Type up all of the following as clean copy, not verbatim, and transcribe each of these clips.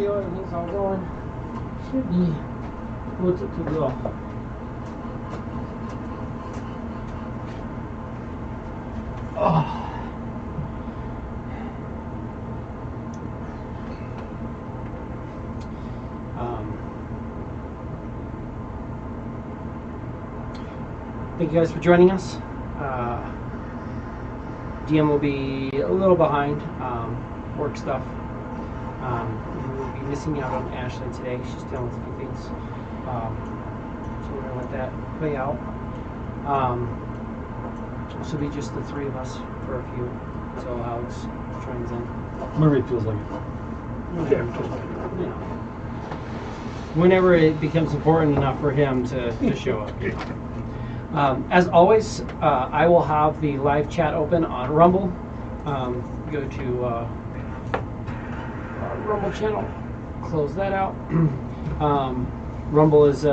video. Everything's all going. Should be good to go. Oh. Thank you guys for joining us. DM will be a little behind, work stuff. We will be missing out on Ashley today. She's dealing with a few things. So we're going to let that play out. This will be just the three of us for a few until Alex joins in. Whenever it feels like it. You know, whenever it becomes important enough for him to show up. You know. As always, I will have the live chat open on Rumble. Go to our Rumble channel, close that out. Rumble is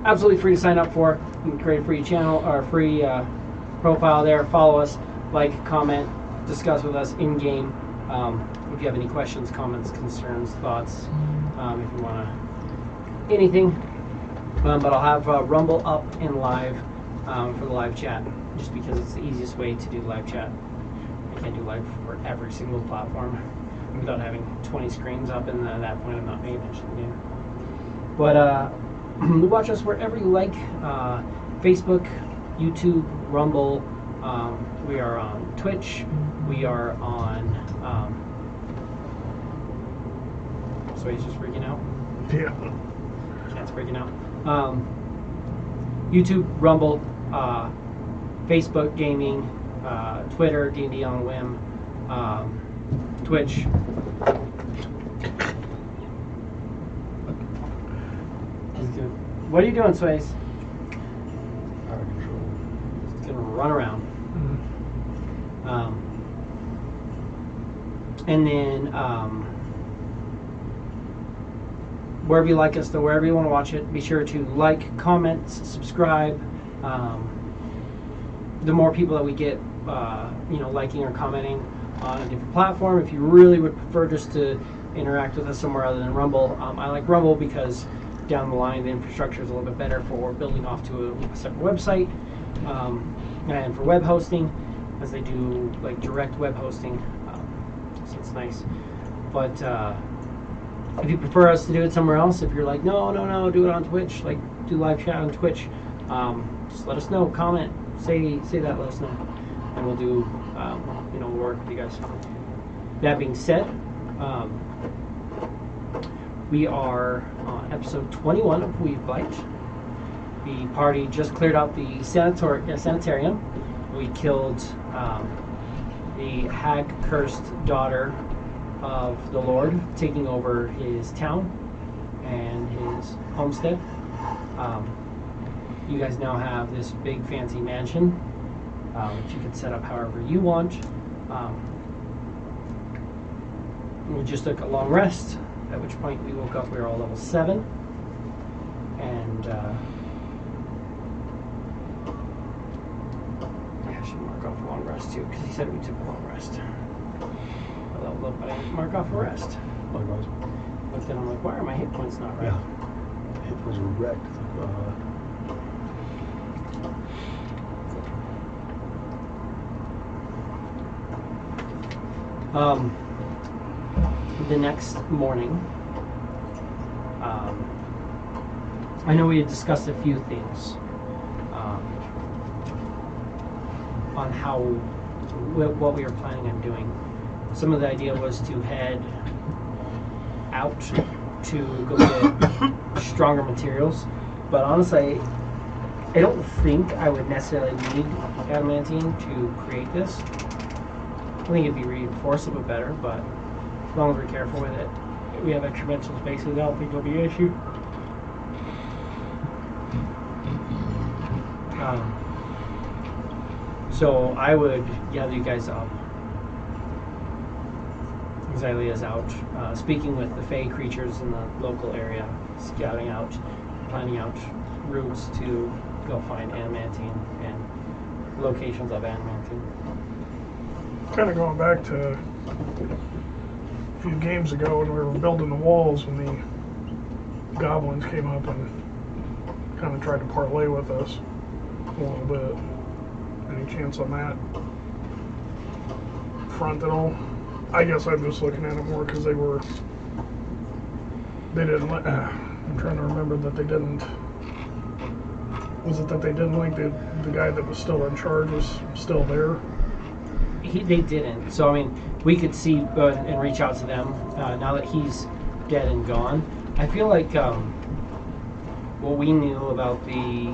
absolutely free to sign up for. You can create a free channel or free profile there. Follow us, like, comment, discuss with us in game. If you have any questions, comments, concerns, thoughts, if you want to anything. But I'll have Rumble up and live for the live chat, just because it's the easiest way to do live chat. I can't do live for every single platform without having 20 screens up, and at that point I'm not paying attention to the game. But watch us wherever you like. Facebook, YouTube, Rumble. We are on Twitch. We are on... so he's just freaking out? Yeah. Cat's freaking out. YouTube, Rumble, Facebook Gaming, Twitter, D&D on WIM, Twitch. What are you doing, Sways? Out of control. Just gonna run around. And then wherever you like us, though, wherever you want to watch it, be sure to like, comment, subscribe. The more people that we get, liking or commenting on a different platform, if you really would prefer just to interact with us somewhere other than Rumble, I like Rumble because down the line the infrastructure is a little bit better for building off to a separate website, and for web hosting, as they do like direct web hosting, so it's nice. But if you prefer us to do it somewhere else, if you're like, no, do it on Twitch, like do live chat on Twitch, just let us know, comment, say that, let us know, and we'll do, we'll work with you guys. That being said, we are on episode 21 of Weave-Blight. The party just cleared out the sanitarium. We killed the hag-cursed daughter of the Lord, taking over his town and his homestead. You guys now have this big fancy mansion that you can set up however you want. We just took a long rest, at which point we woke up, we were all level 7. And I should mark off a long rest too, because he said we took a long rest. I leveled up, but I didn't mark off a rest. Likewise. But then I'm like, why are my hit points not right? Yeah. Hit points were wrecked. The next morning, I know we had discussed a few things on what we were planning on doing. Some of the idea was to head out to go get stronger materials, but honestly, I don't think I would necessarily need adamantine to create this. I think it'd be reinforced a bit better, but as long as we're careful with it, we have extra mental spaces, I don't think it'll be an issue. So I would gather you guys up. Xylia's out, speaking with the Fey creatures in the local area, scouting out, planning out routes to go find adamantine and locations of adamantine. Kind of going back to few games ago when we were building the walls, when the goblins came up and kind of tried to parlay with us a little bit. Any chance on that front at all? I guess I'm just looking at it more because they didn't let, I'm trying to remember that they didn't, was it that they didn't like the guy that was still in charge was still there? They didn't. So, I mean, we could see and reach out to them now that he's dead and gone. I feel like what we knew about the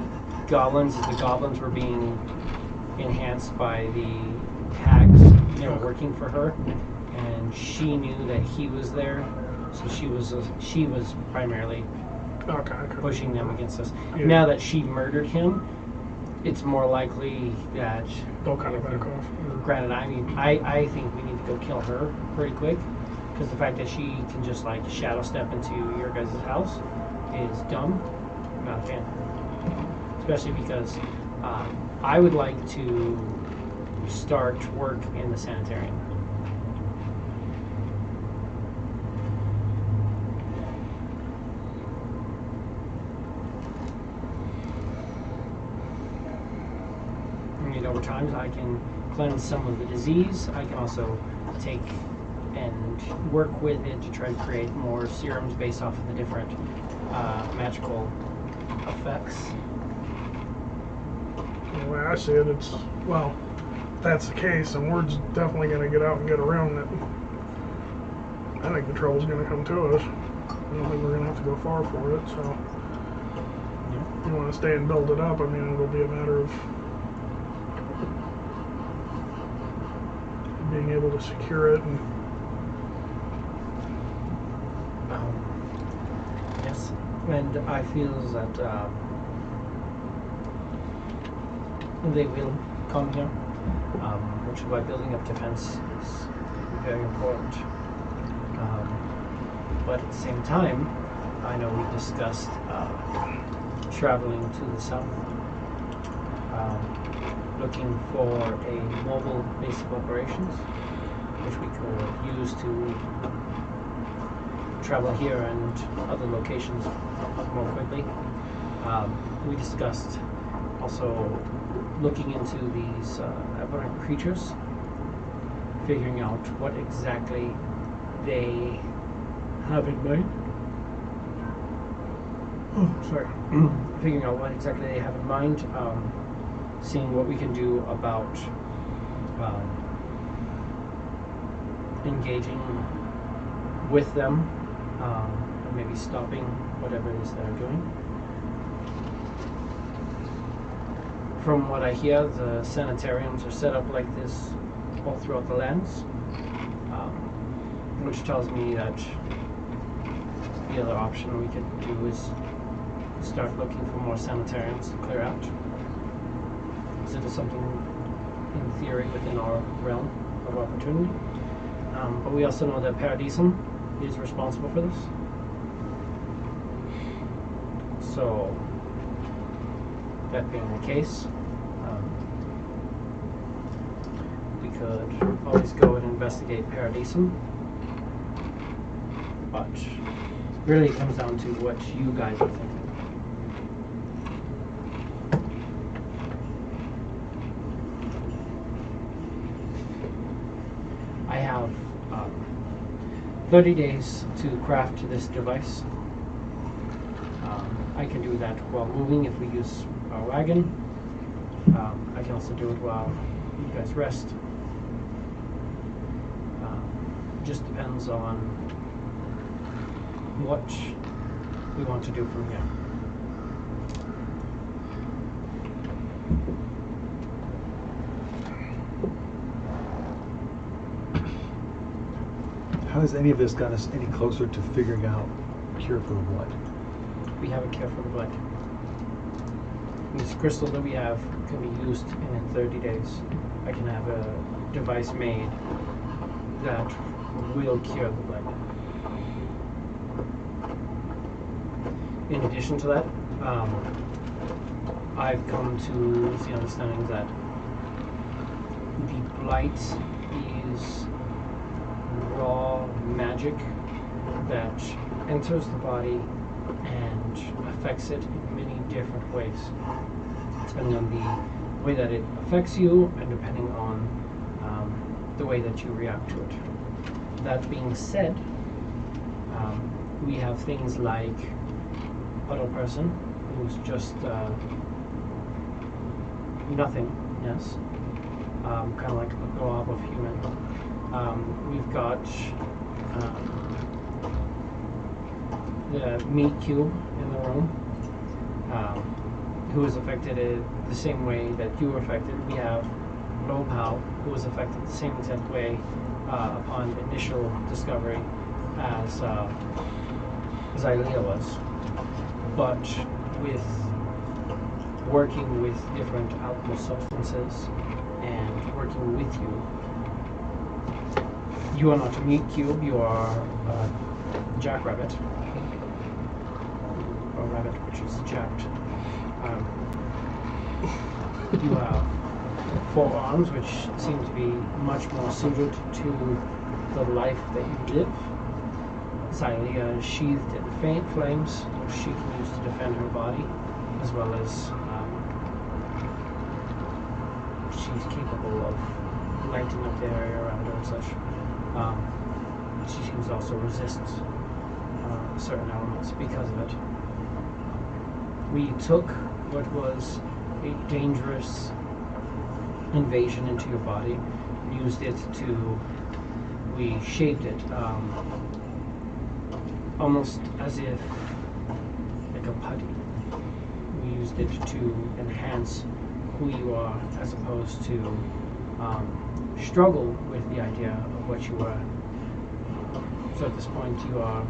goblins is the goblins were being enhanced by the hags, working for her, and she knew that he was there, so she was primarily pushing them against us. Yeah. Now that she murdered him, it's more likely that they'll kind of back off. Granted, I mean, I think we need to go kill her pretty quick, because the fact that she can just like shadow step into your guys' house is dumb. I'm not a fan, especially because I would like to start work in the sanitarium. Over time, I can cleanse some of the disease. I can also take and work with it to try to create more serums based off of the different magical effects. The way I see it, it's, well, if that's the case, then word's definitely going to get out and get around it. I think the troll's going to come to us. I don't think we're going to have to go far for it, so if you want to stay and build it up, I mean, it'll be a matter of being able to secure it. And yes, and I feel that they will come here, which is why building up defense is very important. But at the same time, I know we discussed traveling to the south, looking for a mobile base of operations, which we could use to travel here and other locations more quickly. We discussed also looking into these aberrant creatures, figuring out what exactly they have in mind. Figuring out what exactly they have in mind. Seeing what we can do about engaging with them, and maybe stopping whatever it is they're doing. From what I hear, the sanitariums are set up like this all throughout the lands, which tells me that the other option we could do is start looking for more sanitariums to clear out. It is something in theory within our realm of opportunity, but we also know that Paradisum is responsible for this. So, that being the case, we could always go and investigate Paradisum, but really it comes down to what you guys are thinking. I have 30 days to craft this device. I can do that while moving if we use our wagon. I can also do it while you guys rest. Just depends on what we want to do from here. How has any of this gotten us any closer to figuring out a cure for the blight? We have a cure for the blight. These crystals that we have can be used, and in 30 days I can have a device made that will cure the blight. In addition to that, I've come to the understanding that the blight is raw magic that enters the body and affects it in many different ways, depending on the way that it affects you and depending on the way that you react to it. That being said, we have things like Puddle Person, who's just nothingness, kind of like a glob of human. We've got the meat cube in the room, who is affected the same way that you were affected. We have Lopal, who was affected the same exact way upon initial discovery as Xylea was, but with working with different alchemical substances and working with you. You are not a meat cube, you are a jackrabbit. Or a rabbit which is jacked. You have 4 arms, which seem to be much more suited to the life that you live. Xylea is sheathed in faint flames, which she can use to defend her body, as well as she's capable of lighting up the area around her and such. She seems to also resist certain elements because of it. We took what was a dangerous invasion into your body, used it to, we shaped it almost as if like a putty. We used it to enhance who you are, as opposed to struggle with the idea of what you were. So at this point you are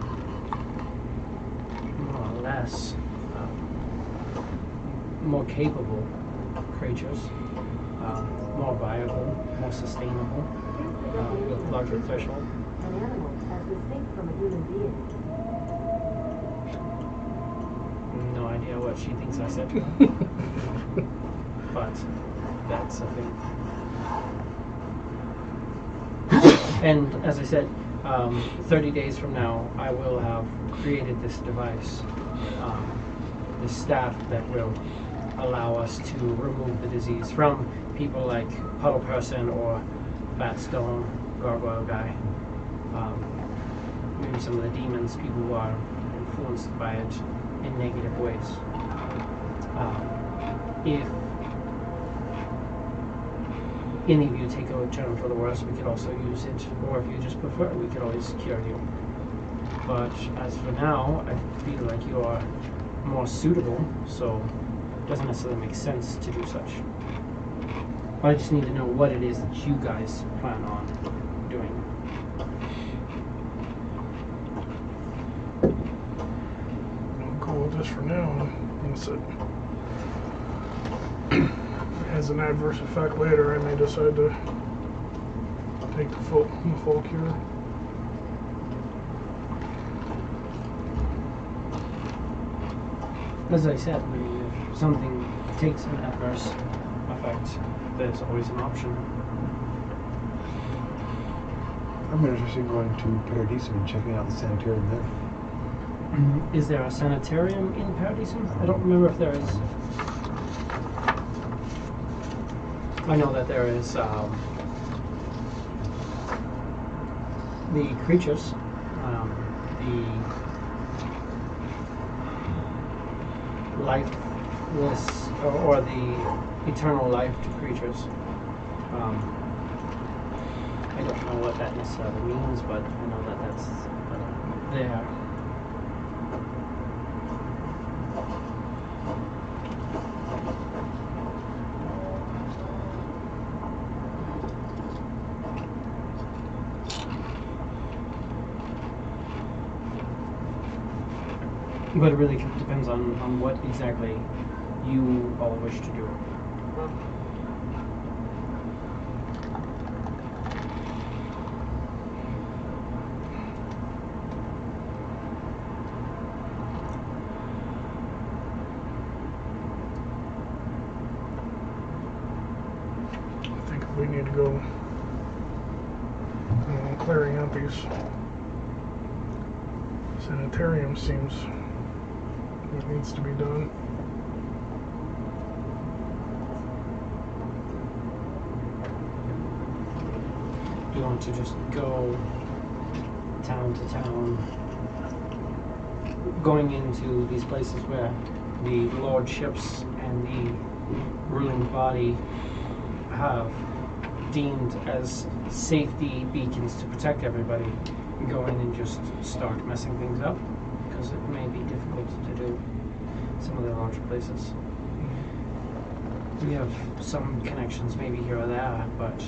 more or less more capable creatures, more viable, more sustainable, with larger threshold. An animal as distinct from a human being. No idea what she thinks I said, but that's a thing. And as I said, 30 days from now, I will have created this device, this staff that will allow us to remove the disease from people like Puddle Person or Fat Stone, Gargoyle Guy, maybe some of the demons, people who are influenced by it in negative ways. If any of you take a turn for the worse, we could also use it, or if you just prefer, we could always cure you. But as for now, I feel like you are more suitable, so it doesn't necessarily make sense to do such. But I just need to know what it is that you guys plan on doing. I'm cool with this for now. Unless it has an adverse effect later, I may decide to take the full cure. As I said, I mean, if something takes an adverse effect, there's always an option. I'm interested in going to Paradisum and checking out the sanitarium there. Is there a sanitarium in Paradisum? I don't remember if there is. I know that there is the creatures, the lifeless, or the eternal life to creatures. I don't know what that necessarily means, but I know that that's there. But it really depends on what exactly you all wish to do. I think if we need to go clearing out these sanitarium seems what needs to be done. Do you want to just go town to town, going into these places where the lordships and the ruling body have deemed as safety beacons to protect everybody, and go in and just start messing things up? Because it may be difficult to do some of the larger places. We have some connections maybe here or there, but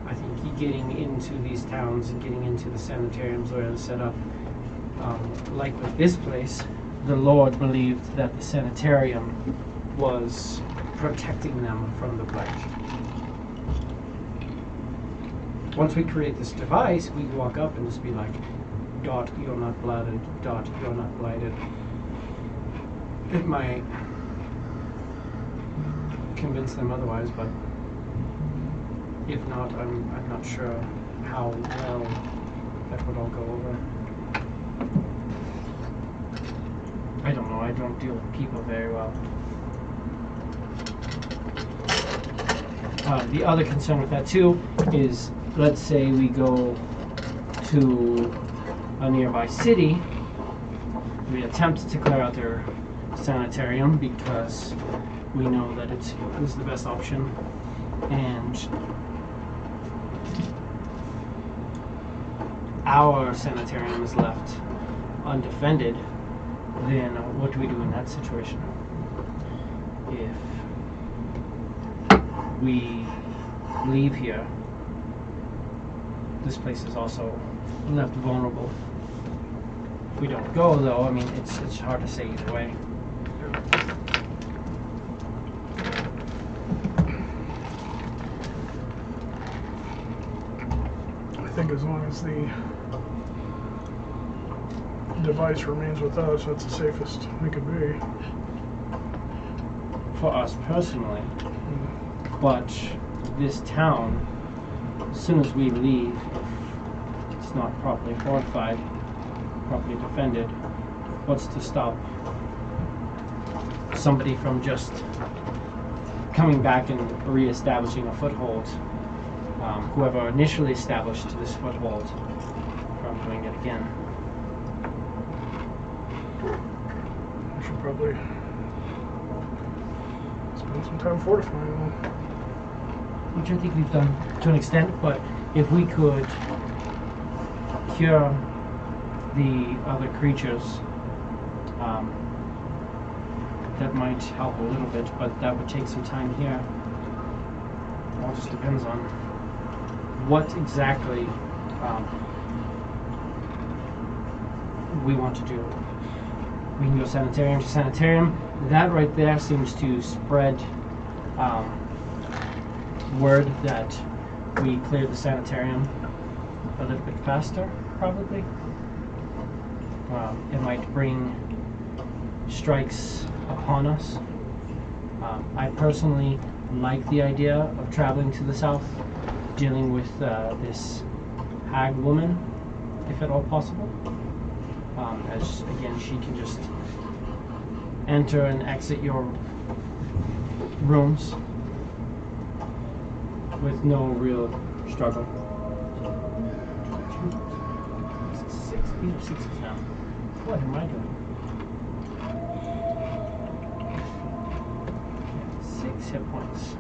I think getting into these towns and getting into the sanitariums where they're set up, like with this place, the Lord believed that the sanitarium was protecting them from the blight. Once we create this device, we can walk up and just be like, dot, you're not blighted, dot, you're not blighted. It might convince them otherwise, but if not, I'm not sure how well that would all go over. I don't know, I don't deal with people very well. The other concern with that too is, let's say we go to a nearby city, we attempt to clear out their sanitarium because we know that it is the best option, and our sanitarium is left undefended, then what do we do in that situation? If we leave here, this place is also left vulnerable. If we don't go, though, I mean, it's hard to say either way. I think as long as the device remains with us, that's the safest we could be. For us personally, but this town, as soon as we leave, if it's not properly fortified, properly defended, what's to stop somebody from just coming back and re-establishing a foothold? Whoever initially established this foothold from doing it again. We should probably spend some time fortifying them. Which I think we've done to an extent, but if we could cure the other creatures, that might help a little bit, but that would take some time here. It all just depends on what exactly we want to do. We can go sanitarium to sanitarium. That right there seems to spread word that we cleared the sanitarium a little bit faster, probably. It might bring strikes upon us. I personally like the idea of traveling to the south, dealing with this hag woman, if at all possible. As again, she can just enter and exit your rooms with no real struggle. 6, these are 6s now. What am I doing? 6 hit points.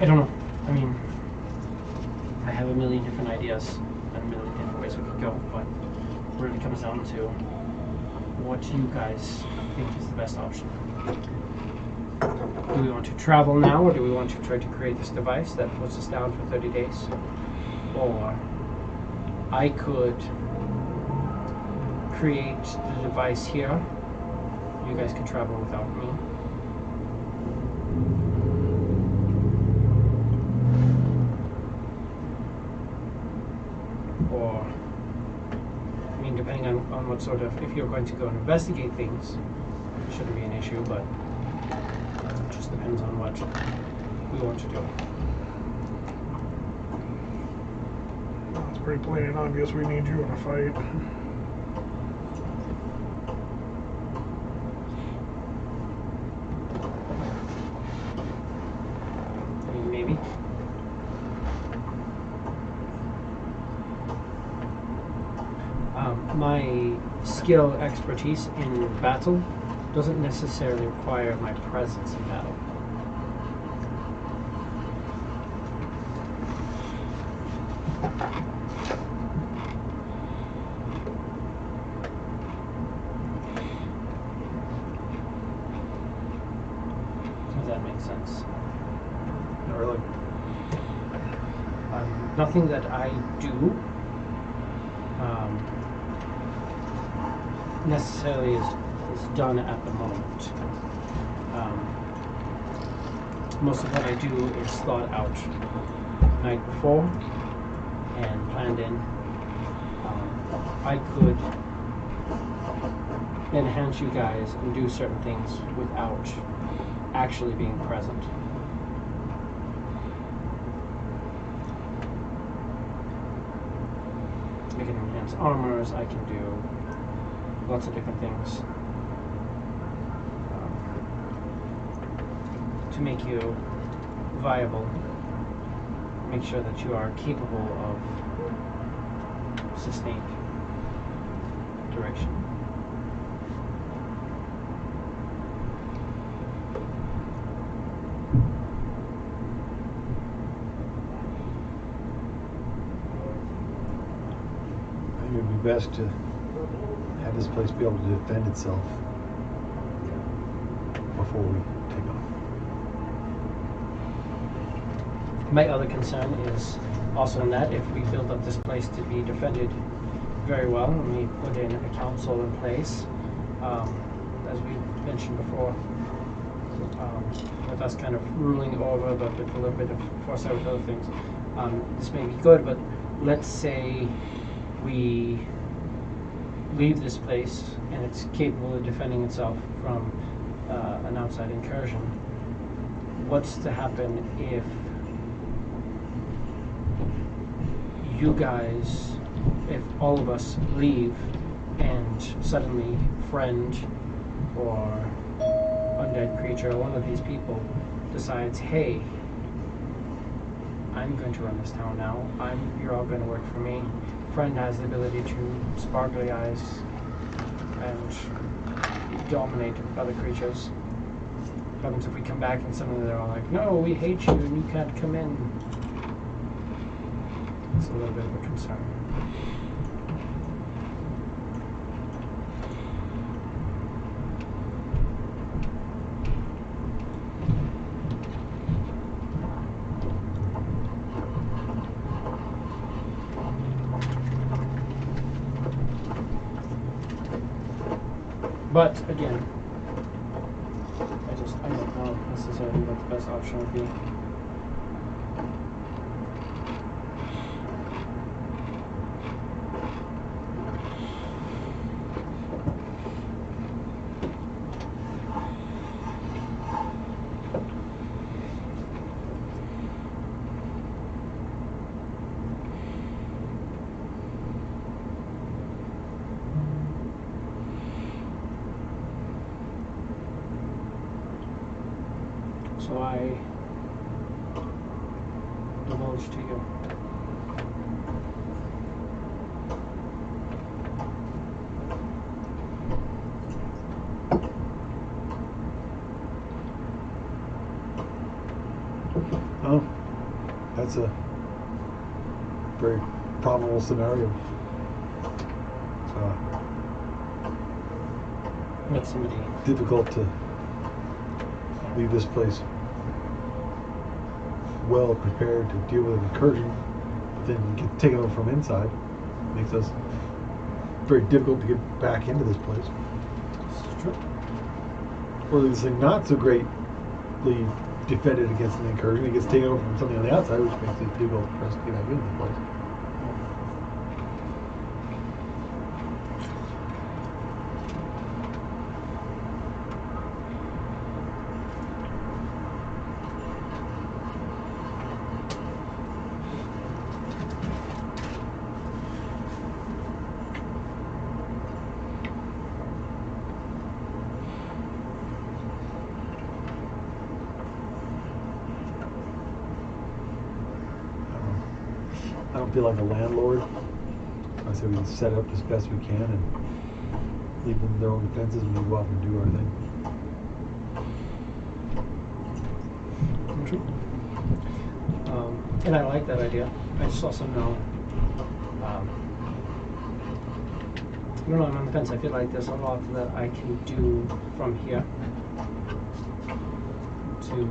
I don't know. I mean, I have a million different ideas and a million different ways we could go, but it really comes down to what you guys think is the best option. Do we want to travel now, or do we want to try to create this device that puts us down for 30 days? Or I could create the device here. You guys could travel without me. Or, I mean, depending on what sort of, if you're going to go and investigate things, it shouldn't be an issue, but It just depends on what we want to do. It's pretty plain and obvious we need you in a fight. I mean, maybe. My skill expertise in battle doesn't necessarily require my presence in battle. Does that make sense? Not really. Nothing that I do necessarily is done at the moment. Most of what I do is thought out the night before and planned in. I could enhance you guys and do certain things without actually being present. I can enhance armors, I can do lots of different things to make you viable, make sure that you are capable of sustained direction. I think it would be best to have this place be able to defend itself before we take off. My other concern is also in that if we build up this place to be defended very well and we put in a council in place, as we mentioned before, with us kind of ruling over, but with a little bit of foresight with other things, this may be good, but let's say we leave this place and it's capable of defending itself from an outside incursion. What's to happen if you guys, if all of us leave and suddenly friend or undead creature or one of these people decides, hey, I'm going to run this town now, you're all going to work for me. Friend has the ability to sparkly eyes and dominate other creatures. What happens if we come back and suddenly they're all like, no, we hate you and you can't come in? It's a little bit of a concern. But again, I don't know necessarily what the best option would be. So I divulge to you. Oh, that's a very probable scenario. With somebody. Difficult to leave this place well prepared to deal with an incursion, but then get taken over from inside. Makes us very difficult to get back into this place. This is true. Or leave this thing not so greatly defended against an incursion. It gets taken over from something on the outside, which makes it difficult for us to get back into the place. don't feel like a landlord. I say we can set up as best we can and leave them their own defenses and we go off and do our thing. And I like that idea. I just also know, I don't know, I'm on the fence. I feel like there's a lot that I can do from here to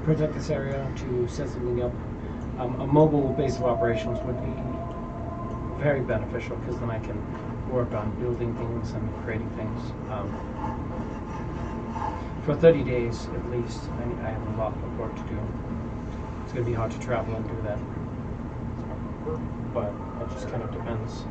protect this area, to set something up. A mobile base of operations would be very beneficial because then I can work on building things and creating things. For 30 days at least, I have a lot of work to do. It's going to be hard to travel and do that, but it just kind of depends.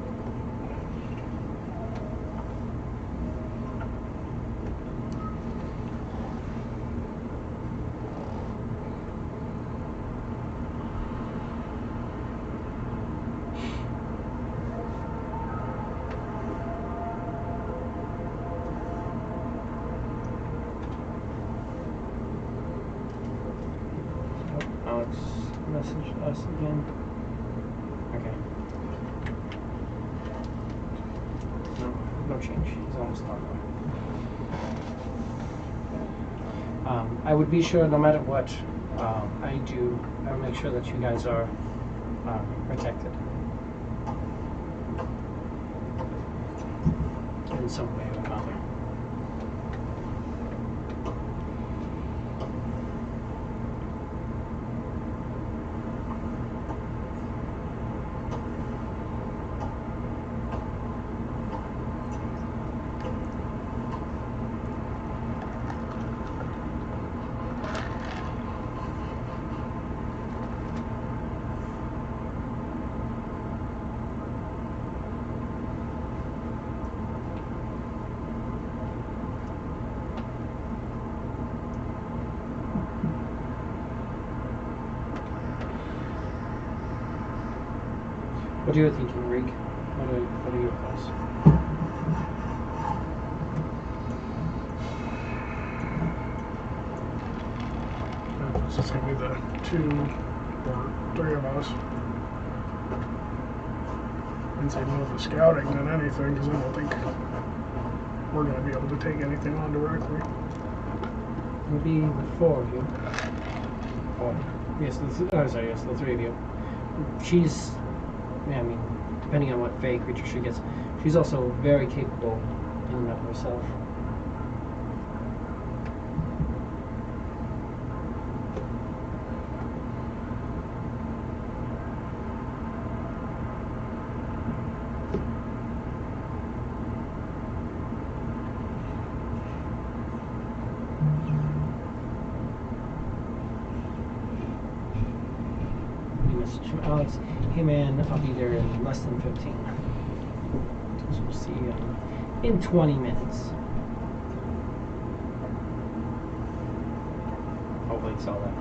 Alex messaged us again. Okay. No change. He's almost done. I would be sure, no matter what I do, I will make sure that you guys are protected in some way or another. What are you thinking, Rick? What are your thoughts? This is going to be the 2 or 3 of us. I'd say more for scouting than anything, because I don't think we're going to be able to take anything on directly. Maybe the 4 of you. Or yes, the 3 of you. She's, I mean, depending on what fey creature she gets, she's also very capable in and of herself. Alex, hey man, I'll be there in less than 15. So we'll see you in 20 minutes. Hopefully you saw that.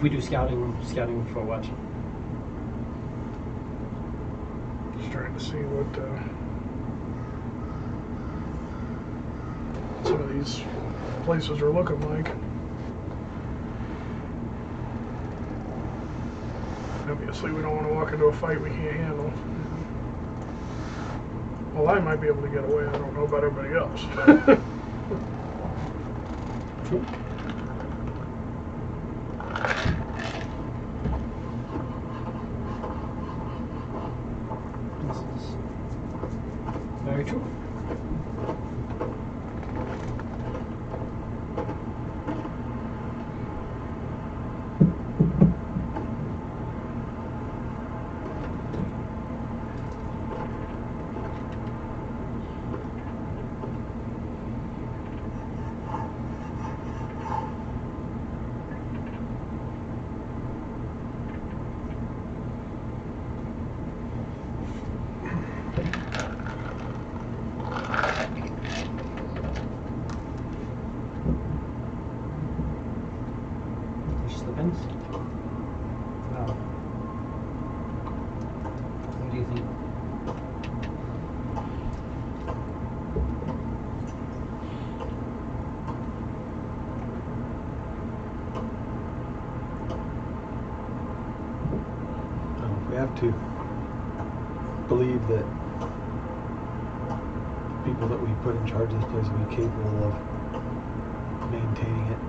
We do scouting for what? Just trying to see what some of these places are looking like. Obviously, we don't want to walk into a fight we can't handle. Well, I might be able to get away. I don't know about everybody else. True. This is very true. to believe that people that we put in charge of this place will be capable of maintaining it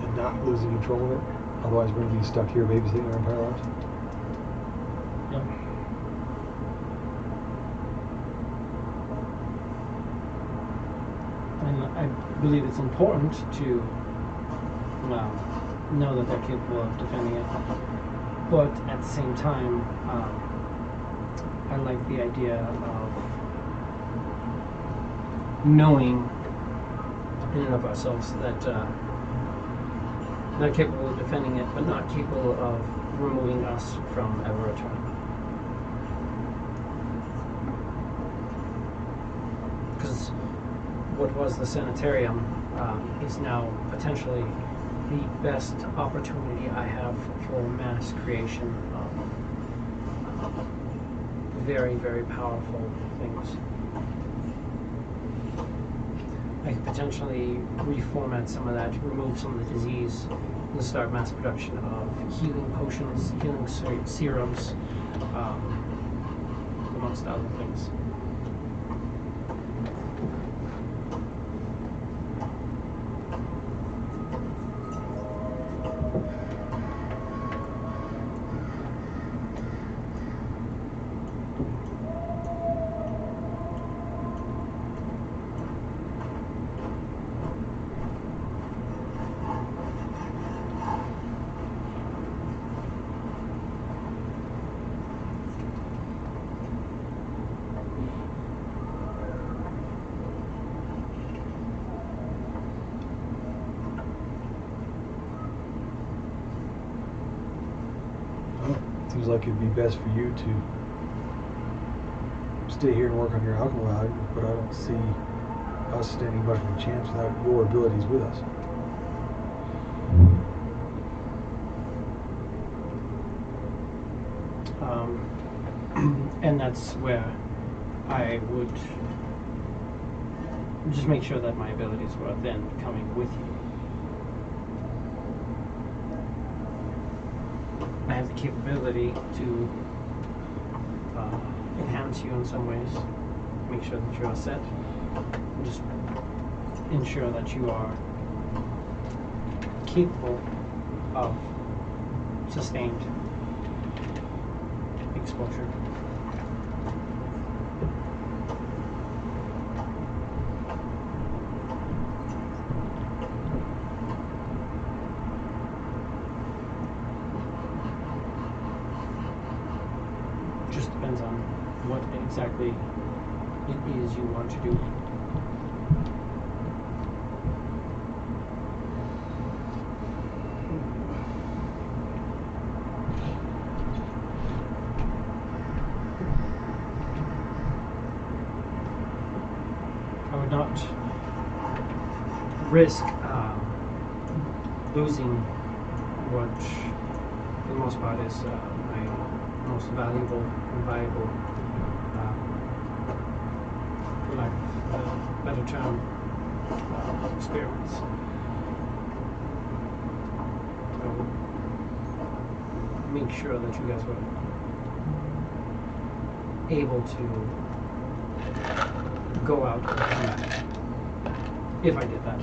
and not losing control of it. Otherwise, we're going to be stuck here babysitting our entire lives. Yep. And I believe it's important to know that they're capable of defending it, but at the same time, I like the idea of knowing in and of ourselves that they're capable of defending it, but not capable of removing us from ever returning. Because what was the sanitarium is now potentially the best opportunity I have for mass creation of very, very powerful things. I could potentially reformat some of that, remove some of the disease, and start mass production of healing potions, healing serums, amongst other things. Seems like it'd be best for you to stay here and work on your alchemy, but I don't see us standing much of a chance without your abilities with us. And that's where I would just make sure that my abilities were then coming with you. I have the capability to enhance you in some ways, make sure that you are set, and just ensure that you are capable of sustained exposure. Just depends on what exactly it is you want to do. I would not risk losing what, for the most part, is my most valuable and viable, for lack of a better term, experiments. I would make sure that you guys were able to go out and come back, if I did that.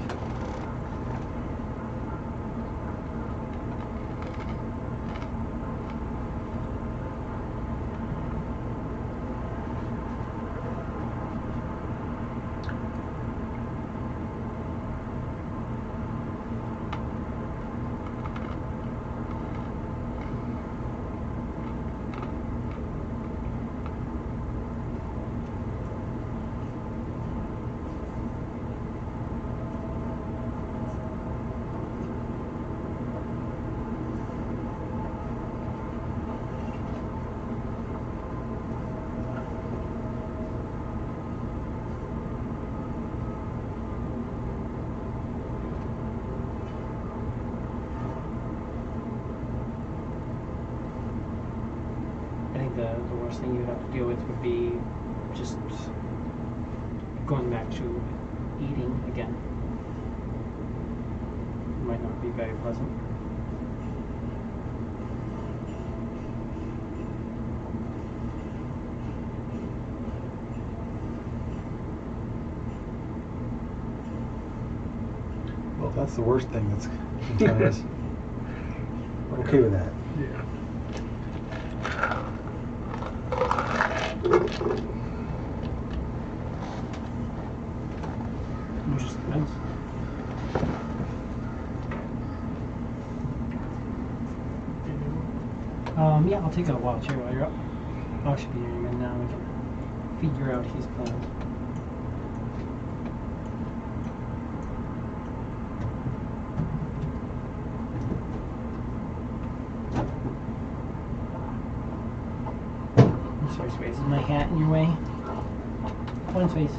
The worst thing you'd have to deal with would be just going back to eating again. It might not be very pleasant. That's the worst thing that's in front of us. I'm okay with that. Yeah. It just depends. Yeah, I'll take a watch here while you're up. I'll actually be near him, and now we can figure out his plan. I'm sorry, Space. Is my hat in your way? Come on, Space.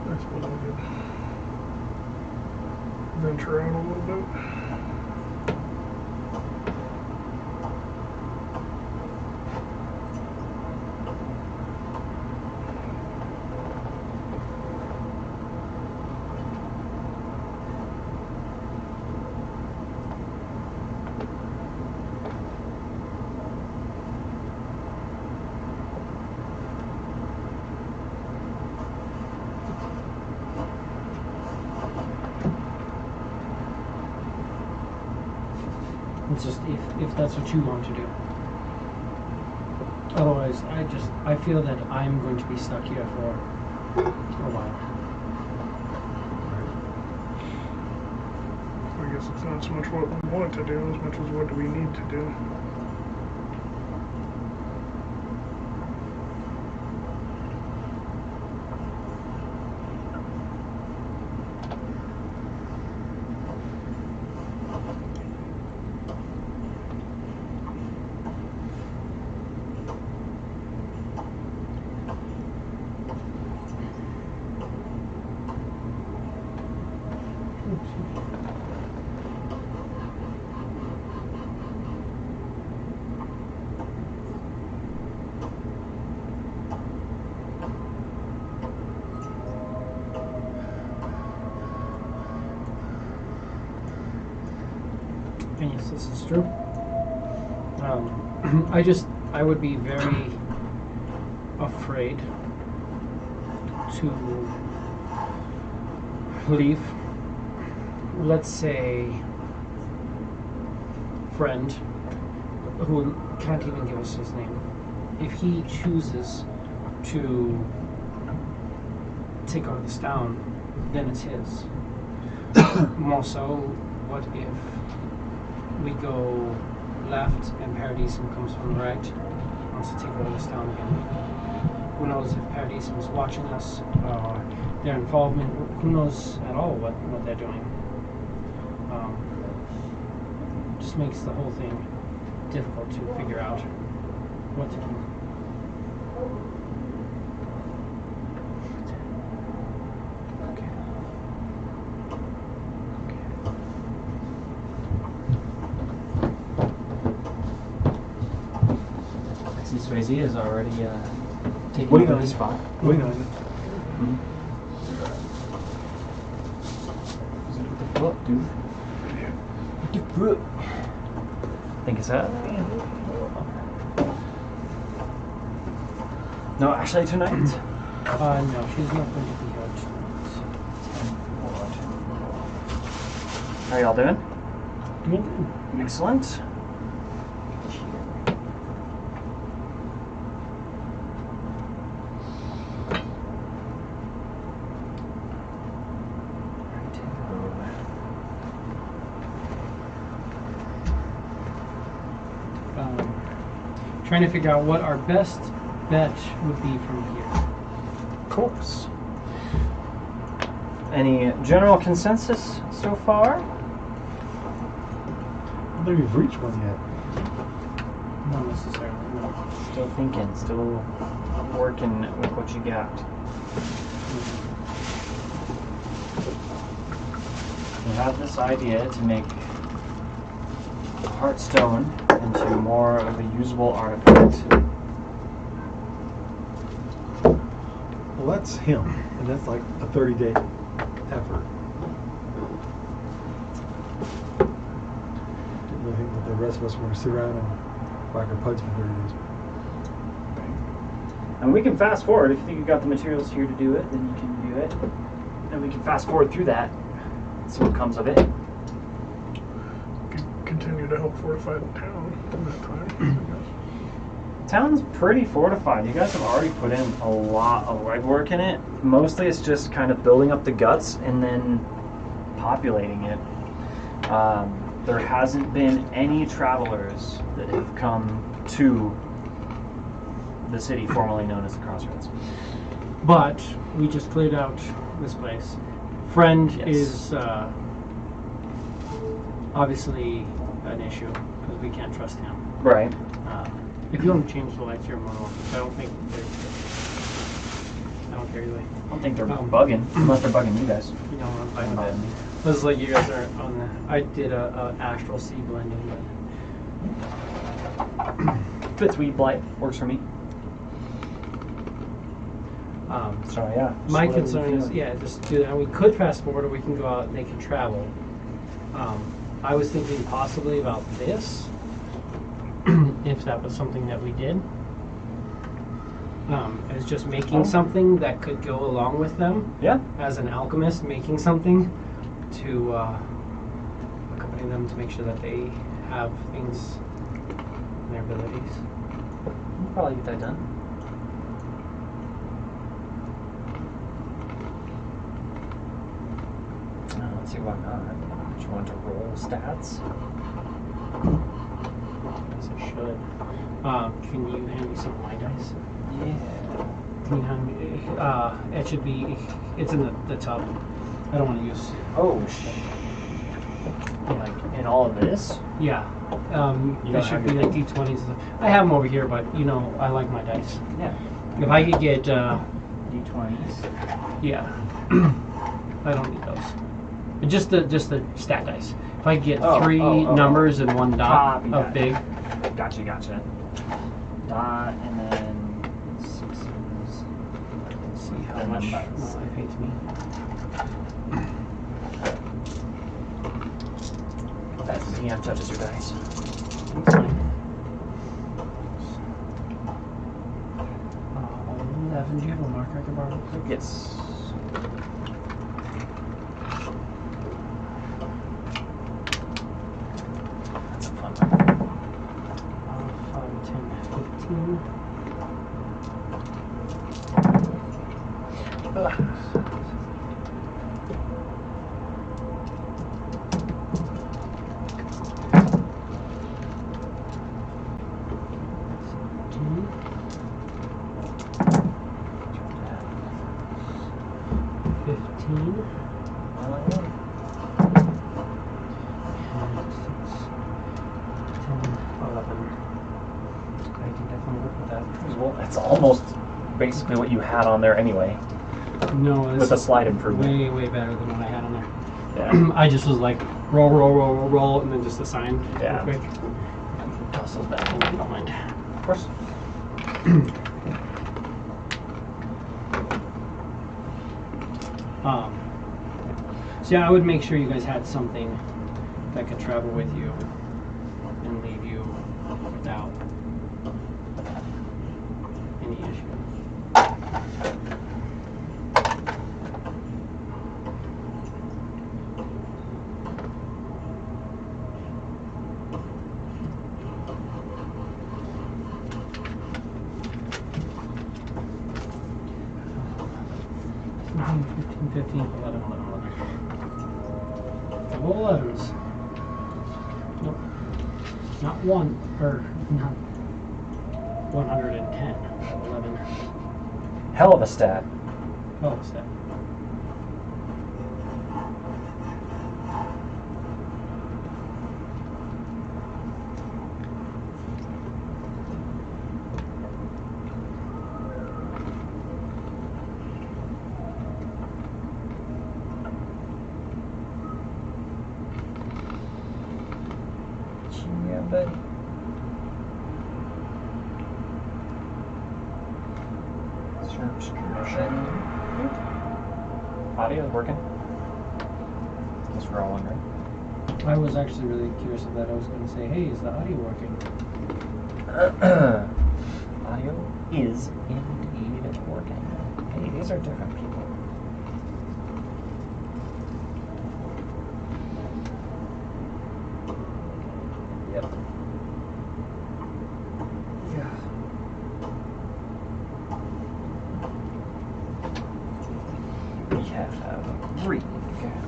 I suppose I could venture out a little bit. It's just if that's what you want to do. Otherwise, I feel that I'm going to be stuck here for a while. I guess it's not so much what we want to do as much as what do we need to do. And yes, this is true. I would be very afraid to leave, let's say, friend who can't even give us his name. If he chooses to take all this down, then it's his. More so, what if we go left and Paradisum comes from the right, wants to take all this down again? Who knows if Paradisum is watching us, their involvement, who knows at all what they're doing. Just makes the whole thing difficult to figure out what to do. Swayze is already taking Wait over on his it. spot. Wait on it. Mm-hmm. Get the foot, dude. Get the foot. Think it's that? No, actually tonight. No, she's not going to be here tonight. How y'all doing? Doing good. Excellent. trying to figure out what our best bet would be from here. Of course. Any general consensus so far? I don't think we've reached one yet. Not necessarily, no. Still thinking, still working with what you got. We have this idea to make Hearthstone into more of a usable artifact. Well, that's him, and that's like a 30-day effort. Didn't really think that the rest of us were going to sit around and whack our puds for 30 days. And we can fast forward. If you think you've got the materials here to do it, then you can do it. And we can fast forward through that, see what comes of it. Could continue to help fortify the town in that time, I guess. Town's pretty fortified. You guys have already put in a lot of legwork in it. Mostly it's just kind of building up the guts and then populating it. There hasn't been any travelers that have come to the city formerly known as the Crossroads. But we just cleared out this place. Friend Yes. is obviously an issue because we can't trust him. Right. If you want to change the lights here, Mono, I don't think they're. I don't care either way. I don't think they're bugging, unless they're bugging you guys. You know what I'm talking about. This is like you guys are on the. I did a astral sea blending, Fits Weave-Blight works for me. but So yeah. my just whatever concern you is, feel. yeah, just do that. And we could fast forward, or we can go out and they can travel. I was thinking possibly about this, if that was something that we did. As just making something that could go along with them. Yeah. As an alchemist, making something to accompany them to make sure that they have things in their abilities. We'll probably get that done. Let's see why not. Do you want to roll stats? Yes, I should. Can you hand me some of my dice? Yeah. Can you hand me? It should be. It's in the tub. I don't want to use. Oh, like in all of this? Yeah. You It don't should have be your- like D20s. I have them over here, but you know I like my dice. Yeah. If I could get, D20s. yeah, I don't need those. Just the stat dice. If I could get three numbers and one dot Copy of that. big. Gotcha. Dot and then sixes. See how And much numbers. my life hates me. As the DM touches your dice. That's fine. 11. Do you have a marker I can borrow real quick? Yes. That's a fun one. 5, 10, 15. Well, that's almost basically what you had on there anyway, No, with this a is slight improvement. way better than what I had on there. Yeah. I just was like roll, and then just assign Yeah. real quick. Toss those back. If you don't mind. Of course. So yeah, I would make sure you guys had something that could travel with you and leave you without any issue. $15, 15, 11. Double 11s. Nope. Not one, or not. 110. 11. Hell of a stat. Oh, what's that? Yeah, buddy. Subscription. Audio is working. Guess we're all wondering. I was actually really curious of that. I was going to say, hey, is the audio working? Audio is indeed working. Hey, these are different people. Yep. Yeah. We have Reek. We have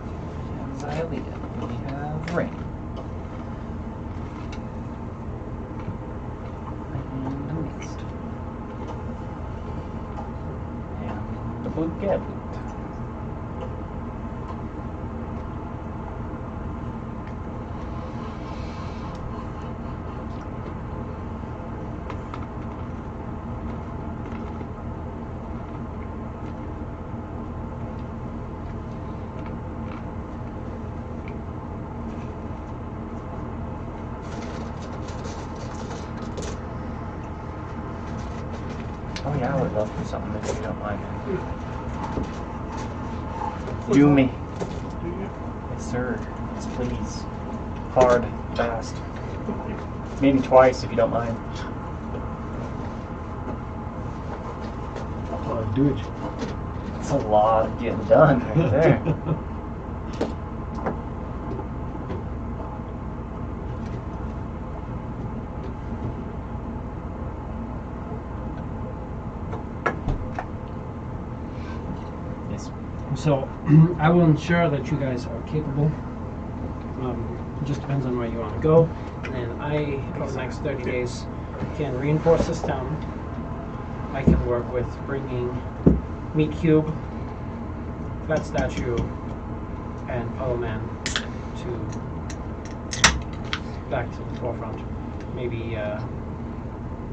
Xylea. We have Ring. And Mist. And the Baguette. Oh yeah, I would love for something if you don't mind. Do me. Do you? Yes, sir. Yes, please. Hard, fast. Maybe twice if you don't mind. Do it. It's a lot of getting done right there. Yes. So I will ensure that you guys are capable. It just depends on where you want to go. And I, over the next 30 days, can reinforce this town. I can work with bringing Meat Cube, Fat Statue, and Puddle Man back to the forefront. Maybe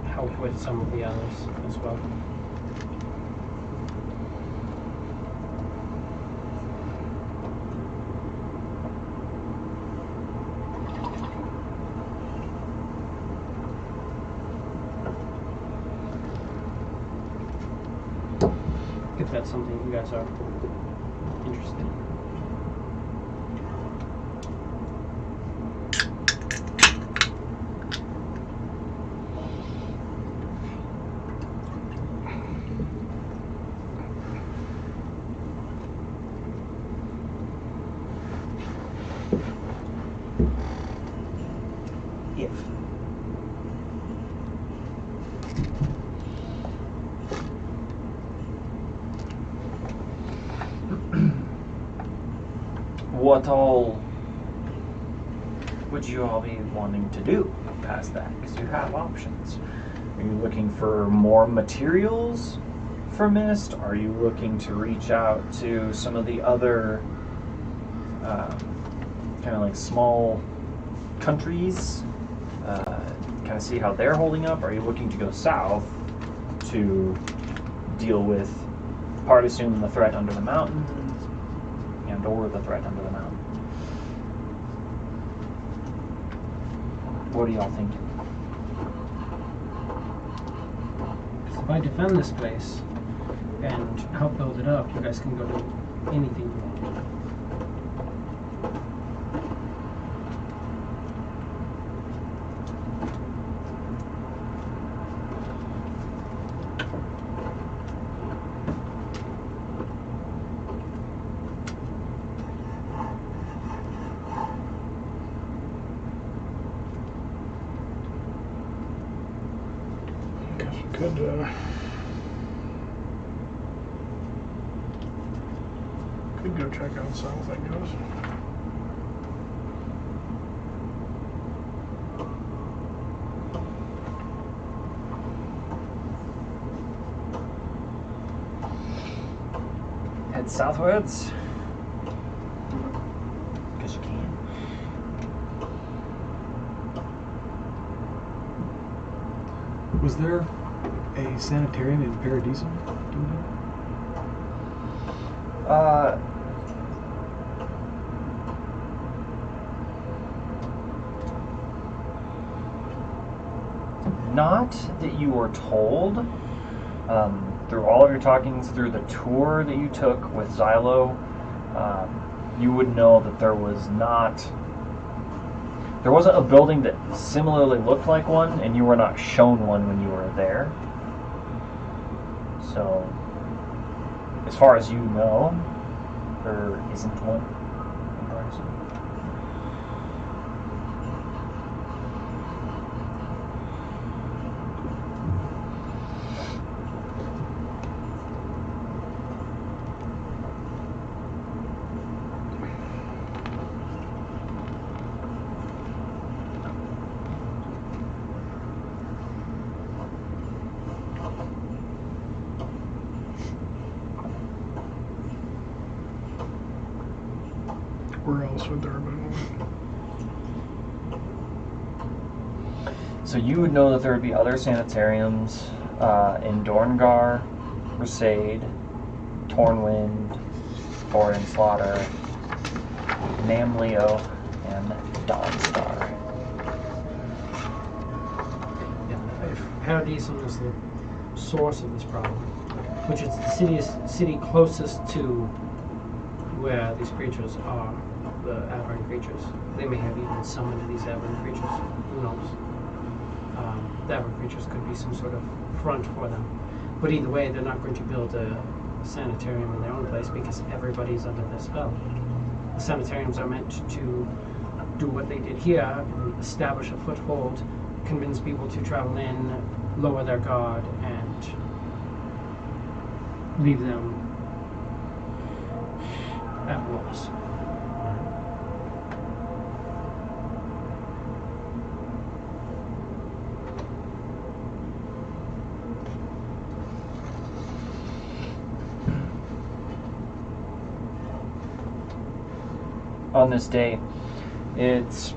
help with some of the others as well. If that's something you guys are interested in. If. What all would you all be wanting to do past that? Because you have options. Are you looking for more materials for Mist? Are you looking to reach out to some of the other kind of like small countries, kind of see how they're holding up? Are you looking to go south to deal with part assuming the threat under the mountains and or the threat under the mountain? What are y'all thinking? If I defend this place and help build it up, you guys can go do anything you want. Guess we could go check out south, I guess. head southwards. Because you can. Was there a sanitarium in Paradiso? Do you know? Not that you were told. Through all of your talkings, through the tour that you took with Xylo, you would know that there wasn't a building that similarly looked like one, and you were not shown one when you were there. So, as far as you know, there isn't one in Paradiso. Where else would there have been one? So you would know that there would be other sanitariums in Dorngar, Resade, Tornwind, Thorin Slaughter, Namleo, and Dawnstar. Yeah, if Paradiso is the source of this problem, which is the city closest to where these creatures are, the aberrant creatures. They may have even summoned these aberrant creatures. Who knows? The aberrant creatures could be some sort of front for them. But either way, they're not going to build a sanitarium in their own place because everybody's under their spell. The sanitariums are meant to do what they did here, establish a foothold, convince people to travel in, lower their guard, and leave them at loss. On this day, it's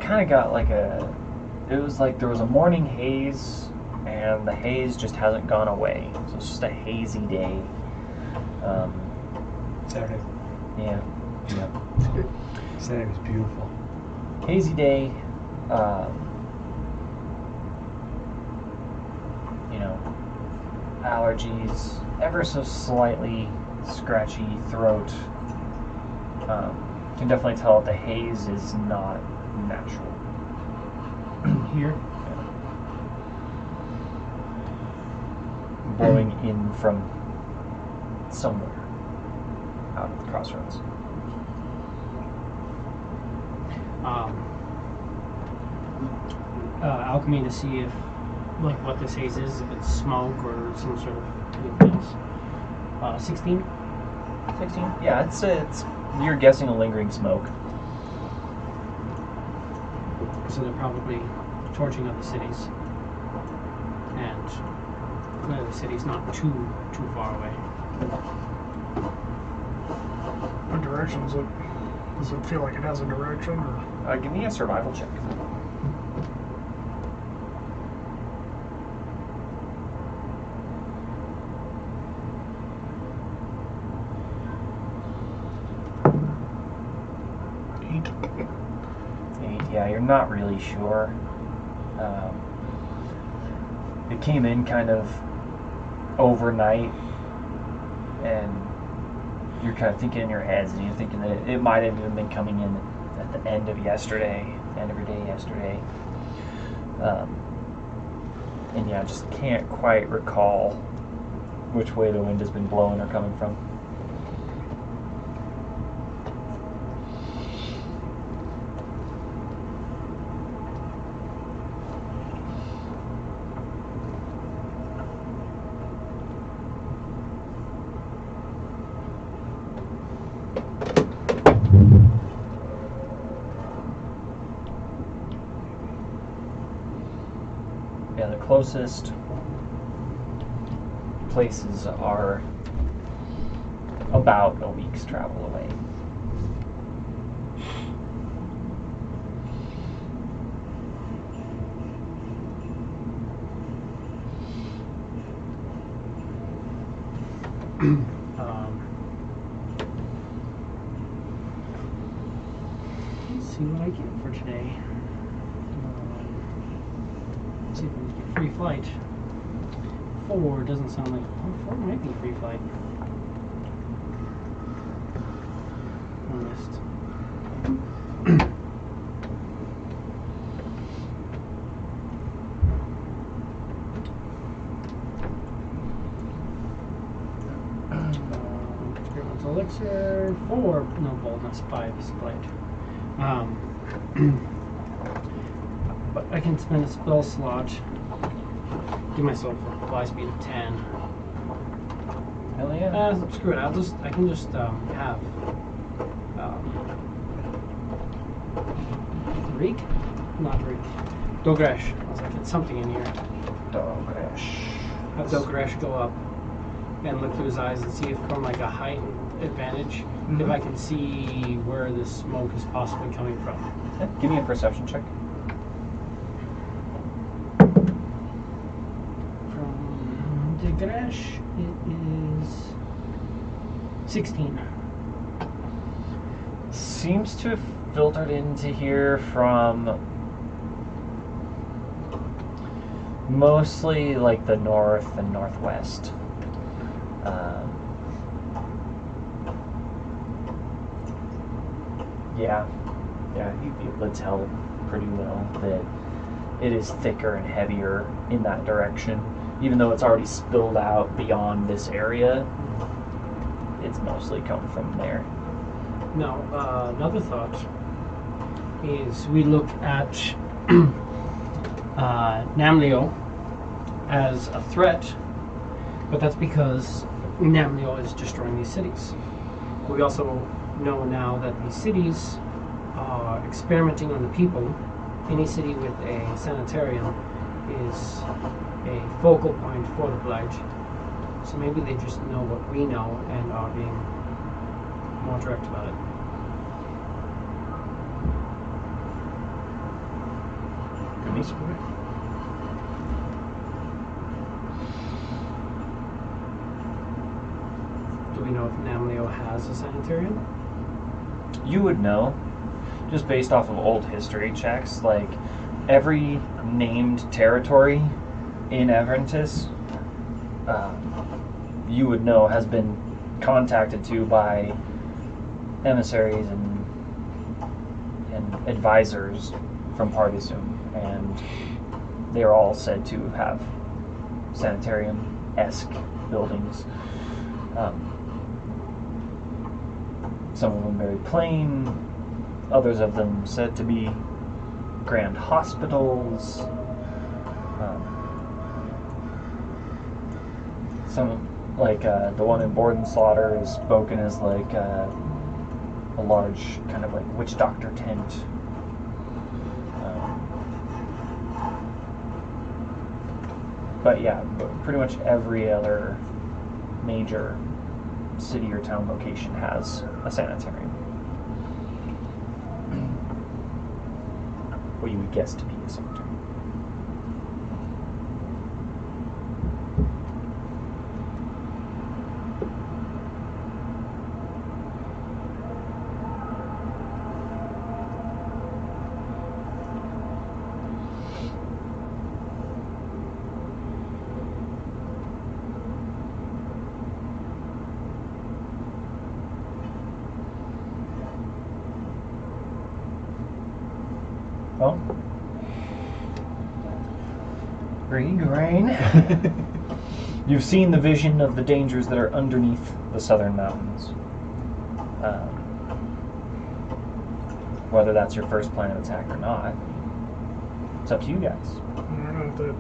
kind of got like it was like there was a morning haze, and the haze just hasn't gone away. So it's just a hazy day. Saturday. Yeah. Saturday was beautiful. Hazy day. Allergies, ever so slightly scratchy throat. Can definitely tell that the haze is not natural. Here? Yeah. Blowing in from somewhere out of the crossroads. Alchemy to see if, like, what this haze is, if it's smoke or some sort of anything else. 16? 16? Yeah, it's you're guessing a lingering smoke. So they're probably torching other cities. And clearly the city's not too far away. What direction is it? Does it feel like it has a direction, or? Give me a survival check. Yeah, you're not really sure. It came in kind of overnight, and you're kind of thinking in your heads, and you're thinking that it might have even been coming in at the end of yesterday, end of your day yesterday. And yeah, just can't quite recall which way the wind has been blowing or coming from. Yeah, the closest places are about a week's travel away. Let's see what I get for today. Let's see if I can get free flight. 4 doesn't sound like... Oh, 4 might be free flight. List. Experimental elixir. 4. No boldness. 5 is flight. But I can spend a spell slot. Give myself a fly speed of 10. Hell yeah. Screw it. I can just have Reek? Not Reek. Dogresh. I was like, it's something in here. Dogresh. Have Dogresh go up and look through his eyes and see if from like a height advantage, if I can see where the smoke is possibly coming from. Yeah, give me a perception check. From Dogresh, it is 16. Seems to have filtered into here from mostly like the north and northwest. Yeah, you'd be able to tell pretty well that it is thicker and heavier in that direction. Even though it's already spilled out beyond this area, it's mostly come from there. Now, another thought is we look at Namleo as a threat, but that's because Namleo is destroying these cities. We also know now that these cities are experimenting on the people. Any city with a sanitarium is a focal point for the Blight. So maybe they just know what we know and are being more direct about it. Possibly. Do we know if Namleo has a sanitarium? You would know, just based off of old history checks, like every named territory in Avernus, you would know has been contacted to by emissaries and advisors from Partisum, and they are all said to have sanitarium-esque buildings. Some of them very plain, others of them said to be grand hospitals. Some, like the one in Bordenslaughter, is spoken as like a large kind of like witch doctor tent. But yeah, pretty much every other major city or town location has a sanitarium. What you would guess to be a sanitarium. Well, Grain. You've seen the vision of the dangers that are underneath the southern mountains. Whether that's your first plan of attack or not, it's up to you guys. We're not that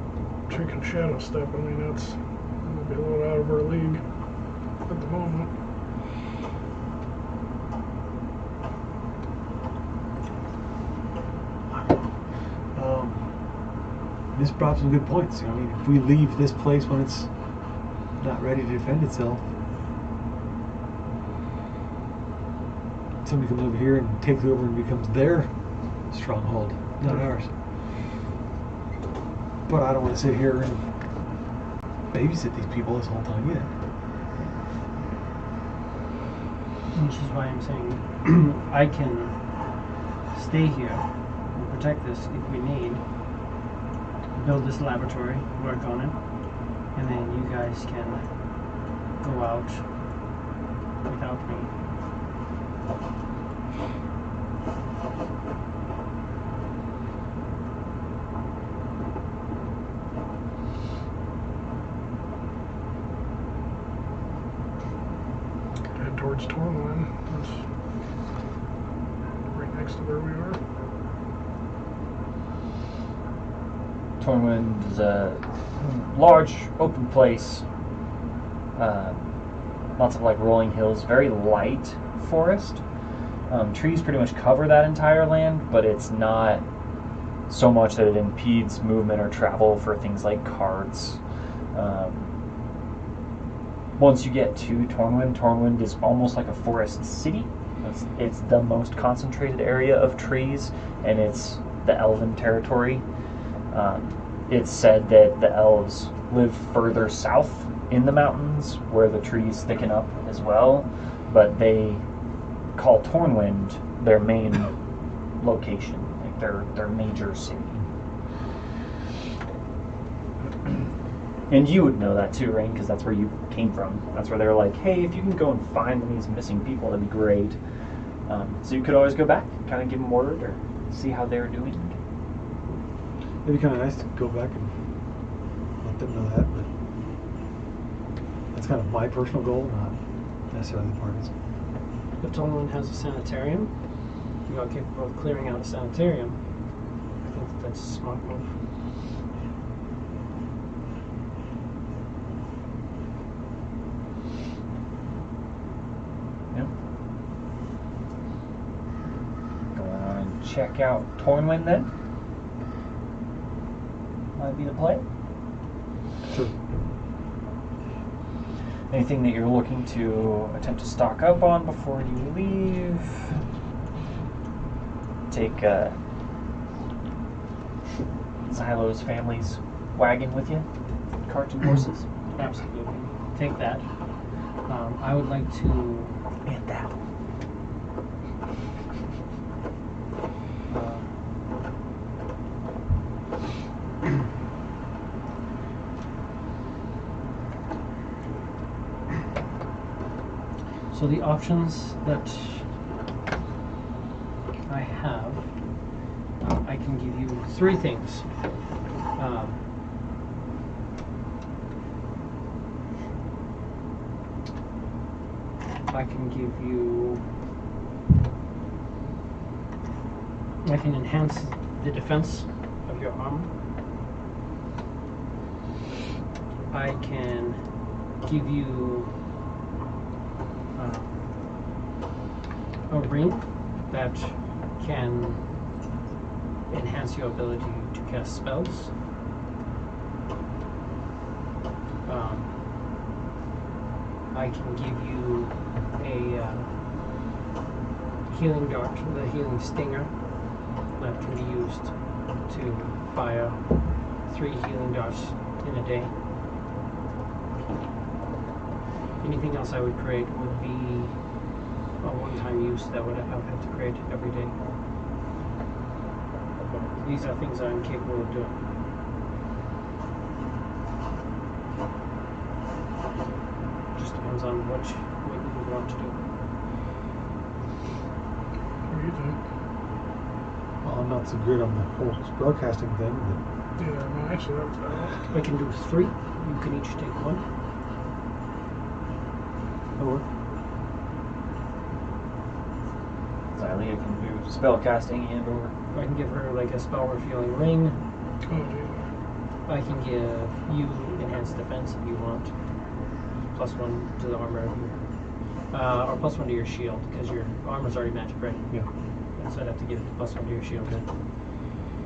chicken shadow step. I mean, that's might be a little out of our league at the moment. This brought up some good points. I mean, if we leave this place when it's not ready to defend itself, somebody comes over here and takes over and becomes their stronghold, not ours. But I don't want to sit here and babysit these people this whole time either. Which is why I'm saying I can stay here and protect this if we need. Build this laboratory, work on it, and then you guys can go out without me. Head towards Tornwind. That's right next to where we are. Tornwind is a large open place. Lots of like rolling hills, very light forest. Trees pretty much cover that entire land, but it's not so much that it impedes movement or travel for things like carts. Once you get to Tornwind is almost like a forest city. It's the most concentrated area of trees, and it's the elven territory. It's said that the elves live further south in the mountains where the trees thicken up as well, but they call Tornwind their main location, like their major city. And you would know that too, Rain, because that's where you came from. That's where they're like, hey, if you can go and find these missing people, that'd be great. So you could always go back and kind of give them word or see how they're doing. It'd be kind of nice to go back and let them know that, but that's kind of my personal goal, not necessarily the party's. If Tornwind has a sanitarium, you are capable of clearing out a sanitarium. I think that's a smart move. Yep. Go on and check out Tornwind then. Might be the play. Sure. Anything that you're looking to attempt to stock up on before you leave? Take Xylo's family's wagon with you? Carts and horses? Absolutely. Take that. I would like to... And that. So the options that I have, I can give you three things. I can give you, I can enhance the defense of your armor. I can give you a ring that can enhance your ability to cast spells. I can give you a healing dart, the healing stinger, that can be used to fire 3 healing darts in a day. Anything else I would create would be a one-time use that would have to create every day. These are things I'm capable of doing. Just depends on what you would want to do. What do you think? Well, I'm not so good on the whole spellcasting thing, but Yeah, no, actually, that was bad. I can do 3. You can each take 1. that'll work. Xylia can do spell casting and or I can give her like a spell refueling ring. Oh, dude. I can give you enhanced defense if you want. +1 to the armor. Or +1 to your shield, because your armor's already magic, right? Yeah. So I'd have to give it +1 to your shield.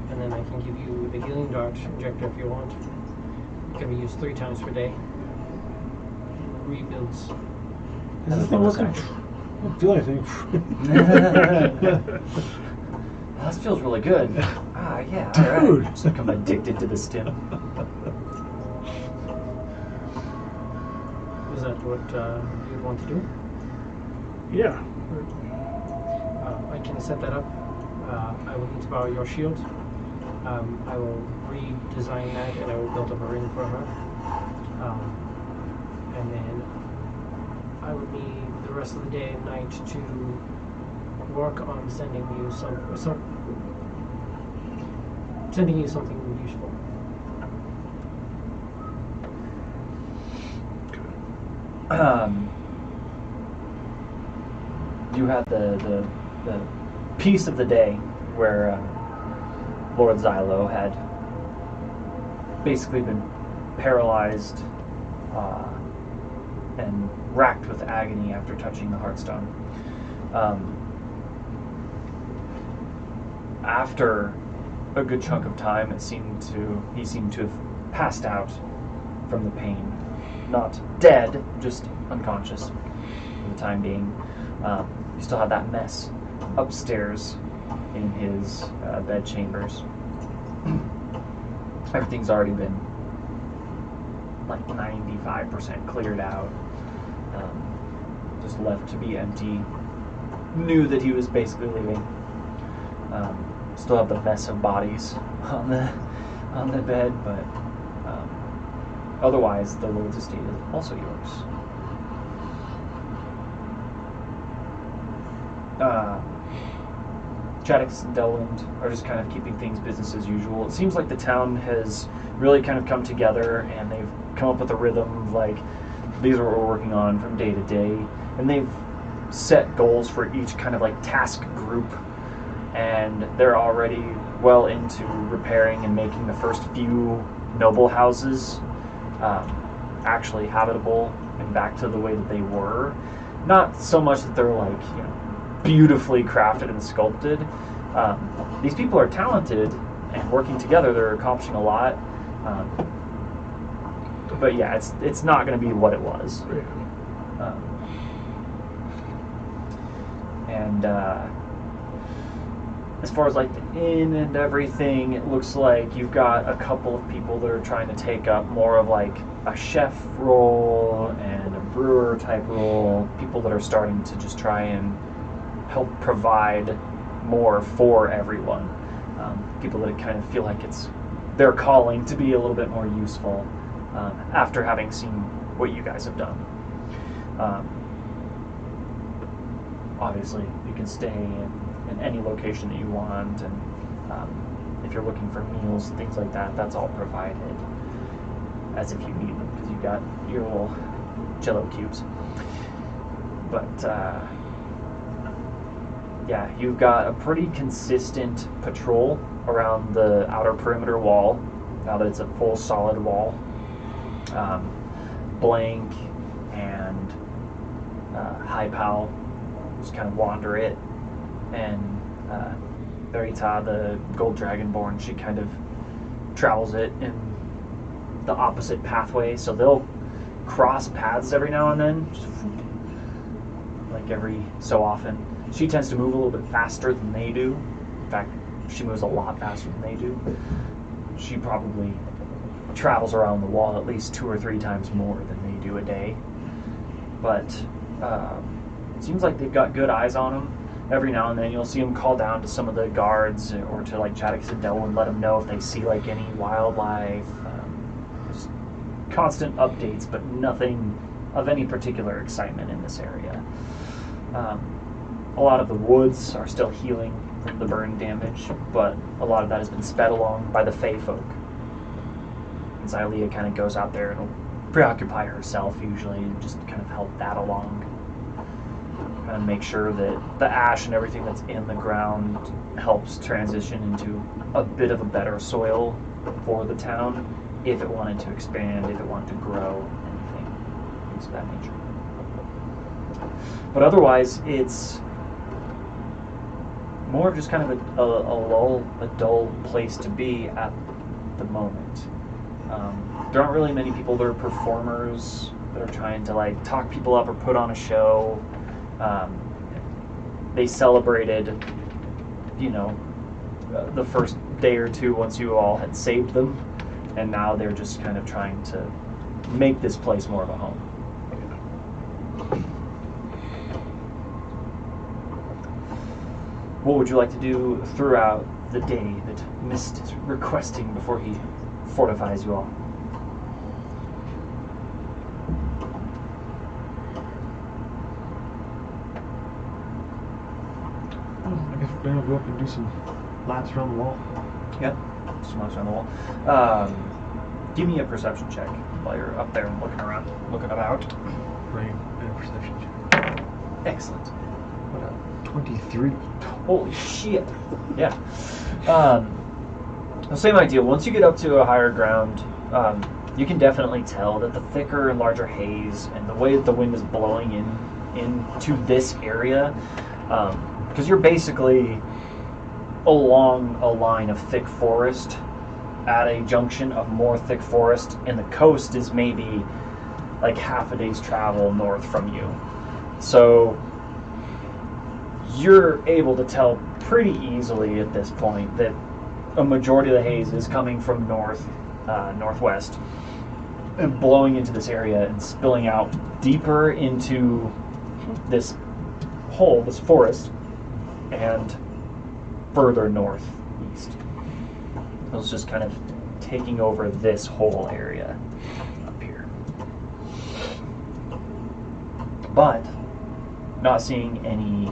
And then I can give you the healing dart injector if you want. It can be used 3 times per day. Rebuilds. As Is a this thing bonus working? action. don't feel anything. Well, this feels really good. Ah, yeah, Dude. alright. Just like I'm addicted to the stim. Is that what you'd want to do? Yeah. I can set that up. I will need to borrow your shield. I will redesign that and I will build up a ring for her. And then I would need the rest of the day and night to work on sending you something useful. You had the piece of the day where Lord Xylo had basically been paralyzed and racked with agony after touching the Heartstone. After a good chunk of time, he seemed to have passed out from the pain. Not dead, just unconscious for the time being. You still have that mess upstairs in his bed chambers. Everything's already been like 95% cleared out. Just left to be empty. Knew that he was basically leaving. Still have the mess of bodies on the bed, but otherwise the Lord's estate is also yours. Chadix and Delland are just kind of keeping things business as usual. It seems like the town has really kind of come together and they've come up with a rhythm of like, these are what we're working on from day to day, and they've set goals for each kind of like task group, and they're already well into repairing and making the first few noble houses actually habitable and back to the way that they were. Not so much that they're like, you know, beautifully crafted and sculpted. These people are talented and working together. They're accomplishing a lot. But yeah, it's not going to be what it was. And as far as like the inn and everything, it looks like you've got a couple of people that are trying to take up more of like a chef role and a brewer type role. People that are starting to just try and help provide more for everyone. People that kind of feel like it's their calling to be a little bit more useful after having seen what you guys have done. Obviously, you can stay in any location that you want, and if you're looking for meals and things like that, that's all provided as if you need them, because you've got your little Jello cubes. But yeah, you've got a pretty consistent patrol around the outer perimeter wall, now that it's a full solid wall. Blank and Hypal just kind of wander it, and Verita, the gold dragonborn, she kind of travels it in the opposite pathway, so they'll cross paths every now and then, just like every so often. She tends to move a little bit faster than they do. In fact, she moves a lot faster than they do. She probably travels around the wall at least 2 or 3 times more than they do a day. But it seems like they've got good eyes on them. Every now and then you'll see them call down to some of the guards or to like Chadix and Dell and let them know if they see like any wildlife. Just constant updates, but nothing of any particular excitement in this area. A lot of the woods are still healing from the burn damage, but a lot of that has been sped along by the Fey folk. And Xylea kind of goes out there and will preoccupy herself usually and just kind of help that along. Kind of make sure that the ash and everything that's in the ground helps transition into a bit of a better soil for the town if it wanted to expand, if it wanted to grow, anything, things of that nature. But otherwise, it's more of just kind of a lull, a dull place to be at the moment. There aren't really many people that are performers that are trying to like talk people up or put on a show. they celebrated, you know, the first day or two once you all had saved them, and now they're just kind of trying to make this place more of a home. What would you like to do throughout the day that Mist is requesting before he fortifies you all? I guess we're gonna go up and do some laps around the wall. Yeah, just laps around the wall. Give me a perception check while you're up there and looking around, looking about. Right, and a perception check. Excellent. What up? 23. Holy shit. Yeah. The same idea. Once you get up to a higher ground, you can definitely tell that the thicker and larger haze and the way that the wind is blowing into this area, because you're basically along a line of thick forest at a junction of more thick forest, and the coast is maybe like half a day's travel north from you. So you're able to tell pretty easily at this point that a majority of the haze is coming from northwest and blowing into this area and spilling out deeper into this hole, this forest, and further northeast. It was just kind of taking over this whole area up here. But not seeing any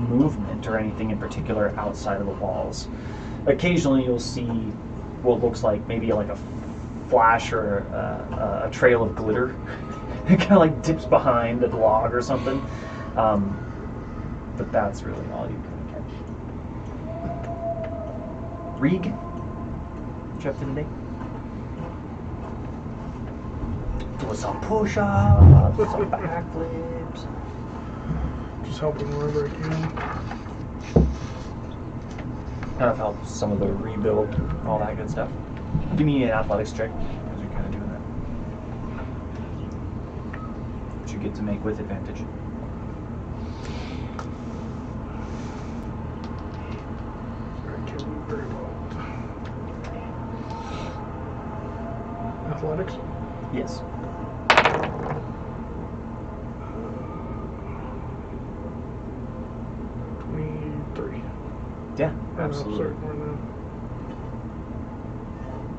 movement or anything in particular outside of the walls. Occasionally you'll see what looks like maybe like a flash or a trail of glitter. It kind of like dips behind a log or something. But that's really all you can catch. Reeg, what you up to today? Doing some push-ups, some backflips. Just helping wherever I can. Kind of help some of the rebuild, all that good stuff. Give me an athletics check, because you're kind of doing that. Which you get to make with advantage. I can't do very well. Athletics? Yes. 23. Yeah, I'm absolutely. certain right now.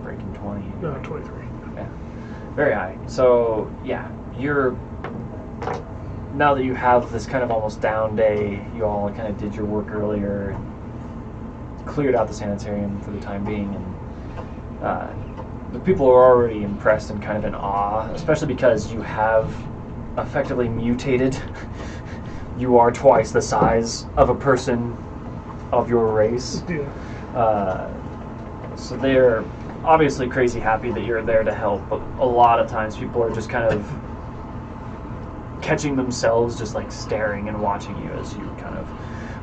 Breaking 20. No, 23. Yeah. Very high. So, yeah, you're... Now that you have this kind of almost down day, you all kind of did your work earlier and cleared out the sanitarium for the time being, and the people are already impressed and kind of in awe, especially because you have effectively mutated. You are twice the size of a person of your race. Yeah. So they're obviously crazy happy that you're there to help, but a lot of times people are just kind of catching themselves just like staring and watching you as you kind of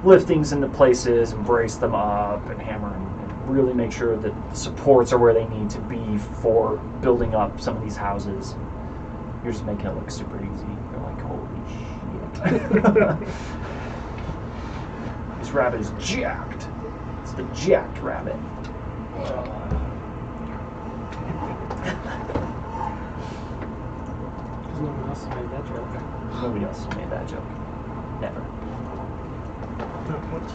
lift things into places and brace them up and hammer and really make sure that the supports are where they need to be for building up some of these houses. You're just making it look super easy. They're like, holy shit. This rabbit is jacked. It's the jacked rabbit. Because no one else made that joke. Nobody else made that joke. Never. Not once.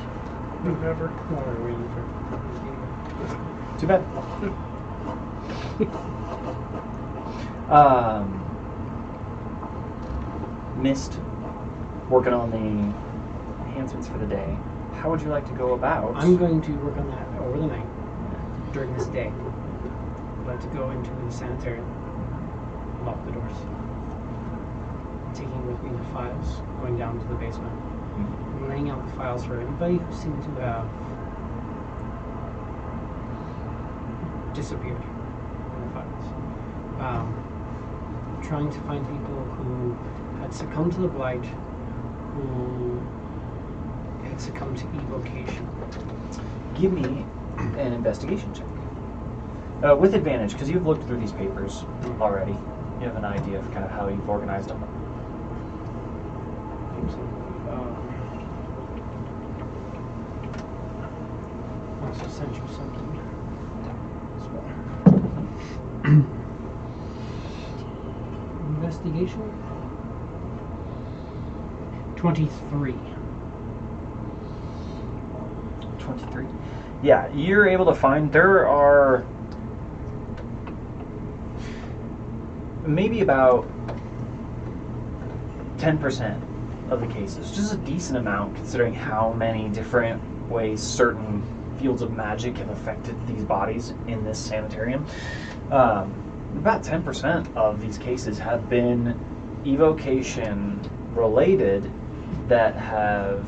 Never. While we're waiting for Too bad. Mist, working on the enhancements for the day. How would you like to go about? I'm going to work on that over the night during this day. I'd like to go into the sanitarium, lock the doors, taking with me the files, going down to the basement, and laying out the files for anybody who seemed to have disappeared in the files. Trying to find people who had succumbed to the blight, who had succumbed to evocation. Give me an investigation check. With advantage, because you've looked through these papers already. You have an idea of kind of how you've organized them. also send you something as well. Investigation. 23. 23. Yeah, you're able to find there are maybe about 10% of the cases, which is a decent amount considering how many different ways certain fields of magic have affected these bodies in this sanitarium. About 10% of these cases have been evocation related that have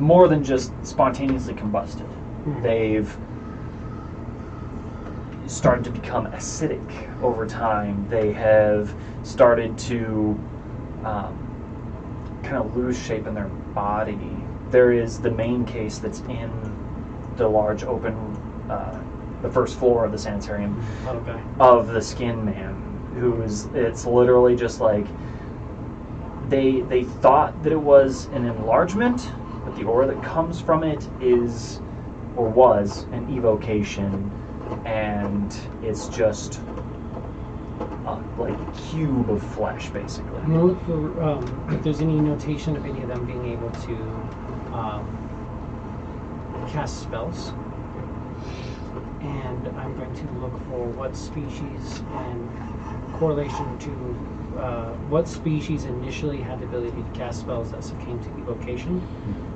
more than just spontaneously combusted. Mm-hmm. They've started to become acidic over time. They have started to kind of lose shape in their body. There is the main case that's in the large open, the first floor of the sanitarium, Okay. of the skin man, it's literally just like they thought that it was an enlargement, but the aura that comes from it is, or was, an evocation, and it's just like a cube of flesh, basically. I'm gonna look for if there's any notation of any of them being able to cast spells, and I'm going to look for what species and correlation to what species initially had the ability to cast spells that succumbed to evocation,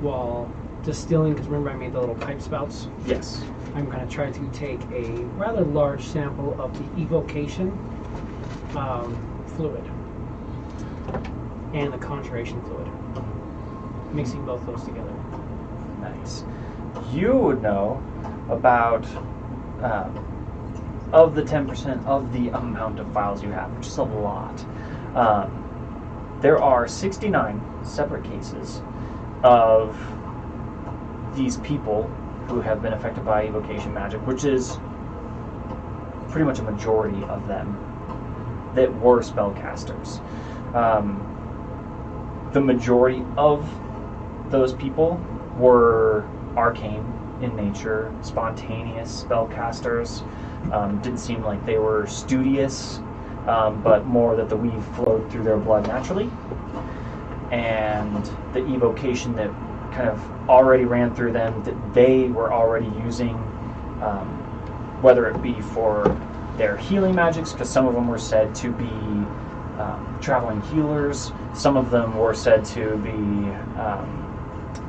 while distilling. Because remember, I made the little pipe spouts. Yes. I'm going to try to take a rather large sample of the evocation fluid and the conjuration fluid, mixing both those together. Nice. You would know about of the 10% of the amount of files you have, which is a lot. There are 69 separate cases of these people who have been affected by evocation magic, which is pretty much a majority of them that were spellcasters. The majority of those people were arcane in nature, spontaneous spellcasters. Didn't seem like they were studious, but more that the weave flowed through their blood naturally. And the evocation that kind of already ran through them, that they were already using, whether it be for their healing magics, because some of them were said to be traveling healers, some of them were said to be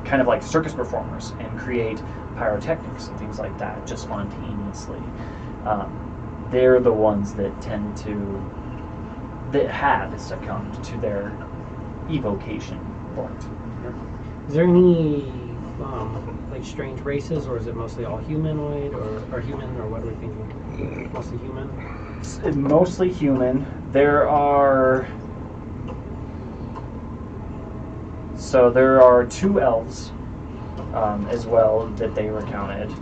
kind of like circus performers and create pyrotechnics and things like that just spontaneously. They're the ones that that had succumbed to their evocation point. Is there any like strange races, or is it mostly all humanoid, or human, or what are we thinking? Mostly human? It's mostly human. There are 2 elves as well that they were counted.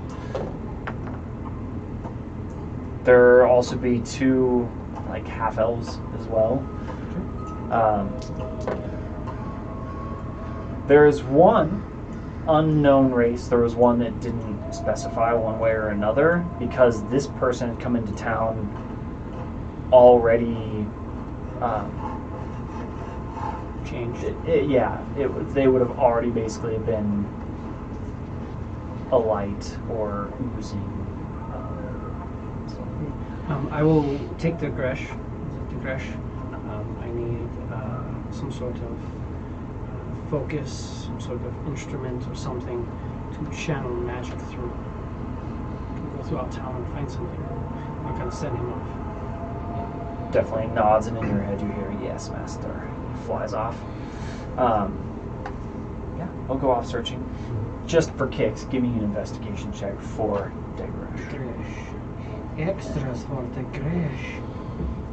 There also be 2 like half elves as well. There is one unknown race. There was one that didn't specify one way or another, because this person had come into town already Changed. They would have already basically been alight or oozing. I will take the Gresh. I need some sort of focus, some sort of instrument or something to channel magic through. Go throughout town and find something. I'm not going to send him off. Definitely nods, and in your head you hear, "Yes, master." He flies off. Yeah, I'll go off searching. Just for kicks, give me an investigation check for Degresh. Gresh. Extras for the Gresh.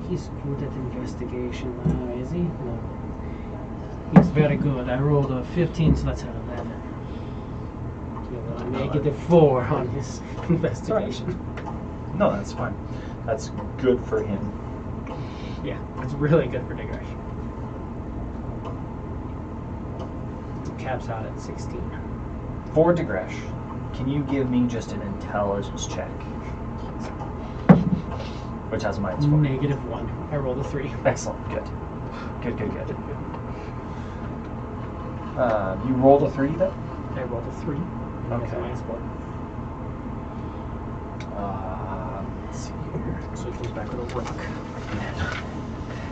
He's good at investigation. Is he? No. He's very good. I rolled a 15, so that's an 11. Give a -4 on his investigation. No, that's fine. That's good for him. Yeah, it's really good for Digresh. Caps out at 16. For Degresh, can you give me just an intelligence check? Which has a -4. -1. I rolled a 3. Excellent. Good. Good. You rolled a 3 then? I rolled a 3. Okay. -4. Let's see here. So it comes back with a rock.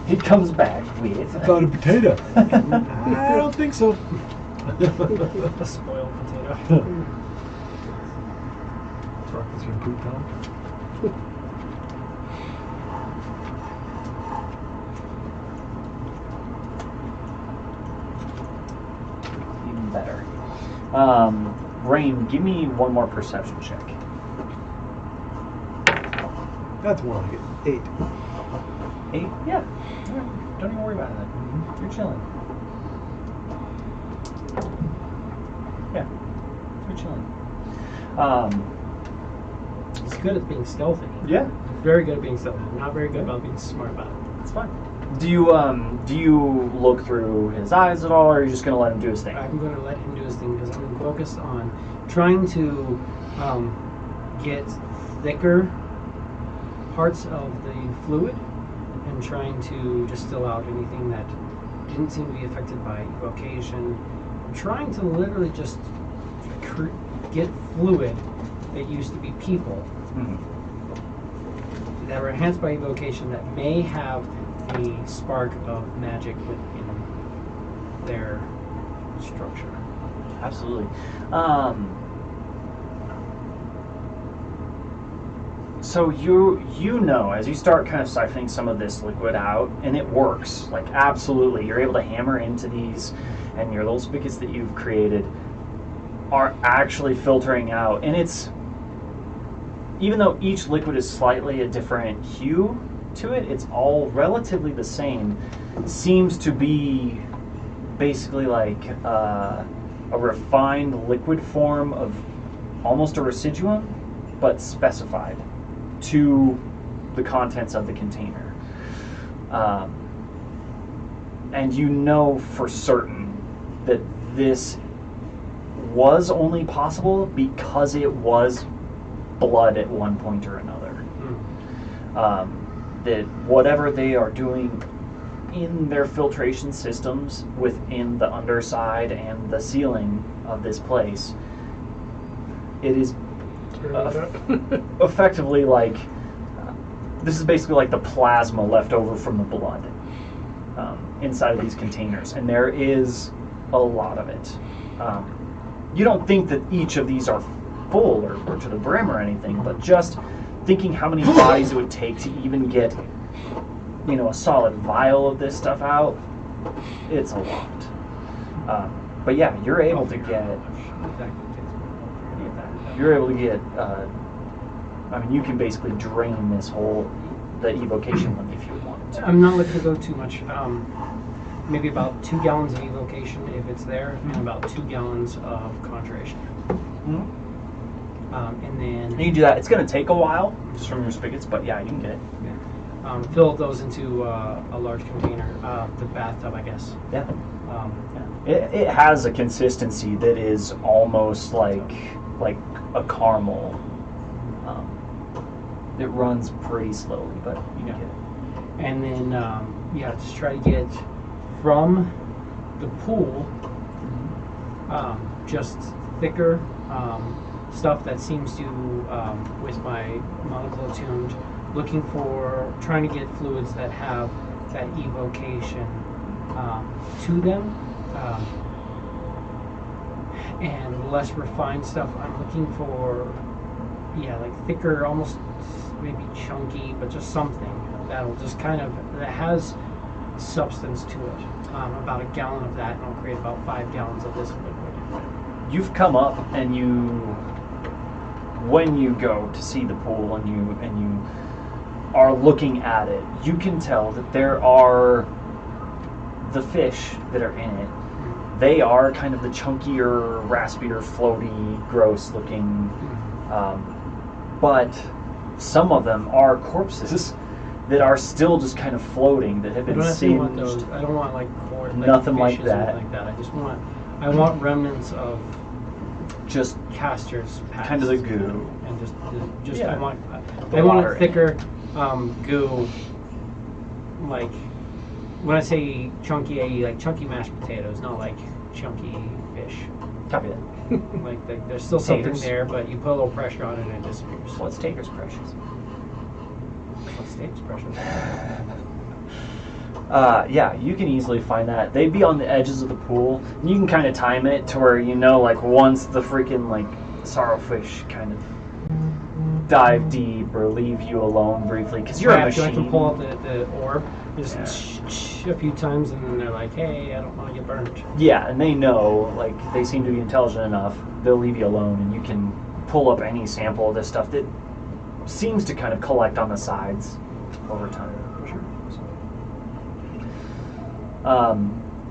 He comes back with About a potato. I don't think so. A spoiled potato. Rock this your poop down. even better. Rain, give me one more perception check. That's more like it. 8. 8? Yeah. Don't even worry about it. You're chilling. Yeah. You're chilling. He's good at being stealthy. Yeah. Very good at being stealthy. Not very good about being smart about it. It's fine. Do you look through his eyes at all, or are you just gonna let him do his thing? I'm going to let him do his thing because I'm focused on trying to get thicker parts of the fluid and trying to distill out anything that didn't seem to be affected by evocation. I'm trying to literally just get fluid that used to be people that were enhanced by evocation that may have a spark of magic within their structure. Absolutely. So you know, as you start kind of siphoning some of this liquid out, and it works, like absolutely, you're able to hammer into these, and your little spigots that you've created are actually filtering out, and it's, even though each liquid is slightly a different hue to it, it's all relatively the same. It seems to be basically like a refined liquid form of almost a residuum, but specified to the contents of the container. And you know for certain that this was only possible because it was blood at one point or another. That whatever they are doing in their filtration systems within the underside and the ceiling of this place, it is effectively like, this is basically like the plasma left over from the blood inside of these containers, and there is a lot of it. You don't think that each of these are full or to the brim or anything, but just thinking how many bodies it would take to even get, a solid vial of this stuff out, it's a lot. But yeah, you're able to get, you can basically drain this the evocation one if you want to. I'm not looking to go too much. Maybe about 2 gallons of evocation if it's there, and about 2 gallons of conjuration. And then you can do that. It's going to take a while, just from your spigots, but yeah, you can get it. Fill those into a large container, the bathtub, I guess. Yeah. It has a consistency that is almost like a caramel. It runs pretty slowly, but you can get it. And then, just try to get from the pool just thicker stuff that seems to, with my monoclo tuned, trying to get fluids that have that evocation to them, and less refined stuff. I'm looking for, like thicker, almost maybe chunky, but just something that'll just that has substance to it. About 1 gallon of that, and I'll create about 5 gallons of this liquid. You've come up, and when you go to see the pool and you are looking at it, you can tell that there are the fish that are in it. They are kind of the chunkier, raspier, floaty, gross looking, but some of them are corpses that are still just kind of floating, that have been singed. I don't want like cord, nothing like fishes that. Like that. I want remnants of just Caster's paste. kind of the goo. And just Yeah. I want water it in thicker goo. Like when I say chunky, like chunky mashed potatoes, not like chunky fish. Copy that. Like there's still something Taters. there, but you put a little pressure on it and it disappears. What's Taker's precious? What's steak's pressure? Yeah, you can easily find that. They'd be on the edges of the pool. And you can kind of time it to where you know, like once the freaking like sorrowfish kind of dive deep or leave you alone briefly, because you're a machine. I can pull out the orb, just Yeah. a few times, and then they're like, "Hey, I don't want to get burnt." Yeah, and they know, like they seem to be intelligent enough. They'll leave you alone, and you can pull up any sample of this stuff that seems to kind of collect on the sides over time. Sure.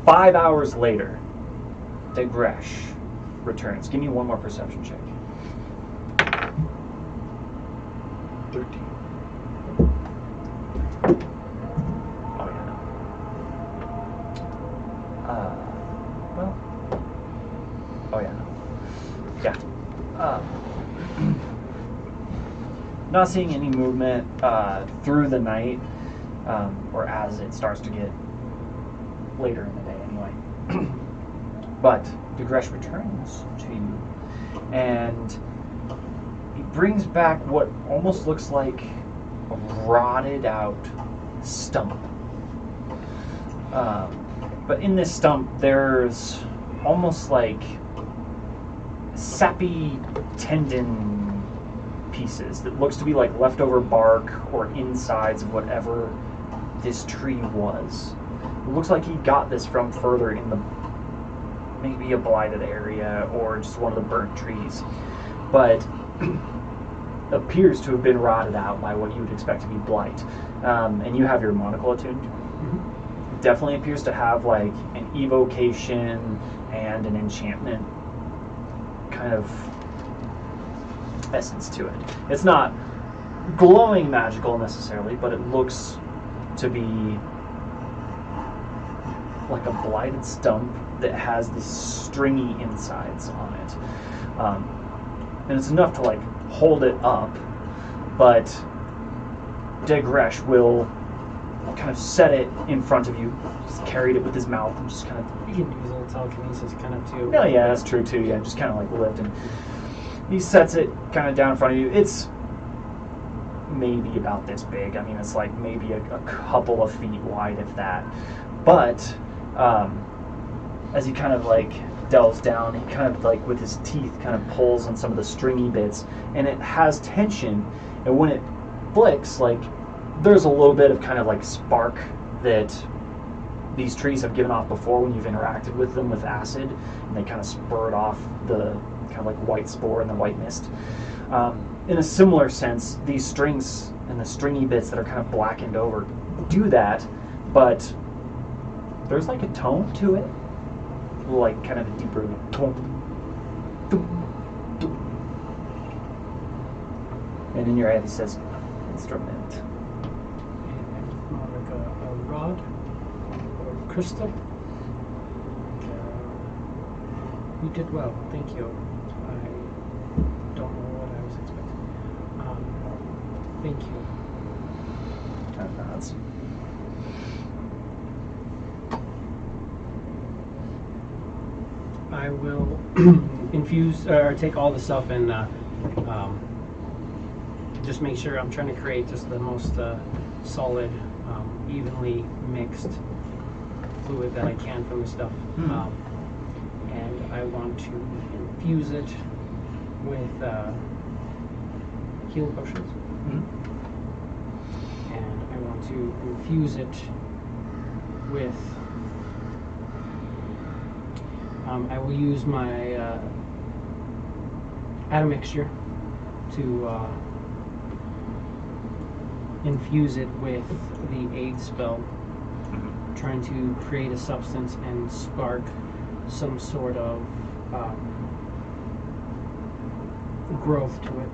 5 hours later, Degresh returns. Give me one more perception check. 13. Oh yeah. Well. Oh yeah. Yeah. Not seeing any movement through the night, or as it starts to get later in the day anyway. But Degresh returns to you, and he brings back what almost looks like a rotted out stump. But in this stump, there's almost like sappy tendon pieces that looks to be like leftover bark or insides of whatever this tree was. It looks like he got this from further in the maybe a blighted area or just one of the burnt trees, but appears to have been rotted out by what you would expect to be blight. And you have your monocle attuned. Mm-hmm. Definitely appears to have like an evocation and an enchantment kind of essence to it. It's not glowing magical necessarily, but it looks to be like a blighted stump that has these stringy insides on it. And it's enough to like hold it up, but Degresh will kind of set it in front of you, just carried it with his mouth and just kind of... You can use a little telekinesis kind of too. Oh yeah, that's true too, yeah, just kind of like lift, and he sets it kind of down in front of you. It's maybe about this big. I mean, it's like maybe a couple of feet wide, if that. But as he kind of like delves down, he kind of like with his teeth kind of pulls on some of the stringy bits, and it has tension, and when it flicks, like there's a little bit of kind of like spark that these trees have given off before when you've interacted with them with acid, and they kind of spurt off the kind of like white spore and the white mist. In a similar sense, these strings and the stringy bits that are kind of blackened over do that, but there's like a tone to it, like kind of a deeper tone. And in your head he says, instrument. More like a rod or crystal. You did well, thank you. I don't know what I was expecting. Thank you. Kind of nods. I will infuse or take all the stuff and just make sure I'm trying to create just the most solid, evenly mixed fluid that I can from the stuff. And I want to infuse it with healing potions. And I want to infuse it with I will use my admixture to infuse it with the aid spell, trying to create a substance and spark some sort of growth to it.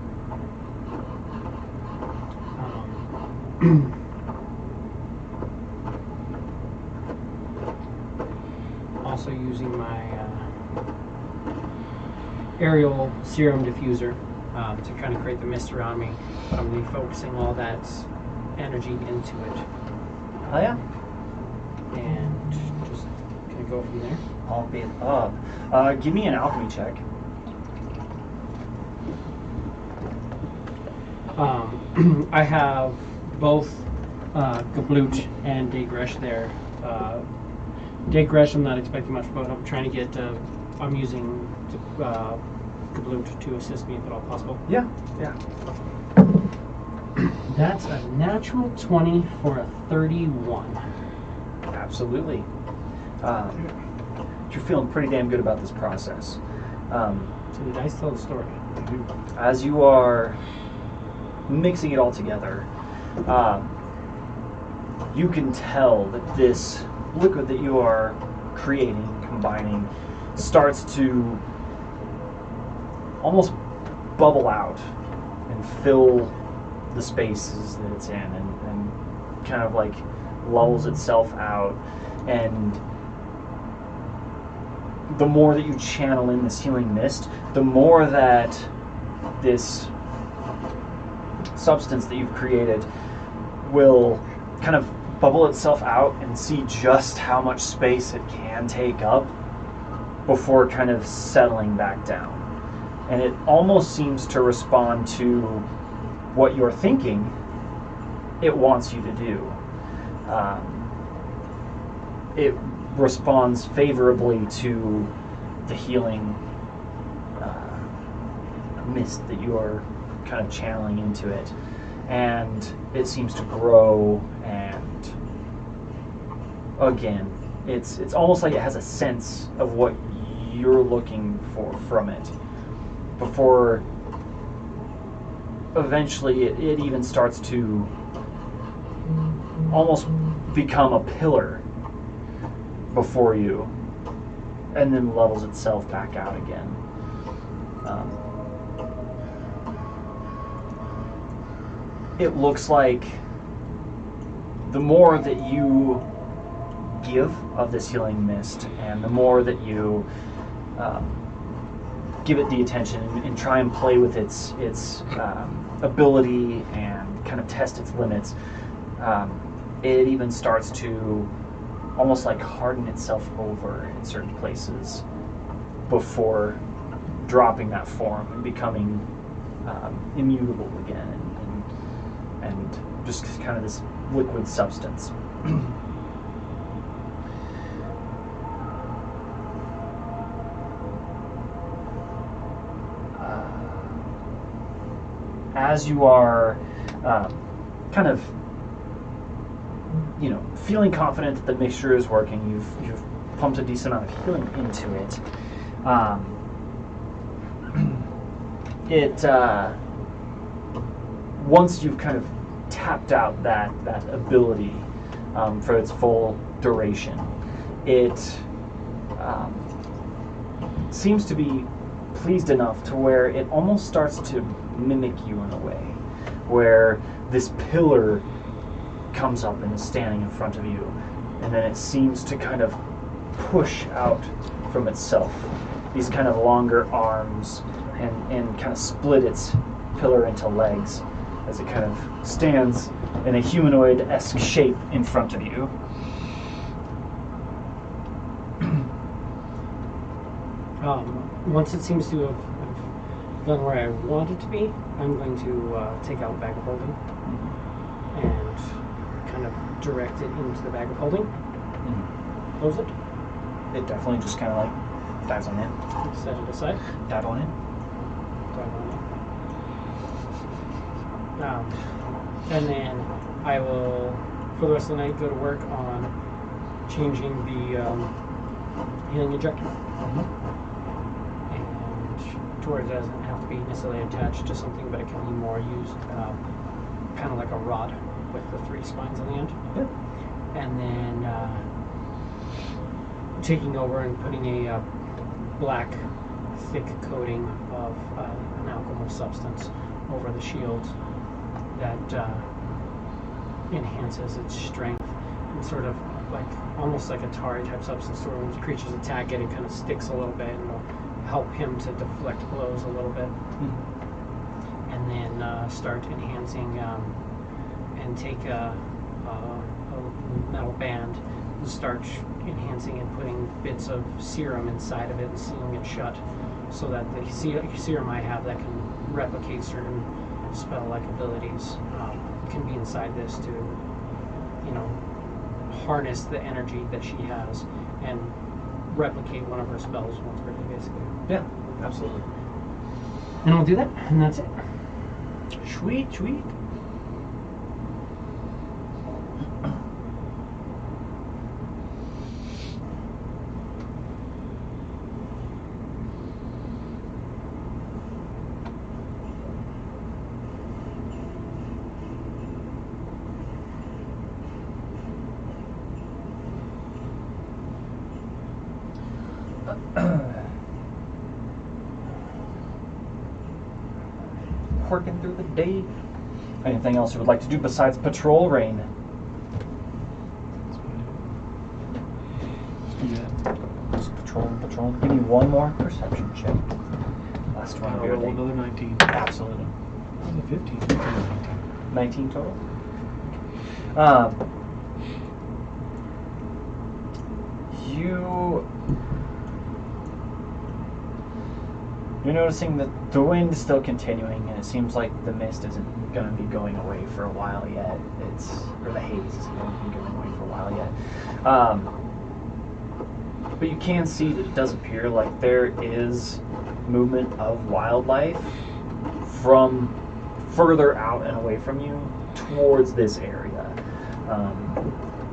Also using my aerial serum diffuser to kind of create the mist around me, but I'm going to be focusing all that energy into it. Oh yeah. And just kind of go from there. All be up. Give me an alchemy check. I have both Gablut and Degresh there. Degresh I'm not expecting much, but I'm trying to get, I'm using Gablut to assist me if at all possible. Yeah. That's a natural 20 for a 31. Absolutely. You're feeling pretty damn good about this process. So the dice tell the story. As you are mixing it all together, you can tell that this liquid that you are creating, combining, starts to almost bubble out and fill the spaces that it's in, and kind of like lulls itself out. And the more that you channel in this healing mist, the more that this substance that you've created will kind of bubble itself out and see just how much space it can take up before kind of settling back down. And it almost seems to respond to what you're thinking it wants you to do. It responds favorably to the healing mist that you are kind of channeling into it, and it seems to grow, and again it's almost like it has a sense of what you're looking for from it, before eventually it even starts to almost become a pillar before you, and then levels itself back out again. It looks like the more that you give of this healing mist, and the more that you give it the attention and try and play with its ability and kind of test its limits, it even starts to almost like harden itself over in certain places before dropping that form and becoming immutable again, and just kind of this liquid substance. As you are kind of, feeling confident that the mixture is working, you've pumped a decent amount of healing into it. Once you've kind of tapped out that ability for its full duration, it seems to be pleased enough to where it almost starts to mimic you in a way, where this pillar comes up and is standing in front of you, and then it seems to kind of push out from itself these kind of longer arms, and kind of split its pillar into legs as it kind of stands in a humanoid-esque shape in front of you. Once it seems to have done where I want it to be, I'm going to take out bag of holding and kind of direct it into the bag of holding. Close it. It definitely just kind of like dives on in. Set it aside. Dive on in. Dive on in. And then I will, for the rest of the night, go to work on changing the healing injector. And to where it doesn't have to be necessarily attached to something, but it can be more used kind of like a rod with the 3 spines on the end. Yep. And then taking over and putting a black, thick coating of an alchemical substance over the shield that enhances its strength, and sort of like almost like a tarry type substance, where when creatures attack it, it kind of sticks a little bit and it'll help him to deflect blows a little bit, and then start enhancing and take a metal band and start enhancing and putting bits of serum inside of it and sealing it shut, so that the serum I have that can replicate certain spell-like abilities can be inside this to, you know, harness the energy that she has and replicate one of her spells once per day, basically. Yeah, absolutely. And I'll do that, and that's it. Sweet, sweet. Working through the day. Anything else you would like to do besides patrol, Rain? Just patrol. Give me one more perception check. Last one of your day. Another 19. Absolutely. 15. 19 total. You're noticing that the wind is still continuing, and it seems like the mist isn't going to be going away for a while yet. Or the haze isn't going to be going away for a while yet. But you can see that it does appear like there is movement of wildlife from further out and away from you towards this area.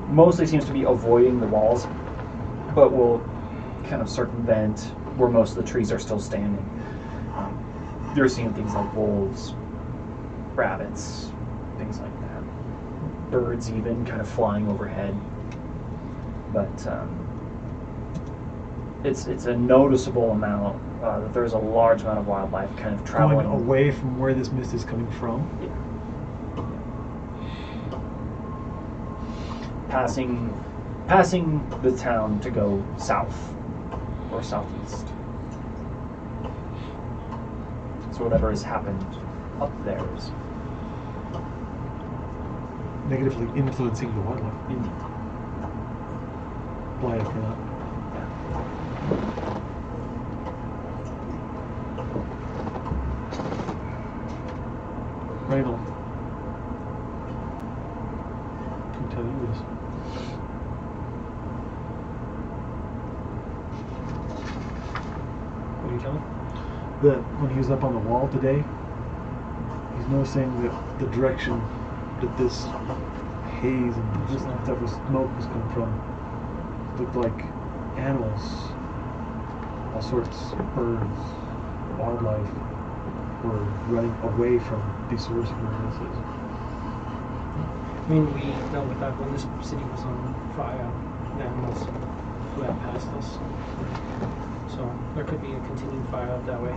Mostly seems to be avoiding the walls, but will kind of circumvent where most of the trees are still standing. You're seeing things like wolves, rabbits, things like that. Birds even kind of flying overhead. But it's a noticeable amount that there's a large amount of wildlife kind of traveling Going away from where this mist is coming from. Yeah. Passing the town to go south or southeast. So whatever has happened up there is Negatively influencing the wildlife. indeed. Blighted for that. Randall. I can tell you this. What are you telling me? That when he was up on the wall today, he's noticing that the direction that this haze and this type of smoke was coming from looked like animals, all sorts, birds, wildlife, were running away from these source experiences. I mean, we dealt with that when this city was on fire. The animals went past us. So there could be a continued fire up that way.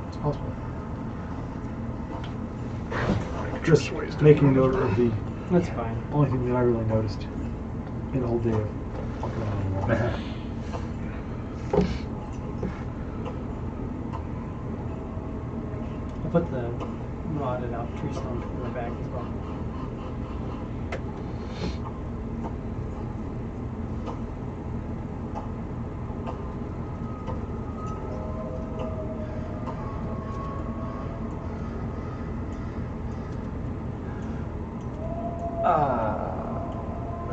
It's possible. Just making note of the That's fine. only thing that I really noticed in the whole day of walking around on the wall. I'll put the rotted out tree stump in my bag as well.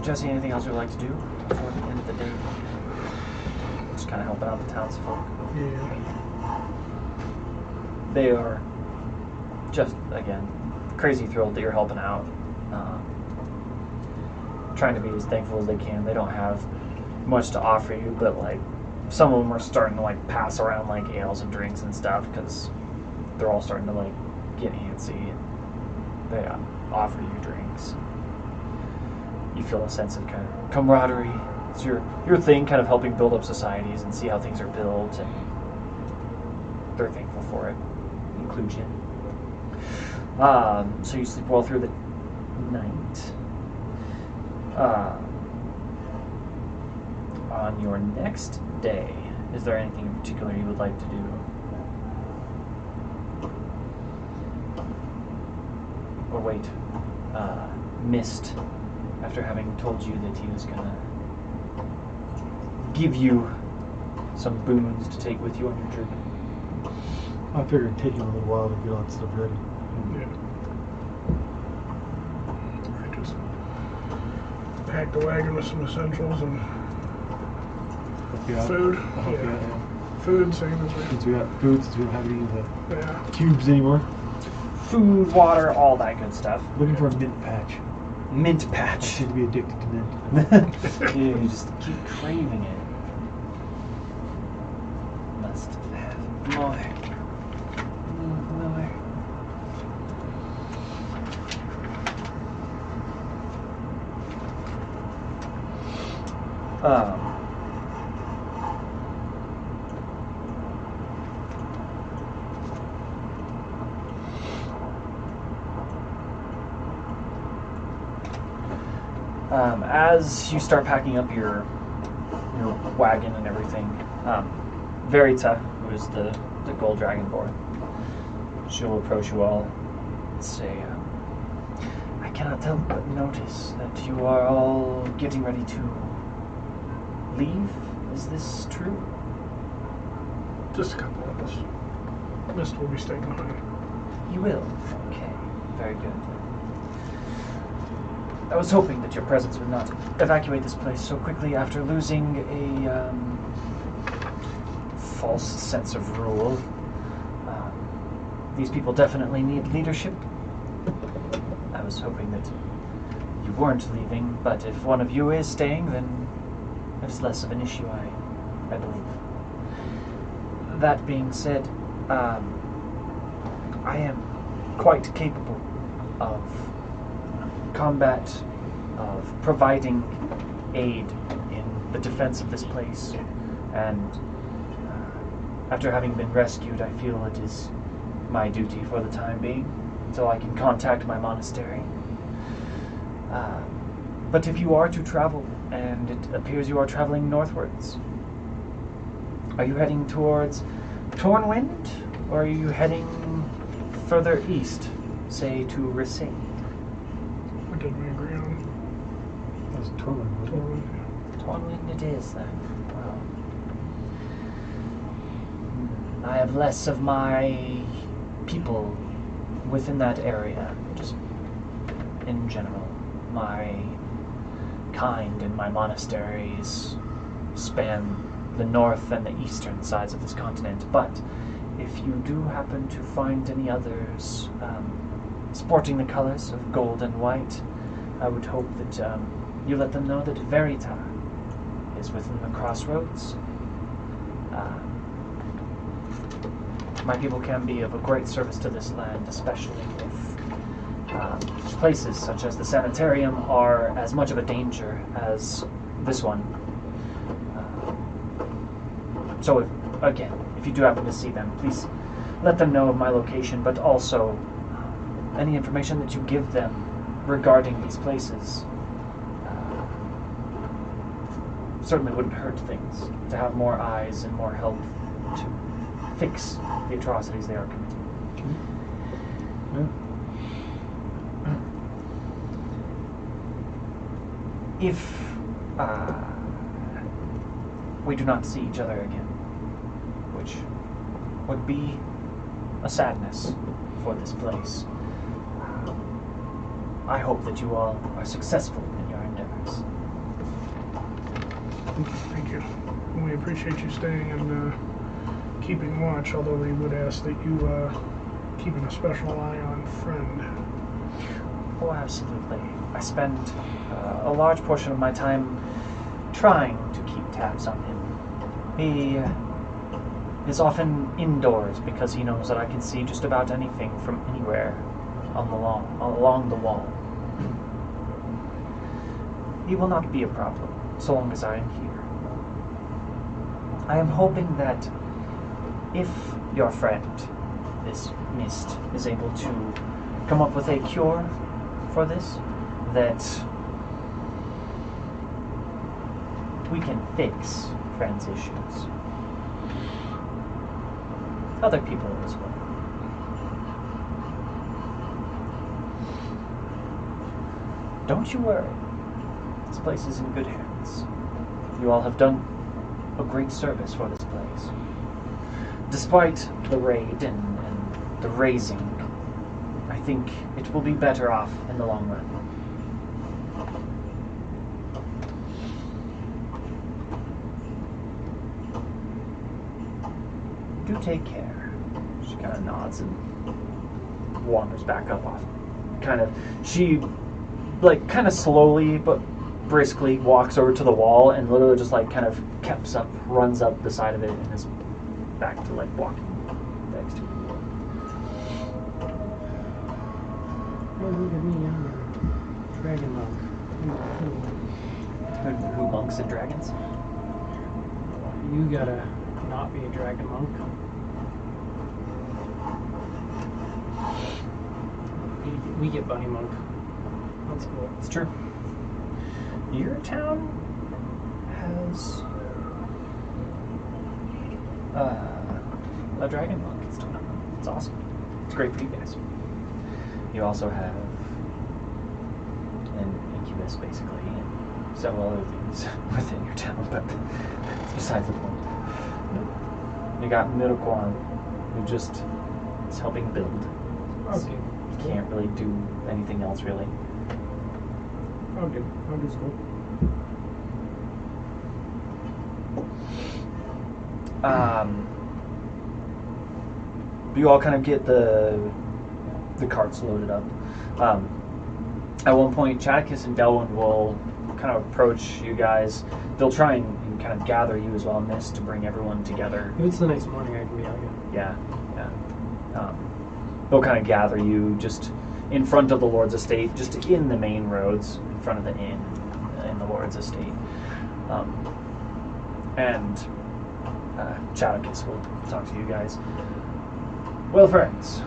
Jesse, anything else you'd like to do before the end of the day? Just kind of helping out the townsfolk. Yeah. They are just, again, crazy thrilled that you're helping out. Trying to be as thankful as they can. They don't have much to offer you, but like some of them are starting to like pass around like ales and drinks and stuff because they're all starting to like get antsy, and they offer you drinks. You feel a sense of kind of camaraderie. It's your thing, kind of helping build up societies and see how things are built, and they're thankful for it. Includes you. So you sleep well through the night. On your next day, is there anything in particular you would like to do? Or wait, Mist, after having told you that he was gonna give you some boons to take with you on your journey. I figured it'd take him a little while to get all that stuff ready. Yeah. I just packed the wagon with some essentials and Yeah. food. I'll help you out, yeah. Food, same as Since we got food, since we don't have any of the we. Yeah. cubes anymore. Food, water, all that good stuff. Looking for a mint patch. Mint I patch. seem to be addicted to mint. You just keep craving it. Must have more. More. As you start packing up your wagon and everything, Verita, who is the gold dragonborn, she'll approach you all and say, I cannot help but notice that you are all getting ready to leave. Is this true? Just a couple of us. Mist will be staying behind. You will? Okay, very good. I was hoping that your presence would not evacuate this place so quickly after losing a false sense of rule. These people definitely need leadership. I was hoping that you weren't leaving, but if one of you is staying, then it's less of an issue, I believe. That being said, I am quite capable of combat, of providing aid in the defense of this place, and after having been rescued, I feel it is my duty for the time being, until I can contact my monastery. But if you are to travel, and it appears you are traveling northwards, are you heading towards Tornwind, or are you heading further east, say to Racine? What did we agree on? That was Tormund, wasn't it? Tornwind it is, then. Well, I have less of my people within that area, just in general. My kind and my monasteries span the north and the eastern sides of this continent, but if you do happen to find any others sporting the colors of gold and white, I would hope that you let them know that Verita is within the crossroads. My people can be of a great service to this land, especially if places such as the sanitarium are as much of a danger as this one. So, if you do happen to see them, please let them know of my location, but also any information that you give them regarding these places certainly wouldn't hurt things, to have more eyes and more help to fix the atrocities they are committing. If we do not see each other again, which would be a sadness for this place, I hope that you all are successful in your endeavors. Thank you. We appreciate you staying and keeping watch, although we would ask that you keeping a special eye on Friend. Oh, absolutely. I spend a large portion of my time trying to keep tabs on him. He is often indoors because he knows that I can see just about anything from anywhere along the wall. He will not be a problem so long as I am here. I am hoping that if your friend, this Mist, is able to come up with a cure for this, that we can fix friends' issues. Other people as well. Don't you worry. This place is in good hands. You all have done a great service for this place. Despite the raid and the razing, I think it will be better off in the long run. Do take care. She kind of nods and wanders back up off. She kind of slowly but briskly walks over to the wall and literally just kind of keps up, runs up the side of it and is back to walking next to it. Hey, look at me, I'm a dragon monk. Who monks and dragons? You gotta not be a dragon monk. We get bunny monk. That's cool. It's true. Your town has a dragon monk. It's awesome. It's great for you guys. You also have an incubus, basically, and several other things within your town, but that's besides the point. You got Middlequan, who just is helping build. Okay. You can't really do anything else, really. Okay. I'll just go. You all kind of get the carts loaded up. At one point, Chadicus and Delwyn will kind of approach you guys. They'll try and kind of gather you as well in this to bring everyone together. If it's the next morning, I can be out here. Yeah. They'll kind of gather you just in front of the Lord's estate, just in the main roads, in front of the inn in the Lord's estate. And Chadicus will talk to you guys. Well, friends,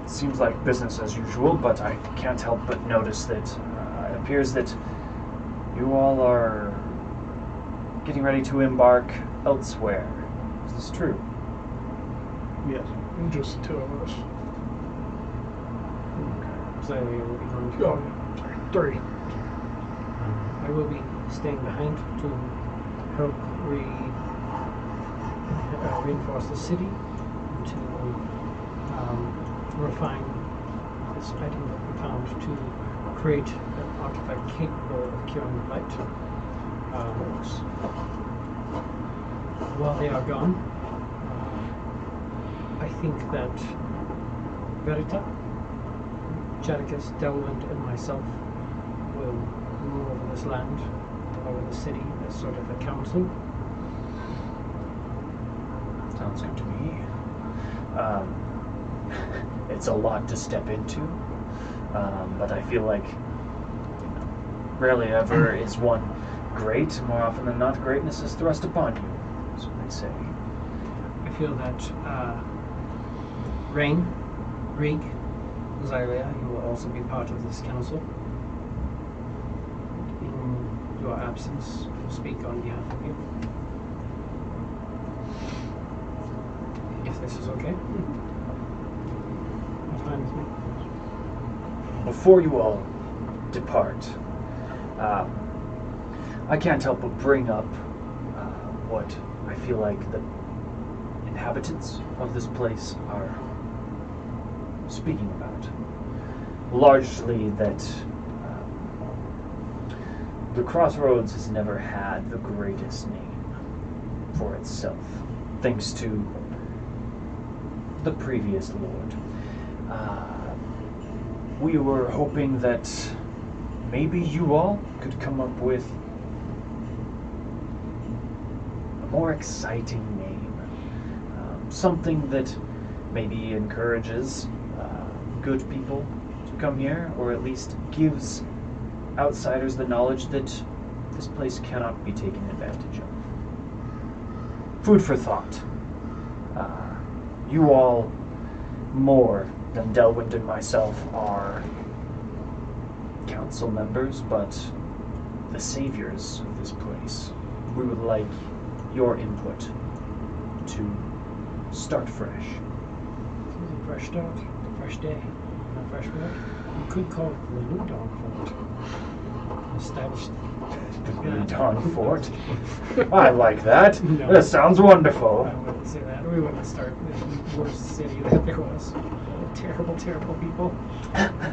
seems like business as usual, but I can't help but notice that it appears that you all are getting ready to embark elsewhere. Is this true? Yes. Just two of us. So I will be going to. Oh, three. I will be staying behind to help reinforce the city and to refine this item that we found to create an artifact capable of curing blight. While they are gone, I think that Verita, Chadicus, Delwyn, and myself will rule over this land, over the city, as sort of a council. Sounds good to me. It's a lot to step into, but I feel like rarely ever is one great. More often than not, greatness is thrust upon you, as they say. I feel that Rain, Reek, Zyria, you will also be part of this council. In your absence, I will speak on behalf of you. If this is okay. That's fine with me. Before you all depart, I can't help but bring up what I feel like the inhabitants of this place are speaking about. Largely that the Crossroads has never had the greatest name for itself, thanks to the previous lord. We were hoping that maybe you all could come up with a more exciting name. Something that maybe encourages good people to come here, or at least gives outsiders the knowledge that this place cannot be taken advantage of. Food for thought. You all, more than Delwyn and myself, are council members, but the saviors of this place. We would like your input to start fresh. This is a fresh start, a fresh day, a fresh work. You could call it the New Dawn Fort. Established. The New Dawn Fort. I like that. No. That sounds wonderful. I wouldn't say that. We wouldn't start the worst city that there was. Terrible, terrible people.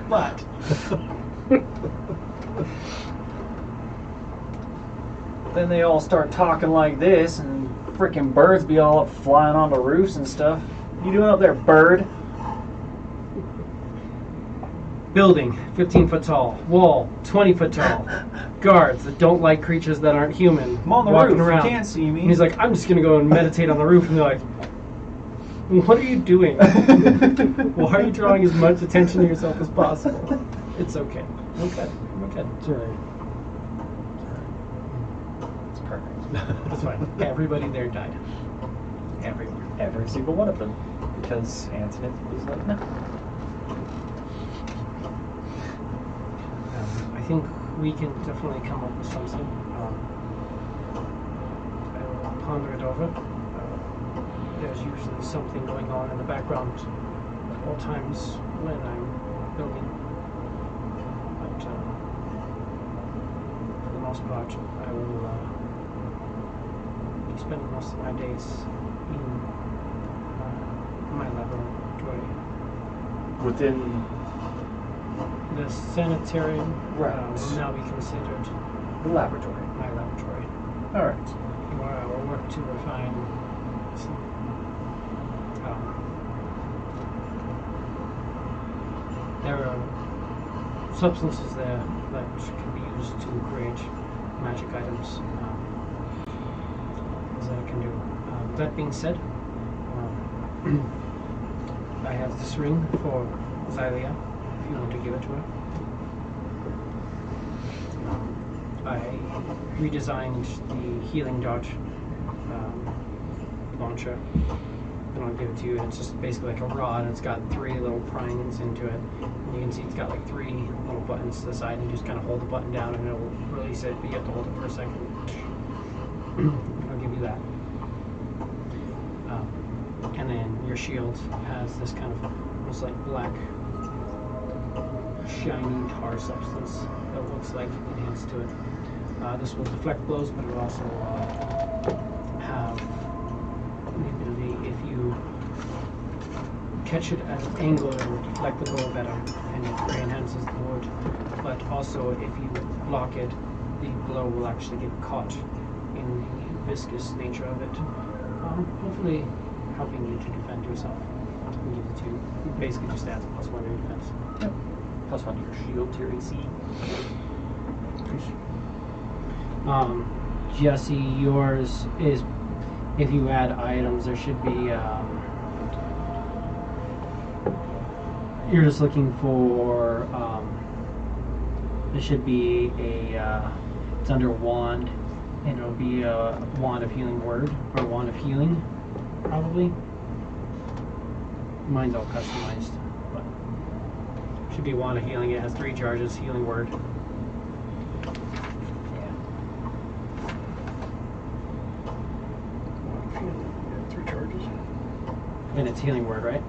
But then they all start talking like this, and freaking birds be all up flying onto roofs and stuff. You doing up there, bird? building, 15 foot tall. Wall, 20 foot tall. Guards that don't like creatures that aren't human. I'm on the walking roof. around. You can't see me. And he's like, I'm just gonna go and meditate on the roof. And they're like, what are you doing? Why are you drawing as much attention to yourself as possible? It's okay. Okay. Okay. It's alright. It's perfect. It's fine. Everybody there died. Everyone. Every single one of them. Because Antonin was like, no. I think we can definitely come up with something. I will ponder it over. There's usually something going on in the background at all times when I'm building. But for the most part, I will be spending most of my days in my laboratory. Within The sanitarium Right. will now be considered the laboratory. my laboratory, Alright. where I will work to refine some there are substances there that can be used to create magic items that I can do. That being said, I have this ring for Xylia, if you want to give it to her. I redesigned the healing dart launcher, and I'll give it to you. It's just basically like a rod, and it's got 3 little pryings into it. And you can see it's got like 3 little buttons to the side, and you just kind of hold the button down, and it'll release it, but you have to hold it for a second. I'll give you that. And then your shield has this kind of almost like black, shiny tar substance that looks like enhanced to it. This will deflect blows, but it will also have the ability, if you catch it at an angle, it will deflect the blow better, and it enhances the wood. But also, if you block it, the blow will actually get caught in the viscous nature of it, hopefully helping you to defend yourself. I'll give it to you. It basically just adds +1 to your defense. Yep. +1 to your shield, to your AC. Jesse, yours is, if you add items, there should be, you're just looking for, there should be a, it's under wand, and it'll be a wand of healing word, or wand of healing, probably. Mine's all customized, but should be wand of healing. It has 3 charges, healing word. Yeah, 3 charges. And it's healing word, right?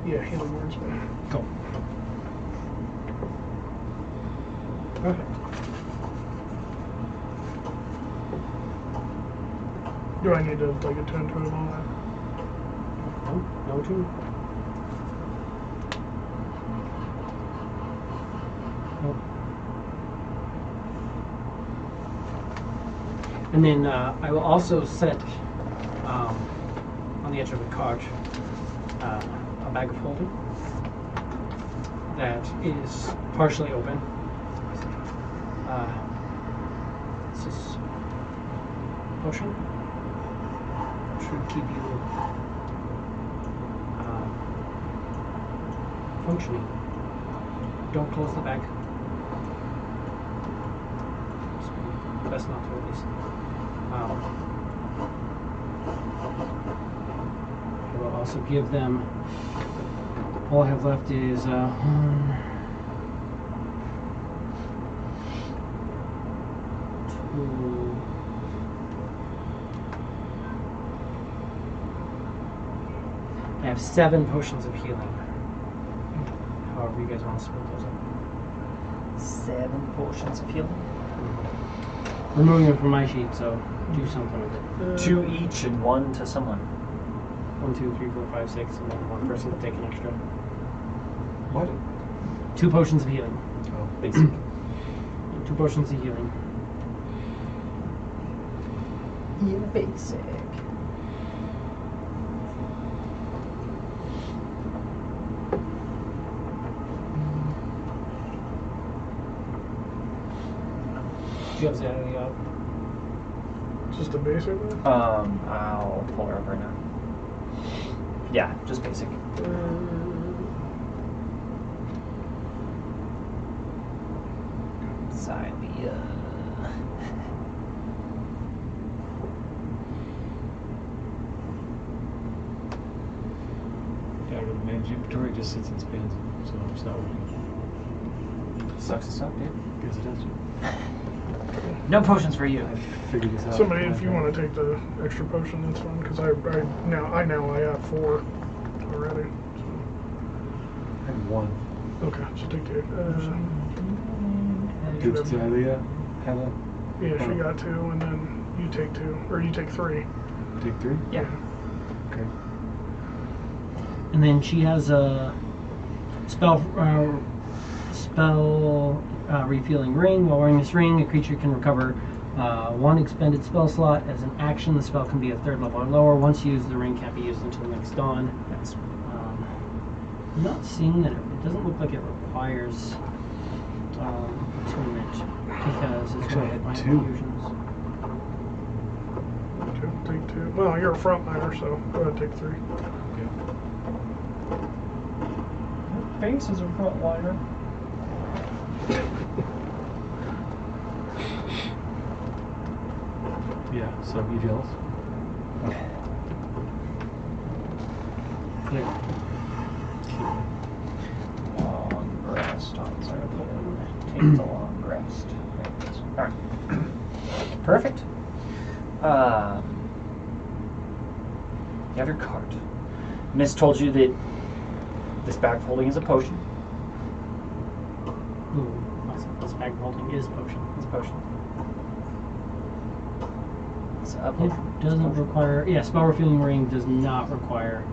Yeah, healing words. Cool. Perfect. Do I need to like attend to it and all that? No tune. Nope. And then I will also set on the edge of the cart a bag of holding that is partially open. This is potion. Should keep you functioning. Don't close the bag. It's best not to, at least. I will also give them. All I have left is 1, Ooh. I have 7 potions of healing. However you guys want to split those up. 7 potions of healing. Removing them from my sheet, so do something with it. 2 each and 1 to someone. 1, 2, 3, 4, 5, 6, and then one person will take an extra. What? 2 potions of healing. Oh. Basic. 2 potions of healing. Yeah, basic. Do you have Zanny up? Just a basic one? I'll pull her up right now. Yeah, just basic. Xylia. Yeah, I got the managed inventory, it just sits and spins, so it's not working. Sucks to suck, dude. Guess it has to. No potions for you. I figured this out. Somebody, if you want to take the extra potion, that's fine. Because I have 4 already. So. I had 1. Okay, so take the. Did Xylia have a? Yeah, she got 2, and then you take 2, or you take 3. Take 3? Yeah. Okay. And then she has a spell refueling ring. While wearing this ring, a creature can recover 1 expended spell slot. As an action, the spell can be a 3rd level or lower. Once used, the ring can't be used until next dawn. Yes. I'm not seeing that it doesn't look like it requires attunement because it's Actually, I one had of my 2. infusions. Take 2. Well, you're a frontliner, so go ahead, take 3. Okay. Base is a frontliner. Yeah, so you jealous? Clear. Long rest on Xylia. Take the long rest. There it is. Alright. Perfect. You have your cart. Miss told you that this bag holding is a potion. Ooh, this bag holding is potion. It's a potion. It's a It potion. doesn't require. Yeah, spell refueling ring does not require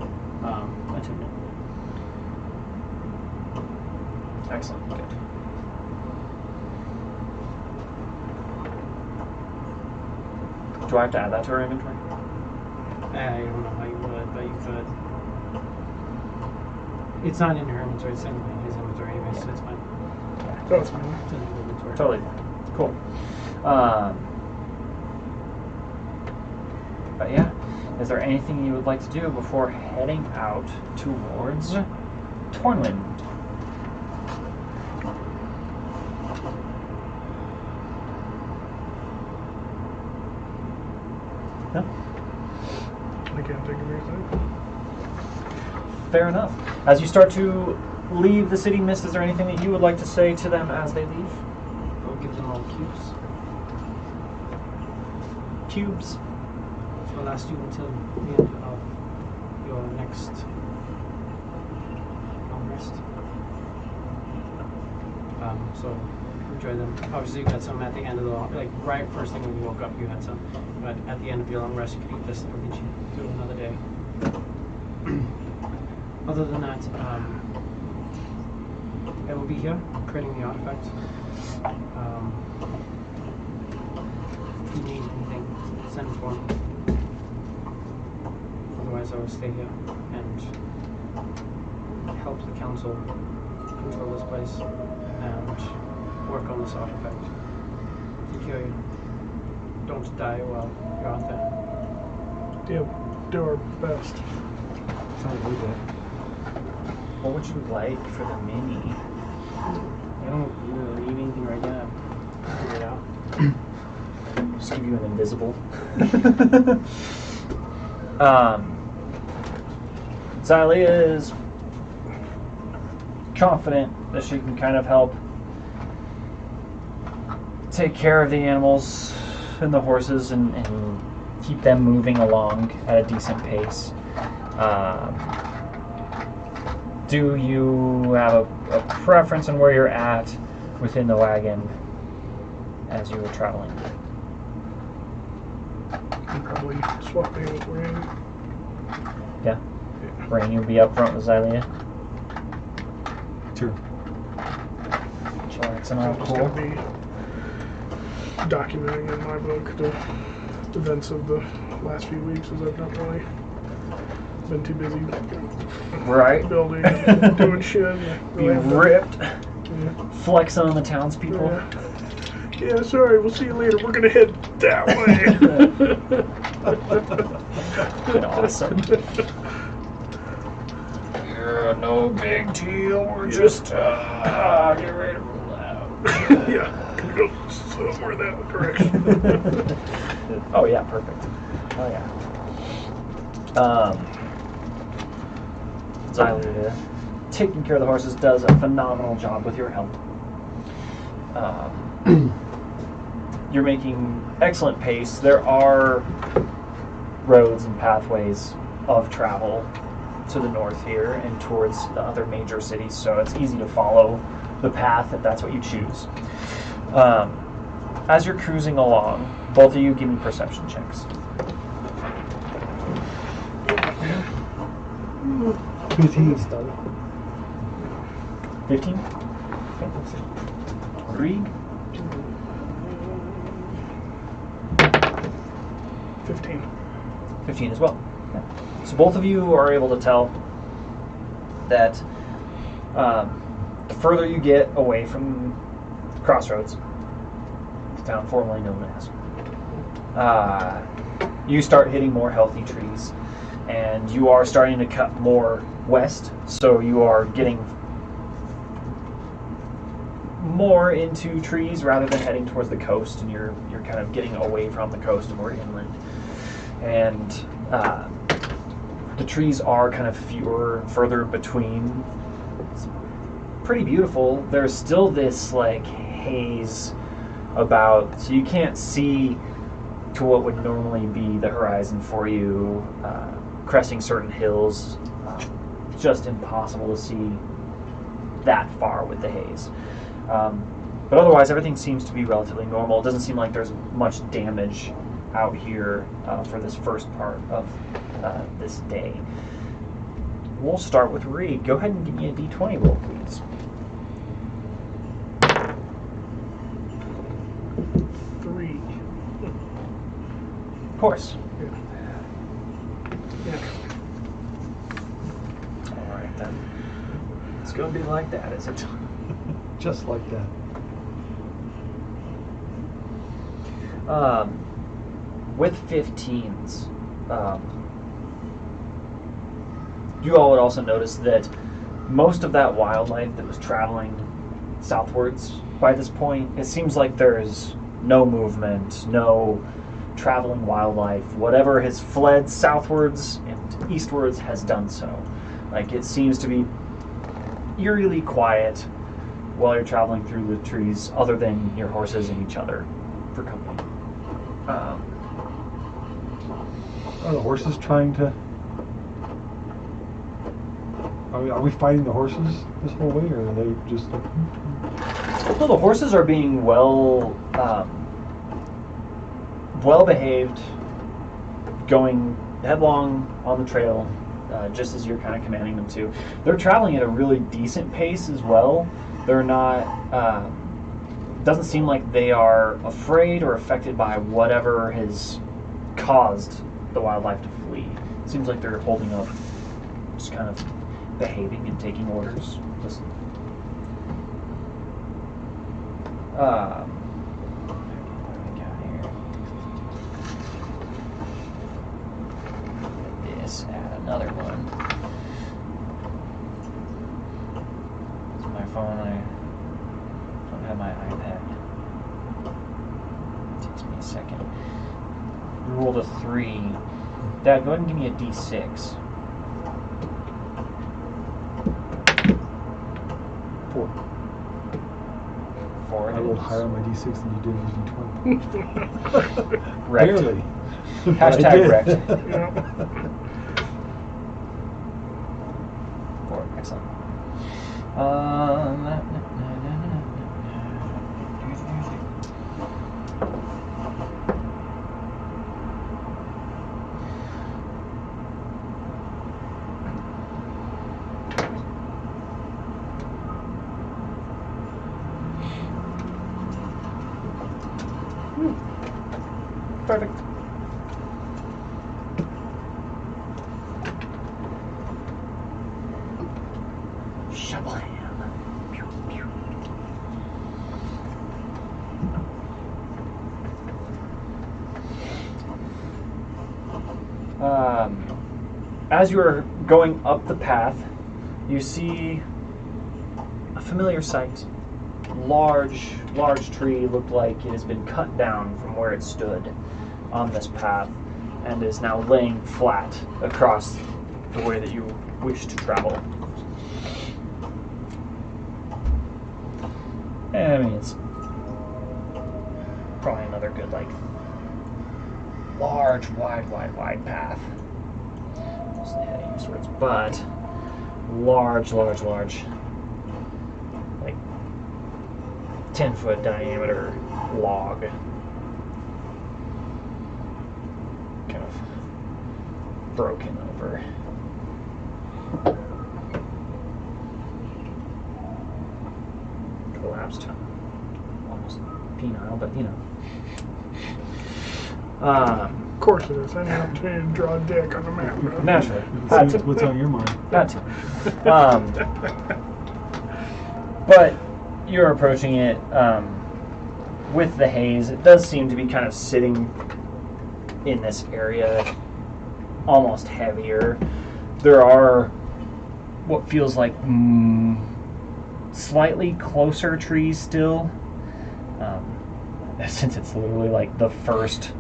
attunement. Excellent. Good. Do I have to add that to our inventory? I don't know how you would, but you could. It's not in her inventory, it's in his inventory anyway, so it's fine. So it's fine. It's in his inventory. Totally. Cool. But yeah, is there anything you would like to do before heading out towards Tornwind? No? I can't think of anything. Fair enough. As you start to leave the city, Mist, is there anything that you would like to say to them as they leave? We'll give them all cubes. Cubes. Which will last you until the end of your next long rest. So enjoy them. Obviously, you had some at the end of the like right first thing when you woke up. You had some, but at the end of your long rest, you could eat this and it'll get you through another day. Other than that, I will be here creating the artifact. If you need anything, send for me. Otherwise, I will stay here and help the council control this place and work on this artifact to cure you. Don't die while you're out there. Do our best. Sounds like that. What would you like for the mini? I don't really need anything right now. Figure it out. Just give you an invisible. Xylia is confident that she can kind of help take care of the animals and the horses and keep them moving along at a decent pace. Do you have a preference on where you're at within the wagon as you were traveling? I'd probably swap in with Rain. Yeah? Rain, you'll be up front with Xylea? Sure. Chillaxing I'm all just cool. going to be documenting in my book the events of the last few weeks, as I've not really been too busy Right. building and doing shit. And Being really ripped, Yeah. flexing on the townspeople. Yeah, sorry, we'll see you later. We're gonna head that way. Awesome. Yeah, no big deal. We're just get ready to roll out. Yeah, can go somewhere that direction. Oh yeah, perfect. Oh yeah. Xylea, taking care of the horses, does a phenomenal job with your help. You're making excellent pace. There are roads and pathways of travel to the north here and towards the other major cities, so it's easy to follow the path if that's what you choose. As you're cruising along, both of you give me perception checks. 15. 15? Reed? 15. 15 as well. Yeah. So both of you are able to tell that the further you get away from Crossroads, the town formerly known as, you start hitting more healthy trees, and you are starting to cut more west, so you are getting more into trees rather than heading towards the coast, and you're kind of getting away from the coast and more inland. And the trees are kind of fewer and further between. It's pretty beautiful. There's still this like haze about, so you can't see to what would normally be the horizon for you. Cresting certain hills, just impossible to see that far with the haze. But otherwise, everything seems to be relatively normal. It doesn't seem like there's much damage out here for this first part of this day. We'll start with Reed. Go ahead and give me a d20 roll, please. 3. Of course. Yeah. All right, then. It's going to be like that, is it? Just like that. With 15s, you all would also notice that most of that wildlife that was traveling southwards by this point, it seems like there's no movement, no traveling wildlife. Whatever has fled southwards and eastwards has done so. Like, it seems to be eerily quiet while you're traveling through the trees, other than your horses and each other for company. Are the horses trying to... Are we fighting the horses this whole way, or are they just... Well, the horses are being well behaved, going headlong on the trail, just as you're kind of commanding them to. They're traveling at a really decent pace as well. They're not... doesn't seem like they are afraid or affected by whatever has caused the wildlife to flee. It seems like they're holding up, just kind of behaving and taking orders. Just, what do we got here? This, add another one. It's my phone. I don't have my iPad. It takes me a second. We rolled a 3. Dad, go ahead and give me a d6. 4. 4. I rolled higher on my D6 than you did on the D20. Wrecked. Barely. Hashtag I did. wrecked. Yeah. 4, excellent. Perfect. Shablam. Pew, pew. As you are going up the path, you see a familiar sight. Large tree looked like it has been cut down from where it stood on this path and is now laying flat across the way that you wish to travel. And I mean, it's probably another good, like, large, wide path. Mostly heading eastwards, but large, like 10-foot diameter log. Kind of broken over. Collapsed. Almost penile, but you know. Of course it is. Any opportunity to draw a dick on the map. Right? Naturally. Let's see what's on your mind? Had to. But you're approaching it with the haze. It does seem to be kind of sitting in this area, almost heavier. There are what feels like slightly closer trees still, since it's literally like the first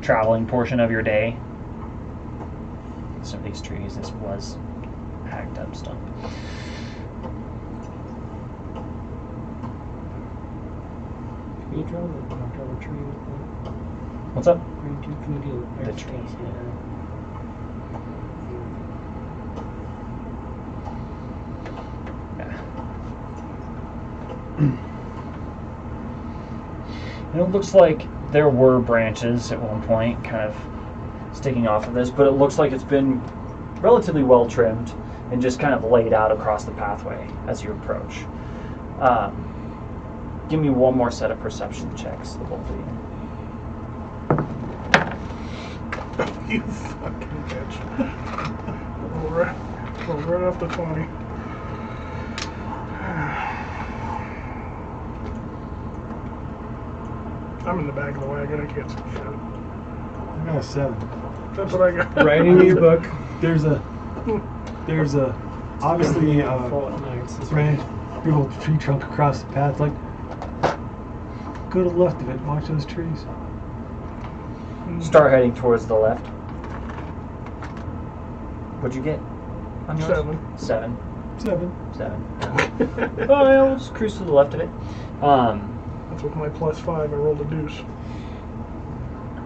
traveling portion of your day. Some of these trees, this was hacked up stump. Can you draw the tree with What's up? the can you do The tree. And it looks like there were branches at one point kind of sticking off of this, but it looks like it's been relatively well trimmed and just kind of laid out across the pathway as you approach. Give me one more set of perception checks, the both of you. You fucking bitch. Roll right off the 20. I'm in the back of the wagon. I can't see shit. I got a 7. That's what I got. Right in your book. There's a obviously Fall at nights. branch, big old tree trunk across the path. Like, go to the left of it. Watch those trees. Start heading towards the left. What'd you get on yours? 7. 7. 7. Oh yeah, we'll just cruise to the left of it. That's with my +5. I rolled a deuce.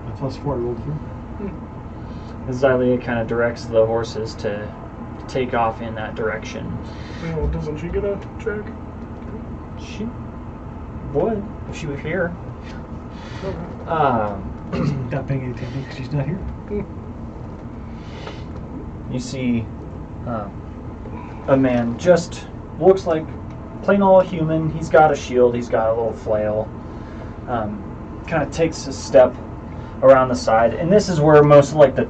My +4 I rolled through. Xylia kind of directs the horses to take off in that direction. Well, doesn't she get a check? She would if she were here. Okay. Not paying any attention because she's not here. You see a man just looks like plain old human. He's got a shield. He's got a little flail. Kind of takes a step around the side, and this is where most of like the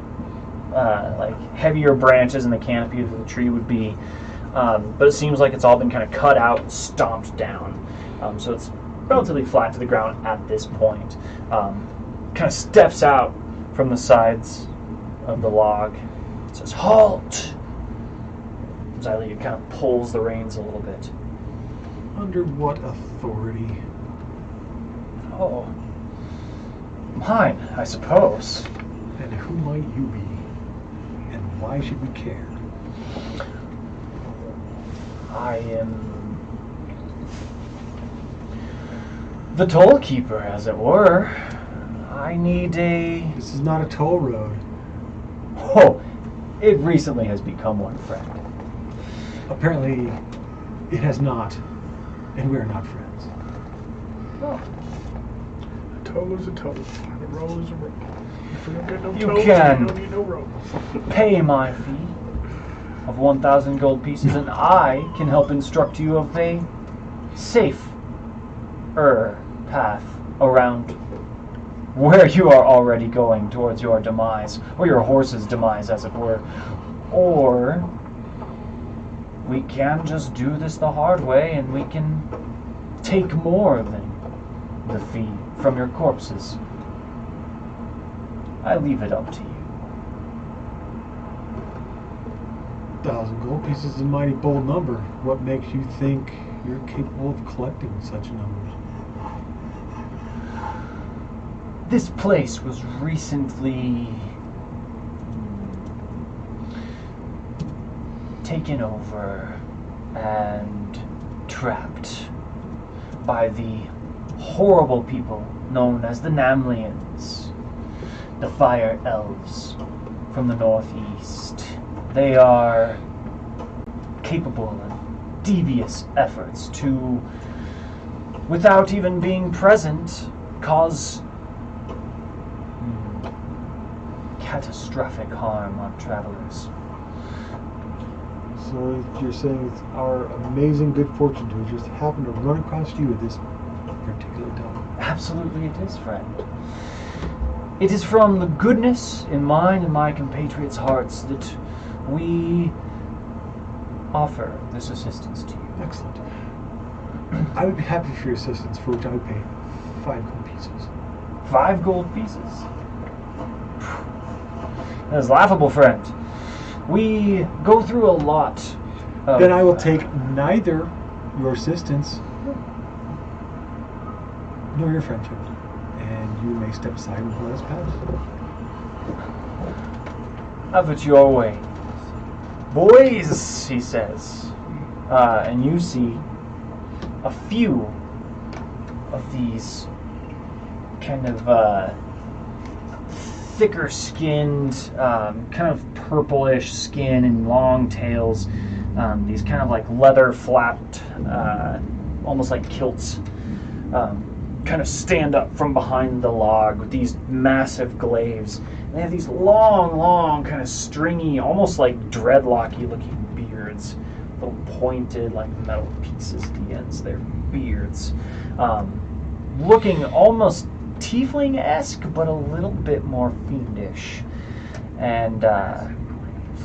heavier branches and the canopy of the tree would be. But it seems like it's all been kind of cut out and stomped down. So it's relatively flat to the ground at this point. Kind of steps out from the sides of the log. It says, "Halt!" Xylia kind of pulls the reins a little bit. Under what authority? Oh, mine, I suppose. And who might you be? And why should we care? I am the toll keeper, as it were. I need a... This is not a toll road. Oh, it recently has become one, friend. Apparently, it has not, and we are not friends. Well, A toll is a toll. A roll is a roll. If we don't get no You tolls, can. we don't need no rolls. pay my fee of 1,000 gold pieces, and I can help instruct you of a safe-er path around where you are already going towards your demise, or your horse's demise, as it were. Or we can just do this the hard way, and we can take more than the fee from your corpses. I leave it up to you. 1,000 gold pieces is a mighty bold number. What makes you think you're capable of collecting such numbers? This place was recently taken over and trapped by the horrible people known as the Namlians, the Fire Elves from the northeast. They are capable of devious efforts to, without even being present, cause catastrophic harm on travelers. So you're saying it's our amazing good fortune to just happen to run across you at this particular time? Absolutely it is, friend. It is from the goodness in mine and my compatriots' hearts that we offer this assistance to you. Excellent. I would be happy for your assistance, for which I would pay 5 gold pieces. 5 gold pieces. That is laughable, friend. We go through a lot of... Then I will take neither your assistance nor your friendship, and you may step aside and let us pass. Have it your way. Boys, he says. And you see a few of these kind of thicker skinned, kind of purplish skin and long tails, these kind of like leather flapped, almost like kilts, kind of stand up from behind the log with these massive glaives. And they have these long, kind of stringy, almost like dreadlocky looking beards, little pointed like metal pieces at the ends. They're beards, looking almost tiefling-esque, but a little bit more fiendish. And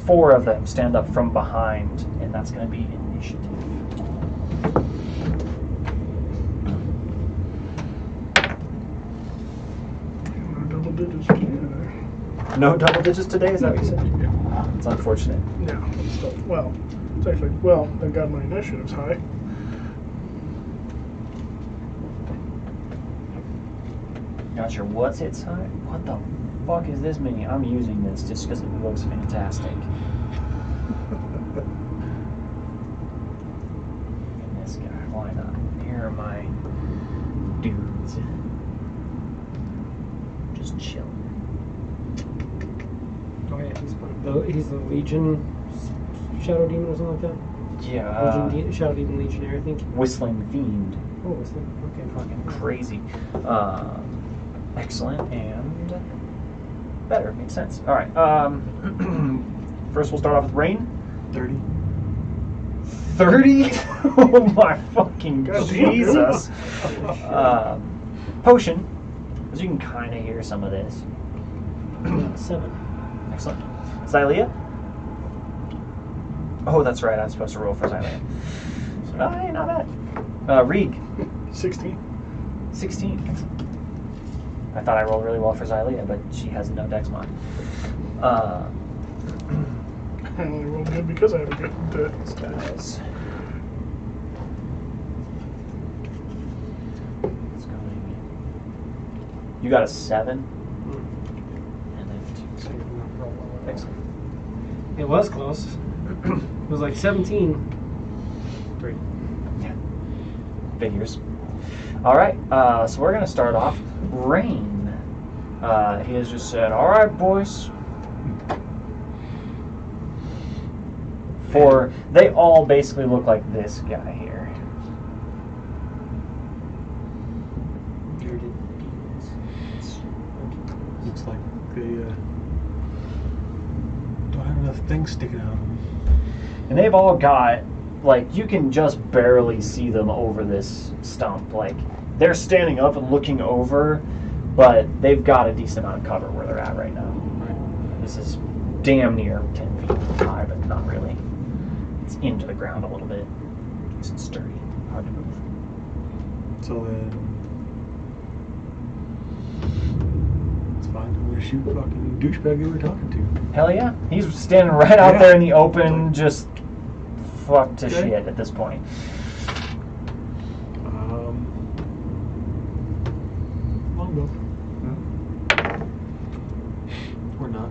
4 of them stand up from behind, and that's going to be initiative. Double digits today. No double digits today, is that what you said? It's unfortunate. Yeah, it's still, well, it's actually, well, thank God my initiative's high. Not sure what's its high. What the fuck is this mini? I'm using this just because it looks fantastic. And this guy, why not? Here are my dudes. Just chilling. Oh yeah, he's the Legion Shadow Demon or something like that. Yeah. Shadow Demon Legionnaire, I think. Whistling Fiend. Oh, what's that? Okay, Fucking crazy. Excellent and better. Makes sense. All right. First, we'll start off with Rain. 30. 30? Oh my fucking God damn, Jesus. Potion, because you can kind of hear some of this. 7. Excellent. Xylea? Oh, that's right. I'm supposed to roll for Xylea. Hey, not bad. Reeg. 16. 16. Excellent. I thought I rolled really well for Xylea, but she has no dex mod. I only rolled good because I have a good These guys. It's going. You got a 7? And then 2. So you're not roll well. Excellent. It was close. It was like 17. 3. Yeah. Figures. All right, so we're gonna start off. Rain. He has just said, "All right, boys." They all basically look like this guy here. Looks like they don't have enough things sticking out of them. And they've all got, like, you can just barely see them over this stump. Like, they're standing up and looking over, but they've got a decent amount of cover where they're at right now. Right. This is damn near 10 feet high, but not really. It's into the ground a little bit. It's sturdy, hard to move. So then, it's fine. I'm gonna shoot fucking douchebag you were talking to. Hell yeah. He's standing right out there in the open, Like- just fucked to Okay. shit at this point. Longbow. Or not.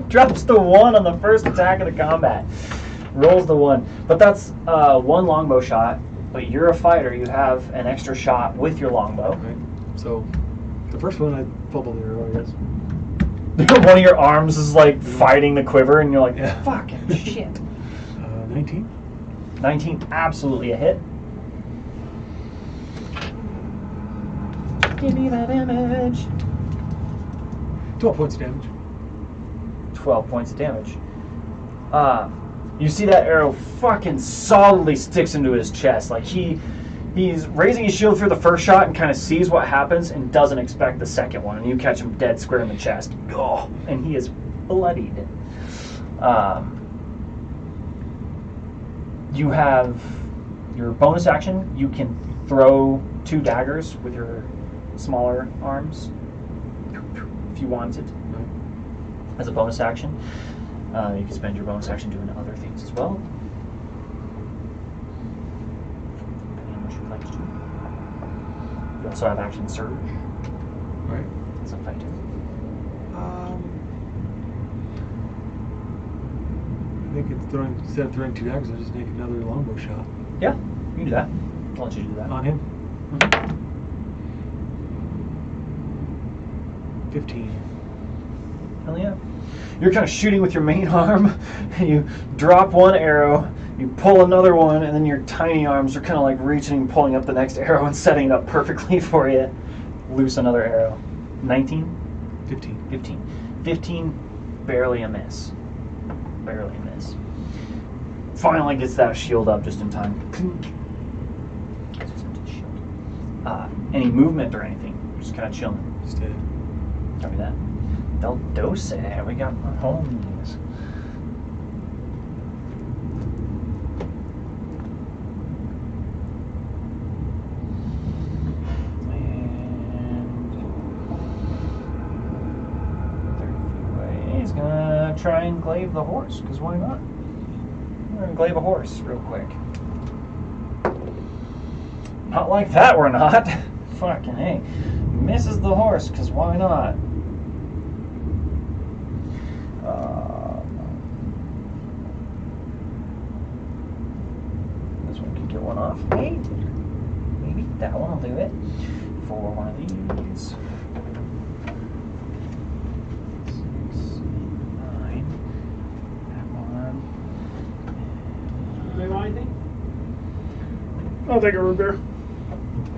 Drops the 1 on the first attack of the combat. Rolls the 1. But that's 1 longbow shot. But you're a fighter. You have an extra shot with your longbow. Right. So, the first one I fumbled the arrow, I guess. One of your arms is like fighting the quiver, and you're like, Yeah. fucking shit. 19. 19, absolutely a hit. Give me that damage. 12 points of damage. 12 points of damage. You see that arrow fucking solidly sticks into his chest. Like he's raising his shield for the first shot and kind of sees what happens and doesn't expect the second one. And you catch him dead square in the chest. Oh, and he is bloodied. You have your bonus action. You can throw 2 daggers with your smaller arms if you wanted as a bonus action. You can spend your bonus action doing other things as well. Depending on what you'd like to do. You also have action surge. Right. It's a fighter. I think it's throwing, instead of throwing 2 daggers, I'll just make another longbow shot. Yeah, you can do that. I'll let you do that. On him. Mhm. 15. Hell yeah. You're kind of shooting with your main arm, and you drop 1 arrow, you pull another one, and then your tiny arms are kind of like reaching and pulling up the next arrow and setting it up perfectly for you. Loose another arrow. 19? 15. 15. 15, barely a miss. Barely a miss. Finally gets that shield up just in time. Any movement or anything? Just kind of chilling. Stay. Copy that. Del Dose, we got homies. And he's gonna try and glaive the horse, because why not? We're gonna glaive a horse real quick. Not like that, we're not. Fucking hey. Misses the horse, because why not? This one can get one off. Maybe that one will do it for one of these. 6, 9. That one. Anybody want anything? I'll take a root beer.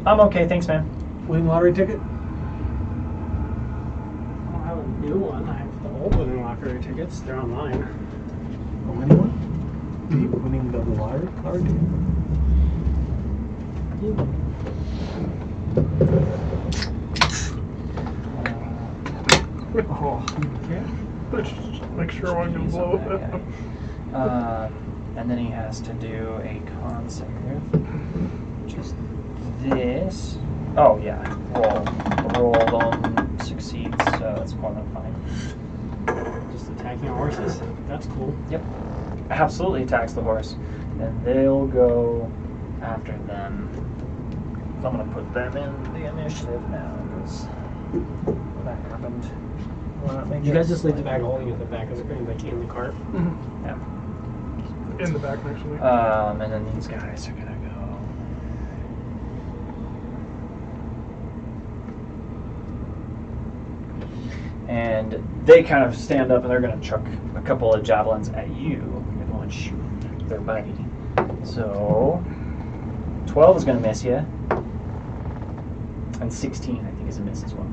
I'm okay, thanks, man. Winning lottery ticket? I don't have a new one. I have the old winning lottery tickets. They're online. A winning one? Winning the lottery ticket? Oh, Yeah. Let's just make sure I can Jeez, blow on that it. guy. And then he has to do a con save. Just this. Oh yeah, roll on succeeds, so that's more than fine. Just attacking horses. That's cool. Yep, absolutely attacks the horse, and they'll go after them. So I'm gonna put them in the initiative now because that happened. You guys just leave the bag holding at the back of the screen, like in the cart. Yeah. In the back next to me. And then these guys are gonna go. And they kind of stand up and they're going to chuck a couple of javelins at you. You're the one shooting their buddy. So 12 is going to miss you. And 16, I think, is a miss as well.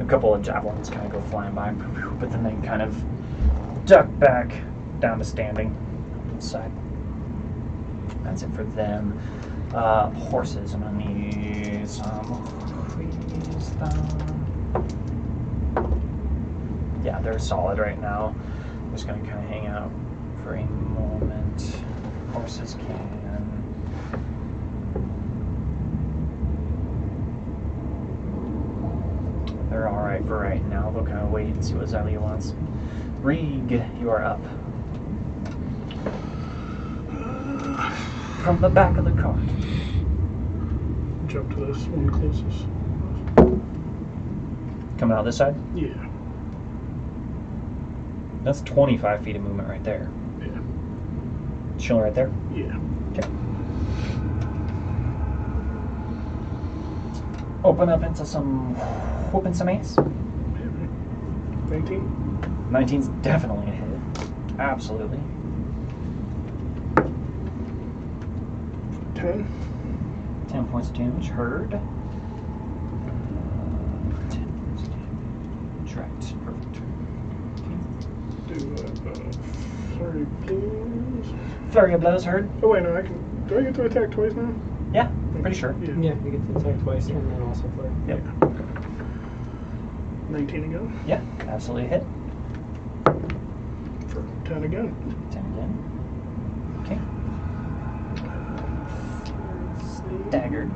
A couple of javelins kind of go flying by, but then they kind of duck back down to standing on the side. That's it for them. Horses, I'm going to need some wisdom. Yeah, they're solid right now. I'm just going to kind of hang out for a moment. Horses can. They're alright for right now. They'll kind of wait and see what Xylia wants. Rig, you are up. From the back of the cart. Jump to this one closest. Coming out this side? Yeah. That's 25 feet of movement right there. Yeah. Chilling right there? Yeah. Okay. Open up into some whooping some ass. 19? 19's definitely a hit. Absolutely. 10? 10 points of damage. Heard. 10 points of damage. Right. Perfect. Do 30 blows. Flurry of blows. Heard. Oh wait, no, I can. Do I get to attack twice now? Yeah, pretty sure. Yeah. Yeah, you get to attack twice and then also flurry. Yep. 19 again. Yeah, absolutely a hit. For 10 again. 10 again. Okay. Staggered.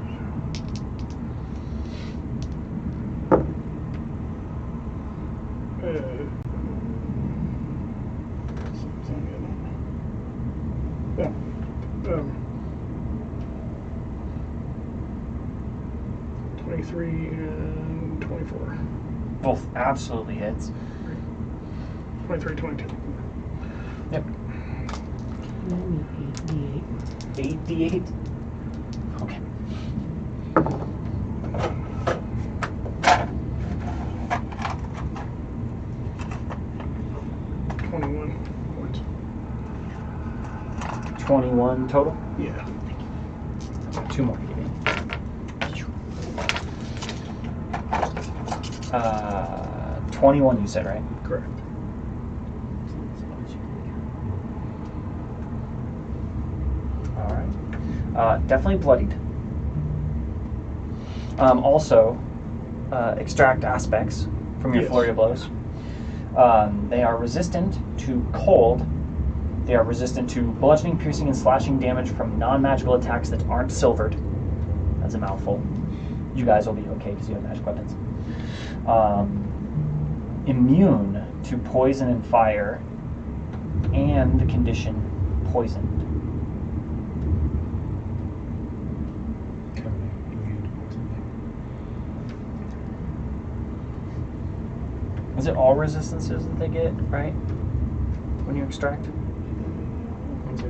Yeah. 23 and 24. Both absolutely hits. 23, 22. Yep. 8d8. Okay. Points. 21 total. Yeah. 2 more. 21 you said, right? Correct. Alright. Definitely bloodied. Also, extract aspects from your Yes. flurry of blows. They are resistant to cold. They are resistant to bludgeoning, piercing, and slashing damage from non-magical attacks that aren't silvered. That's a mouthful. You guys will be okay because you have magic weapons. Immune to poison and fire, and the condition poisoned. Is it all resistances that they get, right? When you extract?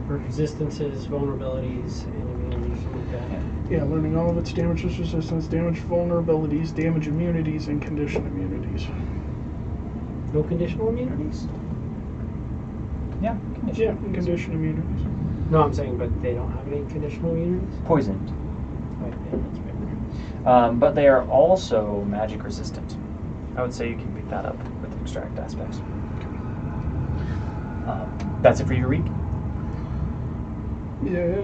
Resistances, vulnerabilities, and immunities, like that. Yeah, learning all of its damage resistance, damage vulnerabilities, damage immunities, and condition immunities. No conditional immunities? Yeah, condition. Yeah, and condition immunities. No, I'm saying, but they don't have any conditional immunities? Poisoned. Right, yeah, that's right. But they are also magic resistant. I would say you can beat that up with extract aspects. That's it for your week. Yeah.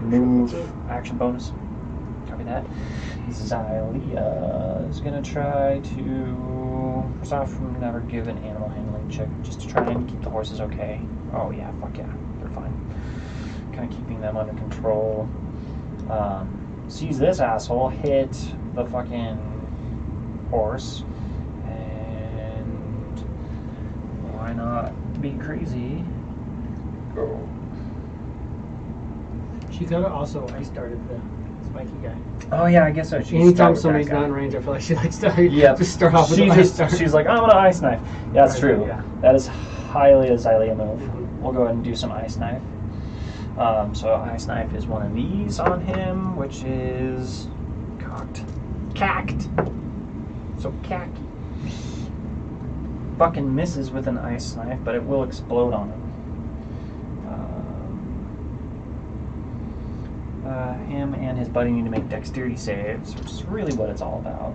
Move, action bonus. Copy that. Xylia is going to try to... First off, never give an animal handling check just to try and keep the horses okay. Oh yeah, fuck yeah, they're fine. Kind of keeping them under control. Sees this asshole hit the fucking horse. And why not be crazy? Go. She could have also ice darted the spiky guy. Oh yeah, I guess so. She's Anytime somebody's not in range, I feel like she likes to just start off with the ice dart. She's like, I'm gonna ice knife. Yeah, that's Right, true. yeah. That is highly a Xylia move. We'll go ahead and do some ice knife. So ice knife is one of these on him, which is cocked. So khaki. Fucking misses with an ice knife, but it will explode on him. Him and his buddy need to make dexterity saves, which is really what it's all about.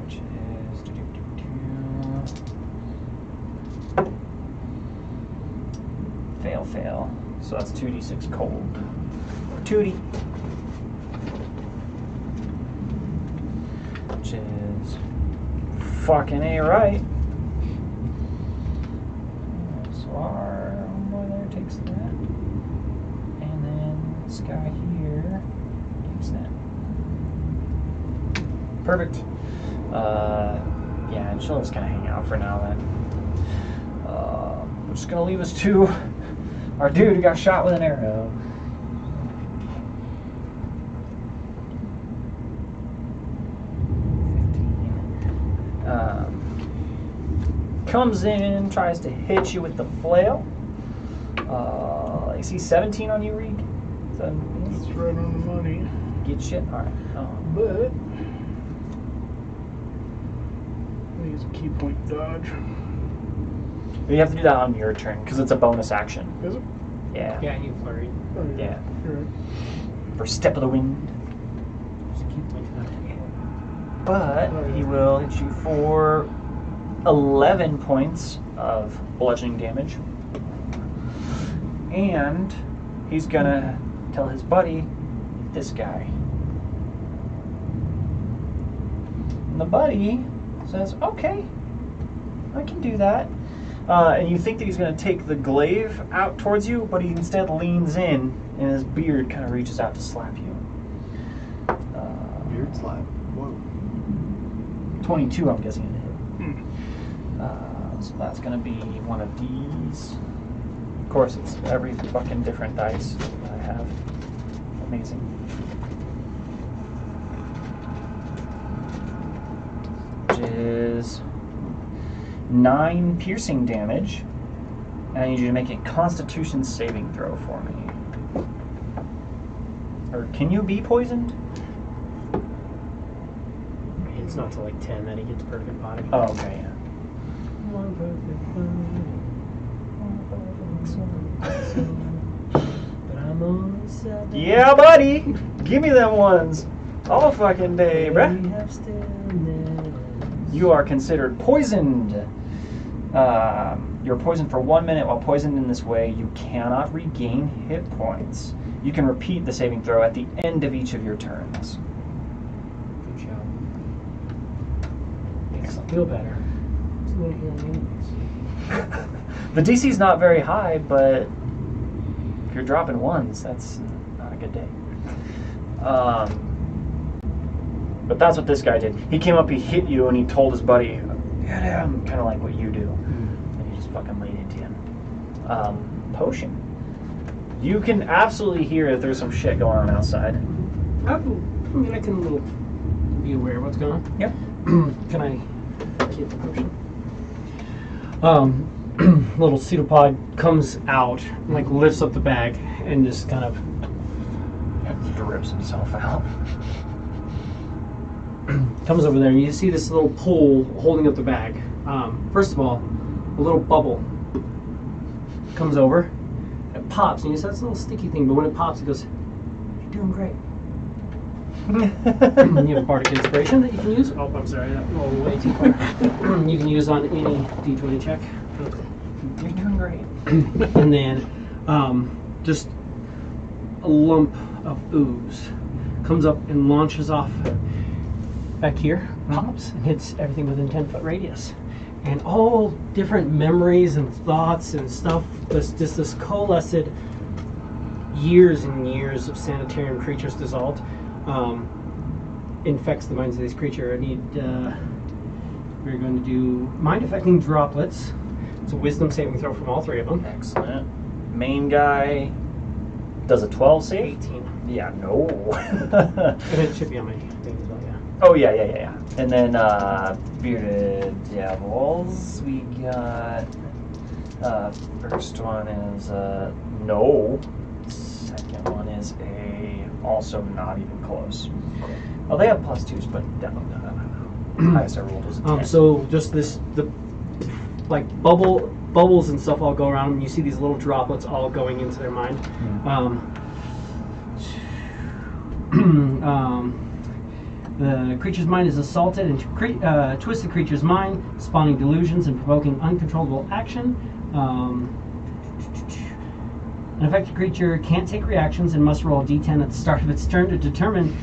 Which is fail, fail. So that's 2d6 cold. 2d. Which is fucking A right. So our boy there takes that. And then this guy here takes that. Perfect. Yeah, and she'll just kind of hang out for now then. We're just going to leave us to our dude who got shot with an arrow. Comes in, tries to hit you with the flail. I see 17 on you, Reed. It's right on the money. Get shit. All right. But I use a key point dodge. You have to do that on your turn because it's a bonus action. Is it? Yeah. Yeah, you flurry. Oh, Yeah. You're right. For step of the wind. Just keep pointing that. But he will hit you for 11 points of bludgeoning damage. And he's gonna tell his buddy, this guy. And the buddy says, okay, I can do that. And you think that he's gonna take the glaive out towards you, but he instead leans in and his beard kind of reaches out to slap you. Beard slap. Whoa. 22, I'm guessing it hit. Hmm. So that's going to be one of these. Of course, it's every fucking different dice that I have. Amazing. Which is 9 piercing damage. And I need you to make a Constitution saving throw for me. Or can you be poisoned? It's not till like 10 that he gets perfect body. Oh, okay, yeah. One perfect body. But I'm on 7. Yeah, buddy! Give me them ones! All fucking day, bruh. You are considered poisoned. You're poisoned for 1 minute. While poisoned in this way, you cannot regain hit points. You can repeat the saving throw at the end of each of your turns. Good job. Makes me feel better. It's a little healing anyways. The DC's not very high, but if you're dropping ones, that's not a good day. But that's what this guy did. He came up, he hit you, and he told his buddy, "Hit him," kind of like what you do. And he just fucking laid into him. Potion. You can absolutely hear that there's some shit going on outside. I mean, I can be aware of what's going on. Yep. Can I keep the potion? Little pseudopod comes out, like lifts up the bag, and just kind of Drips himself out. comes over there, and you see this little pole holding up the bag. First of all, a little bubble comes over, and it pops, and you see that's a little sticky thing, but when it pops, it goes, "You're doing great." And you have a bardic inspiration that you can use. Oh, I'm sorry, that rolled way too far. You can use on any D20 check. You're doing great. And then just a lump of ooze comes up and launches off back here, pops, and hits everything within 10-foot radius. And all different memories and thoughts and stuff, just this coalesced years and years of sanitarium creatures dissolved, infects the minds of this creature. We're going to do mind affecting droplets. It's a wisdom saving throw from all 3 of them. Excellent. Main guy does a 12 save? 18. Yeah, no. And it should be on my thing as well, yeah. Oh, yeah. And then Bearded Devils, we got... first one is no. Second one is is also not even close. Oh, they have +2s, but definitely no. Highest I rolled was a 10. So just the like bubbles and stuff all go around them. You see these little droplets all going into their mind. The creature's mind is assaulted and twists the creature's mind, spawning delusions and provoking uncontrollable action. An affected creature can't take reactions and must roll a d10 at the start of its turn to determine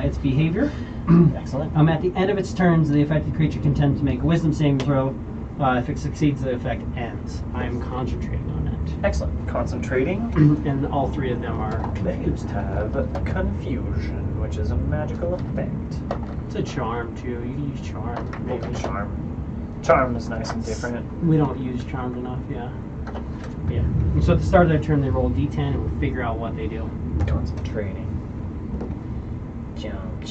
its behavior. Excellent. At the end of its turns, the affected creature can attempt to make a wisdom saving throw. If it succeeds, the effect ends. I am concentrating on it. Excellent. Concentrating. And all three of them are They used to have confusion, which is a magical effect. It's a charm too. You can use charm. Maybe Maybe. charm. Charm is nice and different. We don't use charmed enough, yeah. Yeah. And so at the start of their turn, they roll d10 and we'll figure out what they do. Concentrating. Jumped.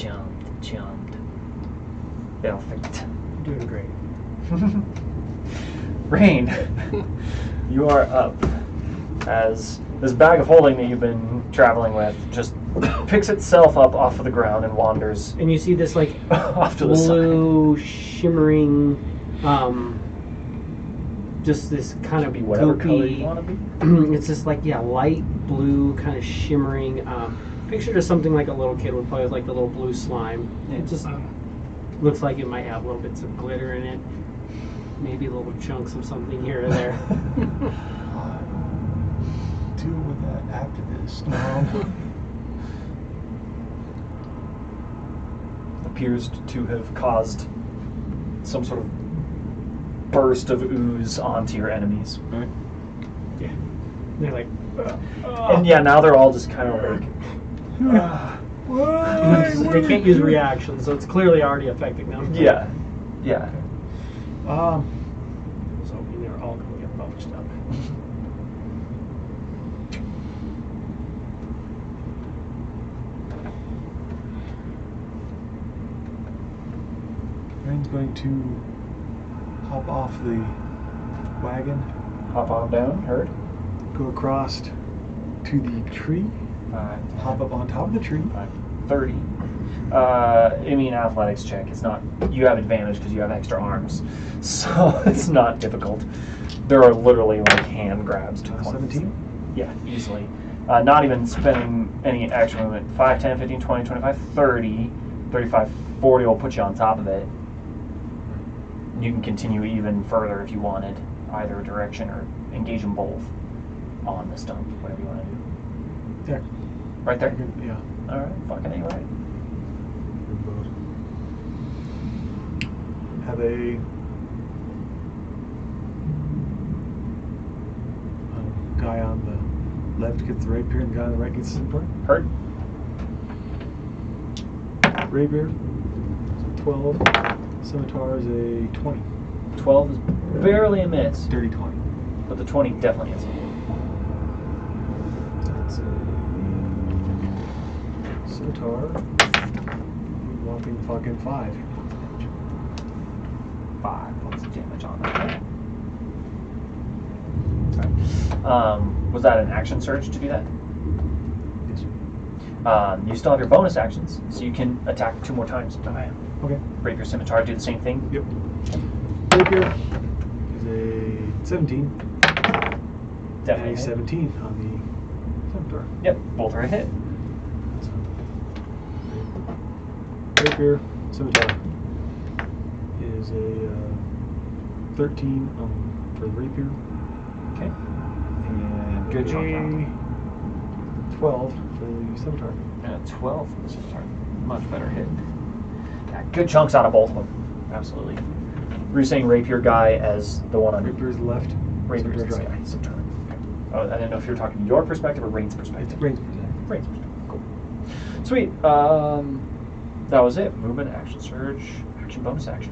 Perfect. Doing great. Rain, you are up as this bag of holding that you've been traveling with just picks itself up off of the ground and wanders And you see this like off to the side. blue, shimmering, just this kind of Be whatever color you goopy. want to be. It's just like light blue, kind of shimmering. Picture just something like a little kid would play with, like the little blue slime. Yeah. It just looks like it might have little bits of glitter in it, maybe little chunks of something here or there. Deal with that activist. Appears to have caused some sort of burst of ooze onto your enemies. Yeah, they're like, And yeah, now they're all just kind of like. they can't use reactions, so it's clearly already affecting them. Yeah. So they're all going to get bunched up. Rain's going to hop off the wagon, Hop on down, heard? go across to the tree, 5, hop up on top of the tree. 30. I mean, athletics check. It's not. You have advantage because you have extra arms, so it's not difficult. There are literally like hand grabs to 17? Yeah, easily. Not even spending any extra movement. 5, 10, 15, 20, 25, 30, 35, 40 will put you on top of it. You can continue even further if you wanted, either direction or engage them both on the stump, whatever you want to do. Yeah. Right there? Yeah. Alright, fucking A, right. Have a guy on the left gets the rapier and the guy on the right gets the scimitar. Hurt? Rapier, 12. Scimitar is a 20. 12 is barely a miss, Dirty 20. but the 20 definitely is. That's a scimitar. Whopping fucking 5. 5 points of damage on that. Was that an action surge to do that? Yes. You still have your bonus actions, so you can attack 2 more times. Okay. Okay. Rapier, scimitar, do the same thing. Yep. Rapier is a 17. Definitely. And a hit. 17 on the scimitar. Yep, both are a hit. Rapier, scimitar is a 13 for the rapier. Okay. And Good job, a 12 for the scimitar. And a 12 for the scimitar. Much better hit. Yeah, good chunks out of both of them. Absolutely. Were you saying rapier guy as the one on Rapier's left. Rapier's scimitar's right. right. Scimitar. Okay. Oh, I didn't know if you were talking your perspective or Rain's perspective. It's brains percent. Rain's perspective. Cool. Sweet. That was it. Movement, action surge, action bonus action.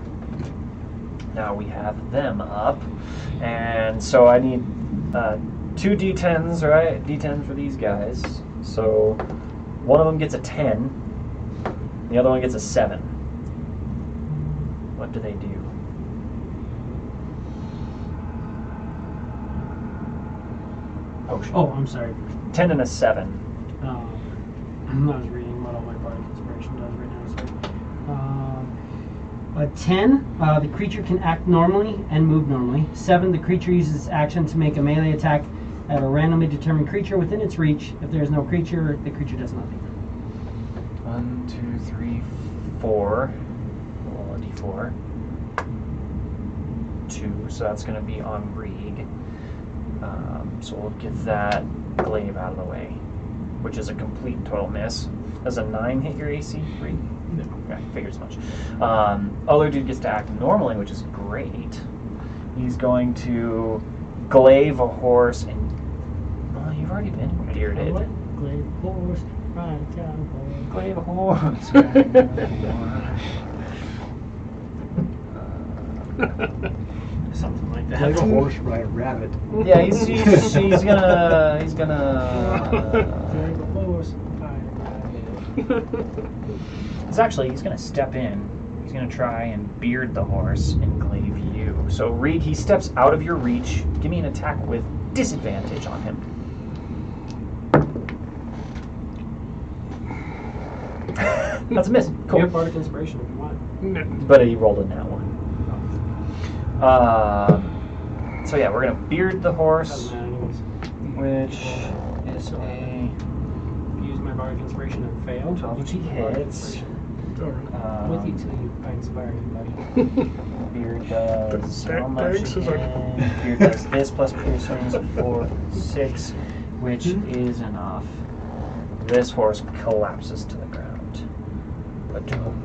Now we have them up, and so I need 2 d10s, right? D10 for these guys. So one of them gets a 10, the other one gets a 7. What do they do? Potion. Oh, I'm sorry. 10 and a 7. I was reading what all my bardic inspiration does right now. Sorry. 10, the creature can act normally and move normally. 7, the creature uses its action to make a melee attack at a randomly determined creature within its reach. If there is no creature, the creature does nothing. 1, 2, 3, 4. Roll a d4. 2, so that's going to be on Reeg. So we'll get that glaive out of the way, which is a complete and total miss. Does a 9 hit your AC, Reeg? No. Okay, figured as much. Other dude gets to act normally, which is great. He's going to glaive a horse and... Oh, you've already been bearded. Glaive horse, ride down horse. Glaive a horse. Something like that. Like a horse, ride a rabbit. Yeah, he's gonna Glaive horse, ride he's gonna step in. He's gonna try and beard the horse and glaive you. So Reed, he steps out of your reach. Give me an attack with disadvantage on him. That's a miss. You Cool. have bardic inspiration if you want. No. But he rolled a nat one. So yeah, we're gonna beard the horse, Doesn't matter anyways. which is a Use my bardic inspiration and fail. 12, which he You keep the bardic hits. inspiration. Um, With you till I inspire you, buddy. Beard does The how much thanks is like- again? Beard does this plus piercings 4, 6, which is enough. This horse collapses to the ground. Ba-doom.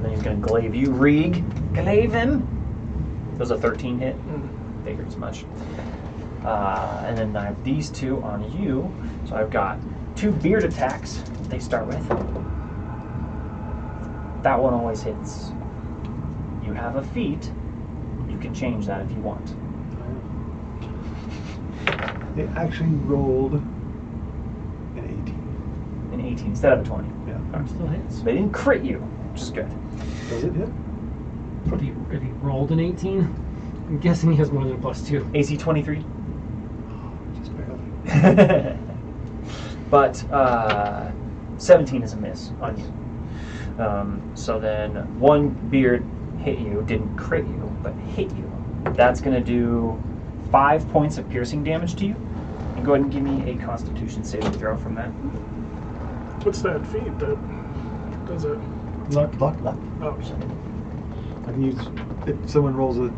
Then he's going to glaive you, Reeg. Glaive him. Does a 13 hit? Figured as much. And then I have these two on you. So I've got 2 beard attacks. They start with. That one always hits. You have a feat. You can change that if you want. They actually rolled an 18. An 18 instead of a 20. Yeah. Still hits. So they didn't crit you, which is good. Does it hit? If he rolled an 18, I'm guessing he has more than a +2. AC 23. Just barely. But 17 is a miss on you. So then 1 beard hit you, didn't crit you, but hit you. That's going to do 5 points of piercing damage to you. And go ahead and give me a Constitution saving throw from that. What's that feat that does it? Luck. Oh, I can use if someone rolls an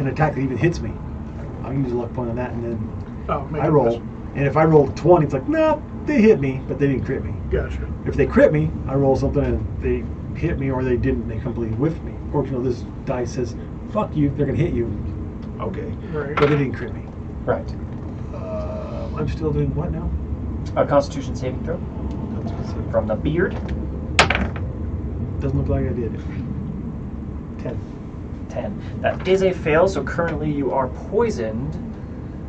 attack that even hits me. I'll use a luck point on that, and then make I it roll. miss. And if I roll 20, it's like, no, they hit me, but they didn't crit me. Gotcha. If they crit me, I roll something and they hit me, or they didn't. They completely whiffed me. Or this dice says, "Fuck you." They're gonna hit you. Okay. Right. But they didn't crit me. Right. I'm still doing what now? A Constitution saving throw from the beard. Doesn't look like I did. 10. 10. That is a fail, so currently you are poisoned,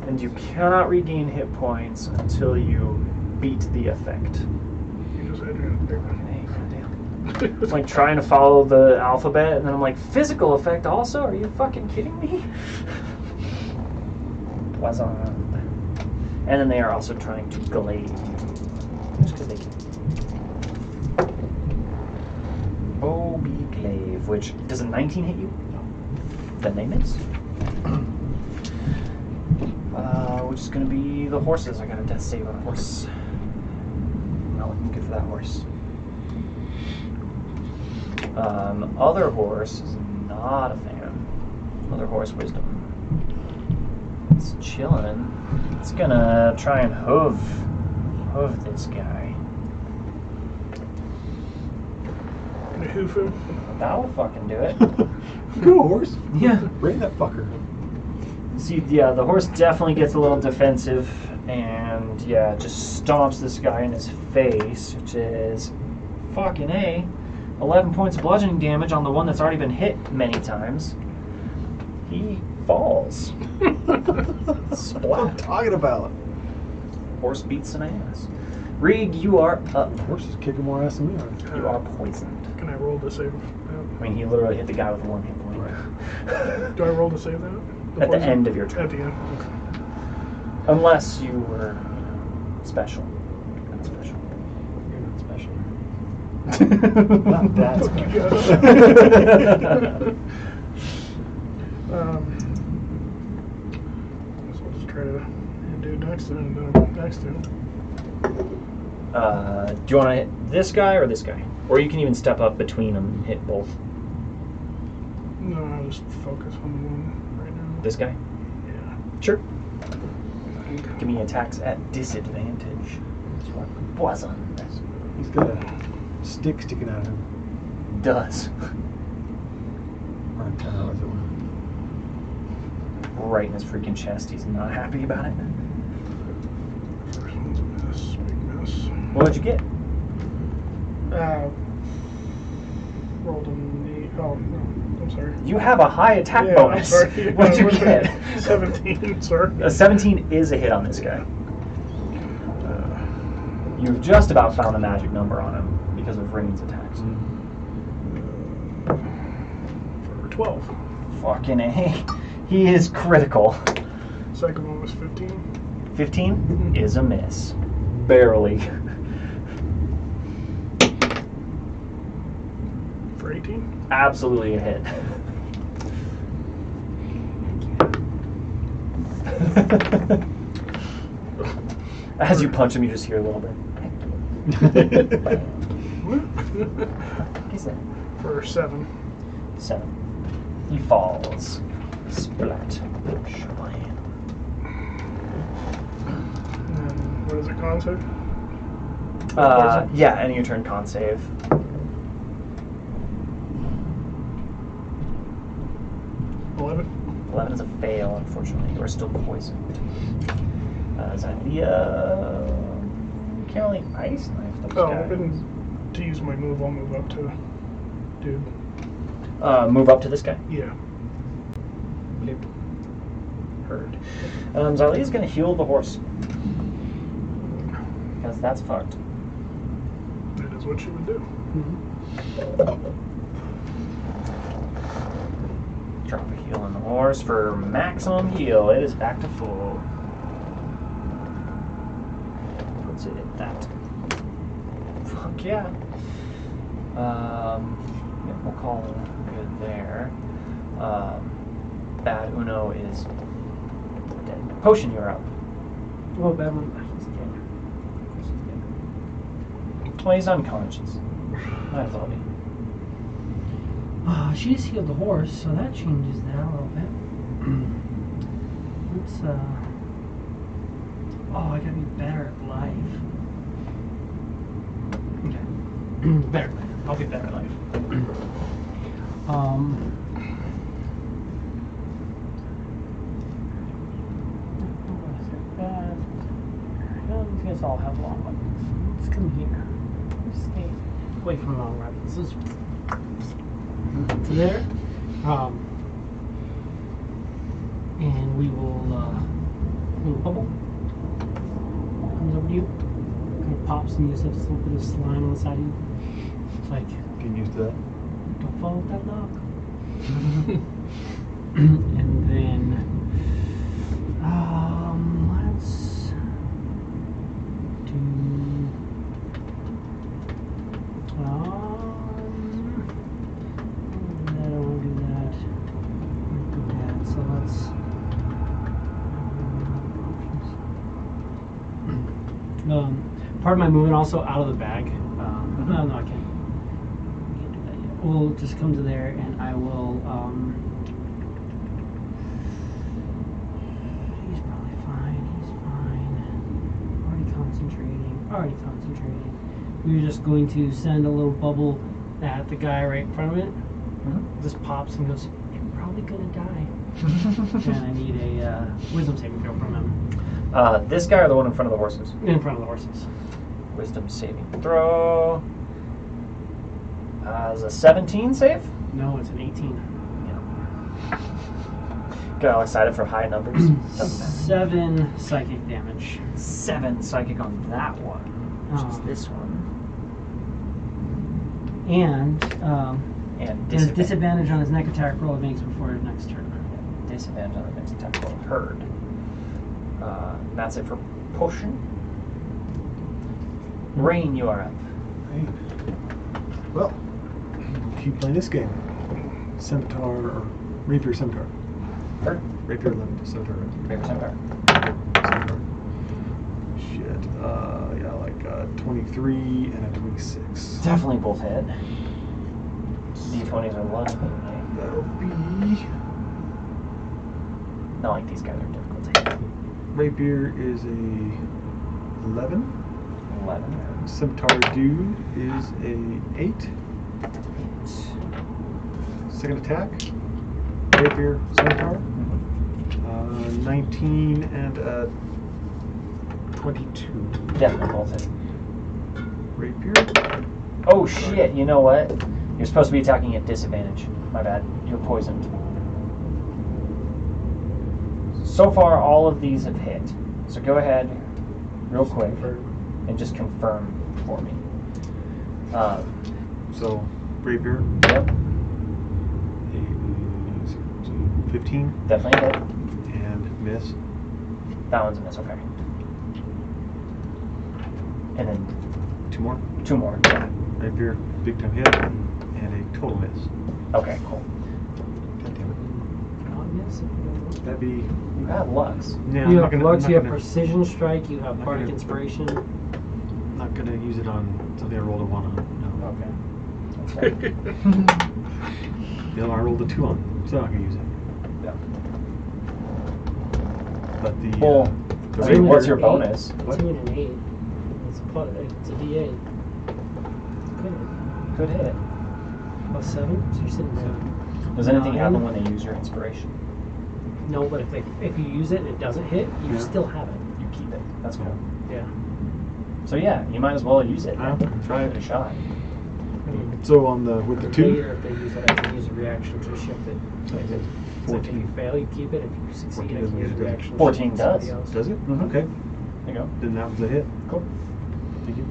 and you cannot regain hit points until you beat the effect. You just had your Hey, goddamn. It's like trying to follow the alphabet, and then I'm like, physical effect also? Are you fucking kidding me? Poison. And then they are also trying to glaive you. Just because they can. Bobby glaive, which does a 19 hit you? No. Then they miss. Which is going to be the horses. I got a death save on a horse. Not looking good for that horse. Other horse is not a fan. Other horse wisdom. It's chilling. It's gonna try and hoof this guy. Gonna hoof him. That'll fucking do it. Go, horse. Yeah. Bring that fucker. See, yeah, the horse definitely gets a little defensive, and yeah, just stomps this guy in his face, which is fucking A. 11 points of bludgeoning damage on the one that's already been hit many times. He falls. What I'm Splat. talking about. Horse beats an ass. Reeg, you are up. The horse is kicking more ass than we are. You are poisoned. Can I roll to save? I mean, he literally hit the guy with 1 hit point. Do I roll to save that? At the poison? end of your turn. At the end. Unless you were special. Not special. You're not special. Not that special. So I'll just try to do next to him. Next to him. Do you want to hit this guy or this guy? Or you can even step up between them and hit both. No, I'll just focus on one right now. This guy? Yeah. Sure. Give me attacks at disadvantage. That's what wasn't. He's got a stick sticking out of him. Does. Right in his freaking chest. He's not happy about it. First one's a miss. Big miss. What did you get? Rolled in the. Oh, no. I'm sorry. You have a high attack Yeah, bonus. I'm sorry. What did you get? 17, sorry. A 17 is a hit on this guy. You've just about found a magic number on him because of Rain's attacks. For 12. Fucking A. He is critical. Second one was 15. 15 is a miss. Barely. For 18. Absolutely a hit. As you punch him, you just hear a little bit. What is that? For 7. 7. He falls. Splat. Shablam. And what is it, con save? Yeah, end of your turn con save. 11. 11 is a fail, unfortunately. You are still poisoned. Xylea can't really ice knife those Oh, guys. and to use my move, I'll move up to dude. Move up to this guy. Yeah. Bloop. Heard. Xylea's gonna heal the horse. Because that's fucked. That is what she would do. Drop a heal on the horse for maximum heal. It is back to full. Puts it at that. Fuck yeah. Yeah, we'll call it good there. Bad Uno is dead. Potion, you're up. Oh, bad one. He's dead. Well, he's unconscious. Might as well be. She just healed the horse, so that changes that a little bit. Let's, oh, I gotta be better at life. Okay. Better at life. I'll be better at life. These guys all have long weapons. Let's come here. Stay away from long weapons. Let's to there, and we will little bubble comes over to you, kind of pops, and you just have this little bit of slime on the side of you. It's like, Getting used to that. don't fall with that lock. And then let's do I don't want to do that. Do that. So let's. Part of my movement also out of the bag. No, I can't. Can't do that yet. We'll just come to there, and I will. He's probably fine. He's fine. Already concentrating. We're just going to send a little bubble at the guy right in front of it. Just pops and goes, "You're probably gonna die." And I need a wisdom saving throw from him. This guy or the one in front of the horses? In front of the horses. Wisdom saving throw. Is a 17 save? No, it's an 18. Yeah. Got all excited for high numbers. Doesn't matter. 7 psychic damage. 7 psychic on that one, which is this one. And And there's disadvantage on his neck attack roll it makes before his next turn. Disadvantage on the next attack roll. Heard. That's it for potion. Rain, you are up. Hey. Well, we'll keep playing this game. Scimitar or rapier scimitar. Or Rapier left scimitar. Right? Rapier scimitar. Scimitar. Shit. Yeah, like 23 and a 26. Definitely both hit. D20s are low. That'll be. Not like these guys are difficult to hit. Rapier is a 11. 11. Scimitar dude is a 8. Second attack. Rapier scimitar. 19 and a 22. Definitely both hit. Rapier. Oh shit, you know what? You're supposed to be attacking at disadvantage. My bad. You're poisoned. So far, all of these have hit. So go ahead, real quick, and just confirm for me. So, rapier. Yep, 15 definitely hit. and miss. That one's a miss, okay. And then 2 more. 2 more. Yeah. Rapier, big time hit, and a total miss. Okay, cool. God damn it. Not miss. That'd be. You have Lux. Yeah, You I'm have not Lux, gonna, you I'm have not Precision Strike, you have not Bardic gonna- Inspiration. not gonna use it on something I rolled a 1 on. No. Okay. That's fine. The other one I rolled a 2 on, so I'm not gonna use it. Yeah. But the. Well, the I mean, rapier- what's your bonus? What? 2 and an 8. It's a D8. Good hit. Plus 7, so you're sitting there. Does anything 9. happen when they use your inspiration? No, but if you use it and it doesn't hit, you Yeah. still have it. You keep it. That's cool. Yeah. So yeah, you might as well use it. Yeah. Try it a shot. I mean, So on the with the 2. later, if they use it, I can use a reaction to shift it. So if you 14. fail, you keep it. If you succeed, 14 I can doesn't use a use it, does it? reaction to 14 shift to somebody does. else. Does it? Mhm. Okay. There you go. Then that was a hit. Cool. Thank you.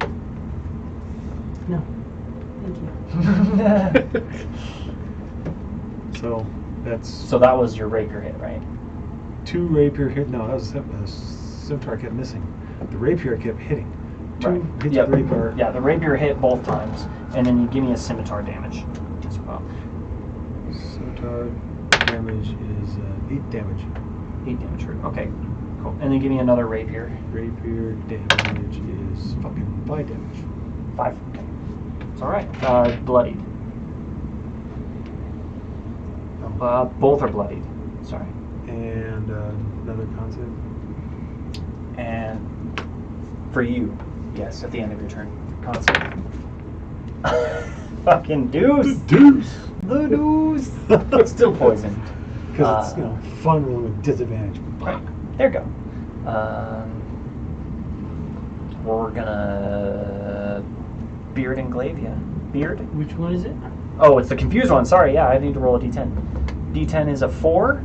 No. Thank you. So that's So that was your rapier hit, right? 2 rapier hit. No, that was a scimitar I kept missing. The rapier I kept hitting. 2 Right. hits Yep. with rapier. Yeah, the rapier hit both times, and then you give me a scimitar damage as well. Scimitar damage is 8 damage. 8 damage. Okay, cool. And then give me another rapier. Rapier damage is fucking 5 damage. 5. Okay. It's all right. Bloodied. Both are bloodied. Sorry. And another concept. And for you, yes, at the end of your turn, concept. Fucking deuce. Deuce! The deuce. It's still poisoned. Because it's, fun rolling with disadvantage. Right. There you go. We're gonna beard and glaive ya. Beard? Which one is it? Oh, it's the confused one. Sorry, yeah, I need to roll a d10. D10 is a 4.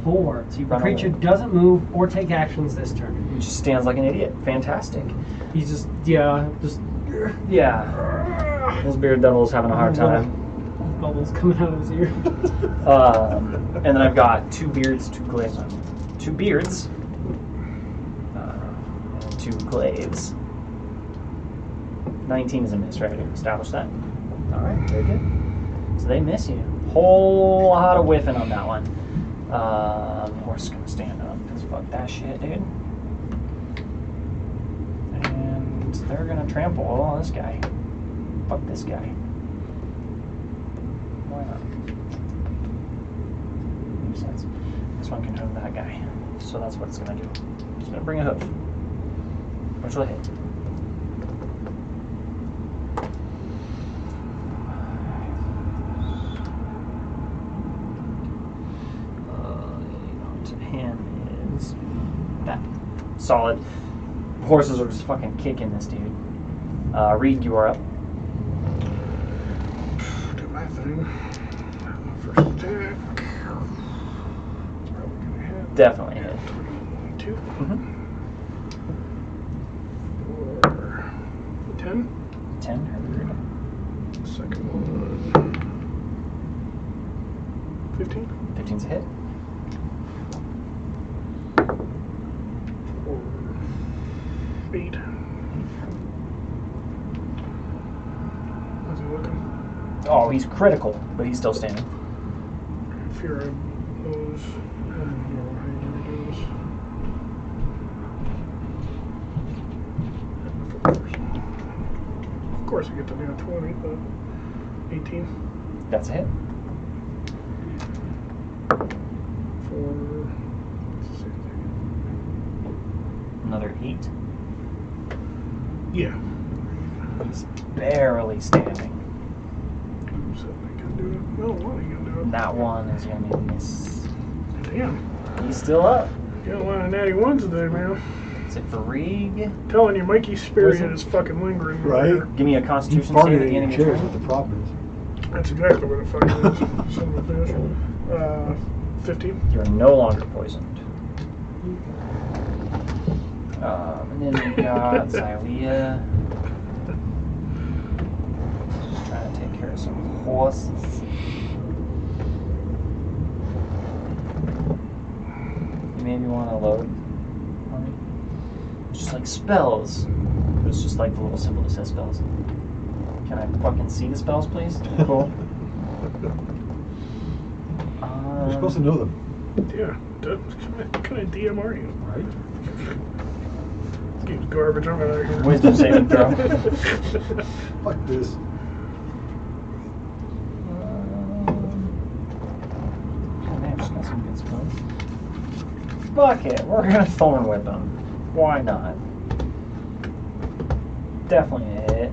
4. So you The run creature away. doesn't move or take actions this turn. He just stands like an idiot. Fantastic. He's just Yeah. This beard devil's having a hard time. bubbles coming out of his ear. And then I've got 2 beards, 2 glaives. 2 beards. And 2 glaives. 19 is a miss, right? Establish that. Alright, very good. So they miss you. Whole lot of whiffing on that one. Horse is gonna stand up, because fuck that shit, dude. And they're gonna trample on this guy. Fuck this guy. Why not? Makes sense. This one can hoof that guy. So that's what it's gonna do. It's gonna bring a hoof. Which will hit. To him is that. Solid. Horses are just fucking kicking this dude. Reed, you are up. Do my thing. First attack. Probably gonna hit. Definitely hit. 22. Mm-hmm. Or 10. 10. Second one. 15. 15's a hit. 8. How's he looking? Oh, he's critical, but he's still standing. Fear of those. I don't know how you do this. Of course, I get to do a 20, but 18 That's a hit. for. Another 8. Yeah. He's barely standing. So I can do it. No, what are you gonna do it? That one is going to miss. Damn. He's still up. Got a lot of natty ones today, man. Is it Farig? Telling you, Mikey's spirit Where's it? is fucking lingering. Right. There. Give me a You Constitution save at farted the in end your of your chairs, turn. what the problem is. That's exactly what it fucking is. Son of a bitch. 15. You're no longer poisoned. And then we got Xylea. Just trying to take care of some horses. You maybe want to load on me. It's just like spells. It's just like the little symbol that says spells. Can I fucking see the spells, please? Cool. You're supposed to know them, Yeah. What kind of DM are you? right? Get garbage. I'm out of here. Wisdom saving throw. Fuck this. Man, just got some good spells. Fuck it, we're gonna Thorn Whip him. Why not? Definitely a hit.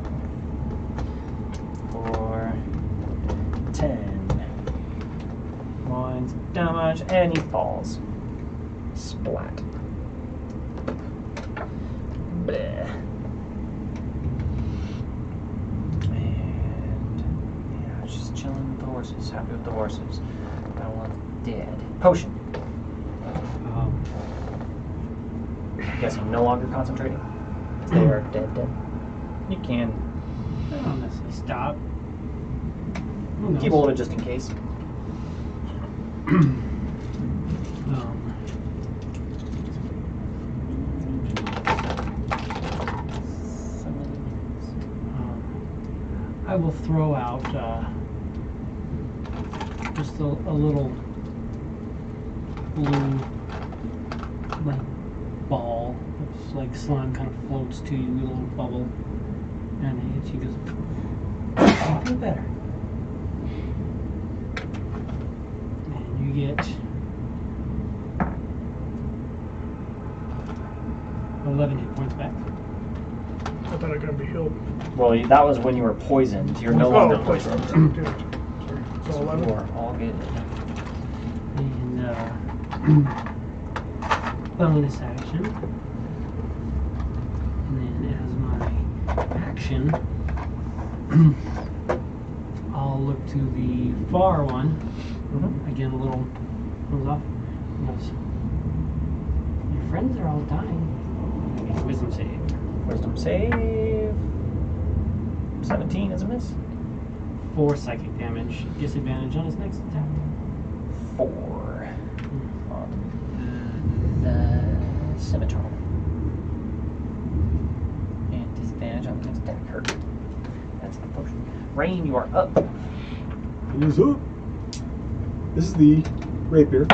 For 10 points of damage, and he falls. Splat. Bleh. And yeah, just chilling with the horses. Happy with the horses. That one's dead. Potion. Guessing no longer concentrating. They are dead. You can I don't necessarily stop. Who knows? keep a little bit just in case. I will throw out just a little blue like ball. It's like slime kind of floats to you, a little bubble, and it hits you. Goes, feel better. And you get 11 hit points back. I thought I could be healed. Well, that was when you were poisoned. You're no longer poisoned. Sorry. So So 11. you are all good. And bonus action. And then as my action, I'll look to the far one. Again, a little comes off. Goes, your friends are all dying. Okay, wisdom save. Wisdom save. 17 is a miss. 4 psychic damage. Disadvantage on his next attack. 4 on the scimitar. And disadvantage on the next attack. Hurt. That's the potion. Rain, you are up. It is up. This is the rapier.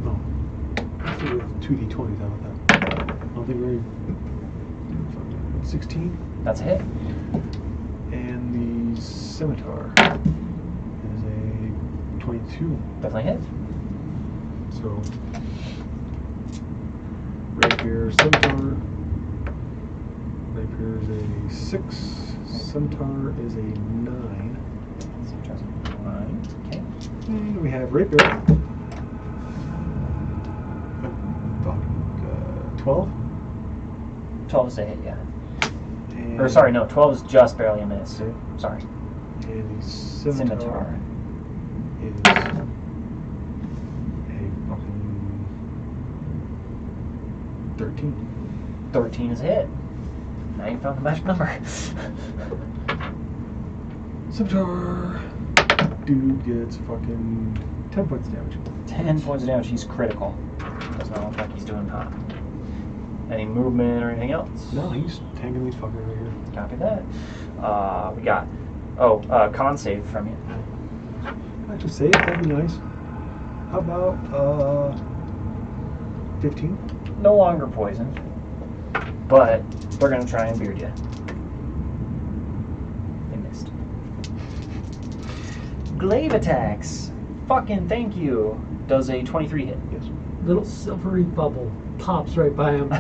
No. Let's do 2d20s. How about that? I don't think we're 16. That's a hit. And the scimitar is a 22. Definitely hit. So, rapier, scimitar. Rapier is a 6. Scimitar is a 9. Scimitar's 9. Okay. And we have rapier. 12. 12 is a hit, yeah. And Or sorry, no, 12 is just barely a miss. Okay. Sorry. And the scimitar is a fucking 13. 13 is a hit. Now you found the magic number. Scimitar. Dude gets fucking 10 points of damage. 10 points of damage. He's critical. Does not look like he's doing hot. Any movement or anything else? No, he's hanging these fuckers right here. Copy that. We got, con save from you. Actually, save, that'd be nice. How about 15? No longer poisoned, but we're gonna try and beard you. They missed. Glaive attacks. Fucking thank you. Does a 23 hit? Yes. Little silvery bubble pops right by him.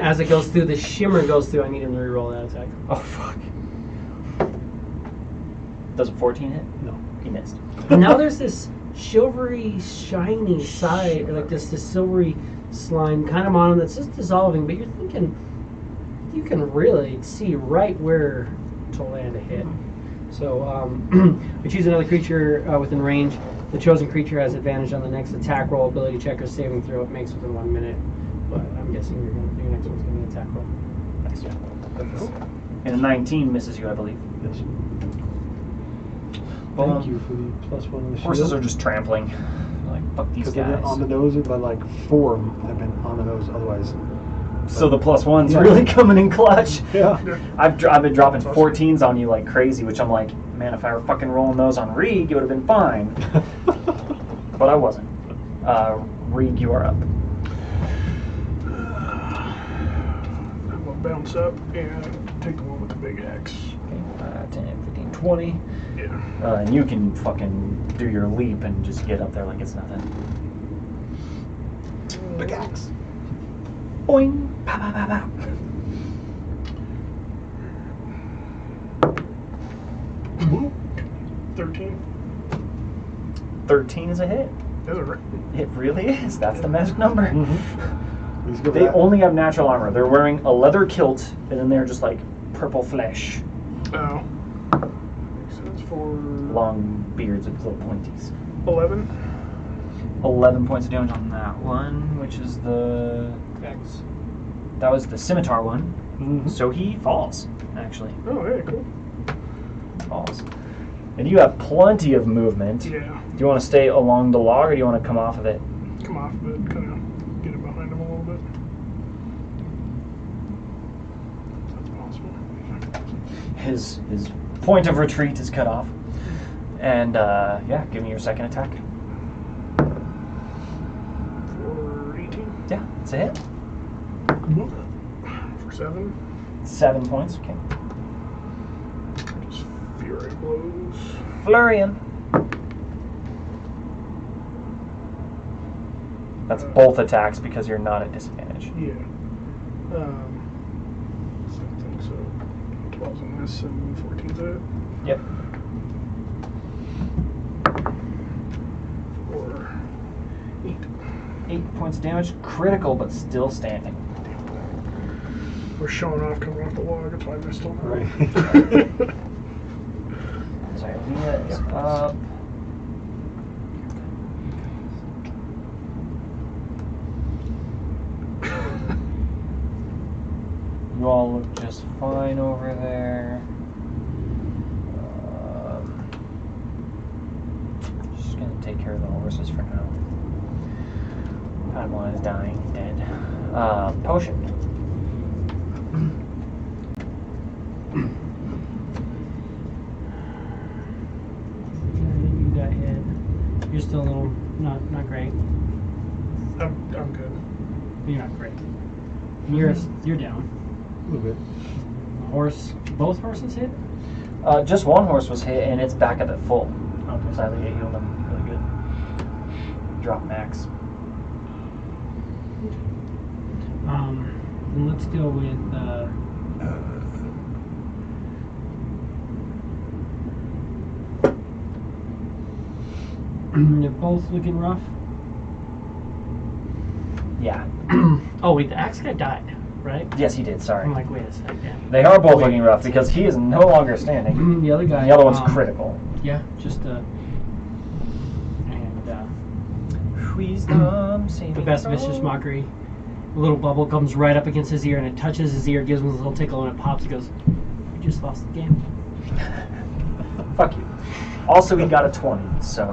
As it goes through, the shimmer goes through. I need him to reroll that attack. Oh fuck. Does a 14 hit? No. He missed. And now there's this silvery, shiny side, like this silvery slime kind of on him that's just dissolving, but you're thinking you can really see right where to land a hit. So we choose another creature within range. The chosen creature has advantage on the next attack roll, ability check, or saving throw it makes within 1 minute. But I'm guessing your next one's going to be an attack roll. Nice. And a 19 misses you, I believe. Yes. Well, Thank you for the +1 on the shield. Horses are just trampling. Like, fuck these Because they've been guys. on the nose, but like 4 of them have been on the nose otherwise. So the +1's Yeah. really coming in clutch. Yeah. I've been dropping 14s on you like crazy, which I'm like, man, if I were fucking rolling those on Reeg, it would have been fine. But I wasn't. Reeg, you are up. I'm gonna bounce up and take the one with the big axe. Okay, 10, 15, 20. Yeah. And you can fucking do your leap and just get up there like it's nothing. Big axe. Boing! Pow, pow, pow, pow. 13. 13 is a hit. Is it right? It really is. That's the magic number. Mm-hmm. Let's go They back. only have natural armor. They're wearing a leather kilt, and then they're just like purple flesh. Oh. Makes sense for Long beards with little pointies. 11. 11 points of damage on that one, which is the... X. That was the scimitar one. Mhm. So he falls, actually. Oh, hey, cool. Falls. And you have plenty of movement. Yeah. Do you want to stay along the log, or do you want to come off of it? Come off of it, kind of get it behind him a little bit. That's possible. His point of retreat is cut off. And, yeah, give me your second attack. For 18. Yeah, it's a hit. For 7. 7 points, okay. Just fury blows. Flurrian. That's both attacks because you're not at disadvantage. Yeah. I think so. 12's a miss and 14's a hit. Yep. For 8. 8 points of damage, critical, but still standing. We're showing off coming off the log, that's why I missed him. Right. So Leah is up. You all look just fine over there. Just gonna take care of the horses for now. Padawan is dying, dead. Potion. You got hit. You're still a little not great. I'm good. You're not great. You're down. A little bit. Horse. Both horses hit. Just one horse was hit, and it's back up at full. Okay. Sadly, it healed him really good. Drop max. And let's go with. They're both looking rough. Yeah. Oh wait, the axe guy died, right? Yes, he did. Sorry. I'm like, wait a second. They are both looking rough because he is no longer standing. The other guy. The other one's critical. Yeah, just and Wisdom saving the best throw. vicious mockery. A little bubble comes right up against his ear and it touches his ear, gives him a little tickle, and it pops. He goes, "You just lost the game." Fuck you. Also, he got a 20, so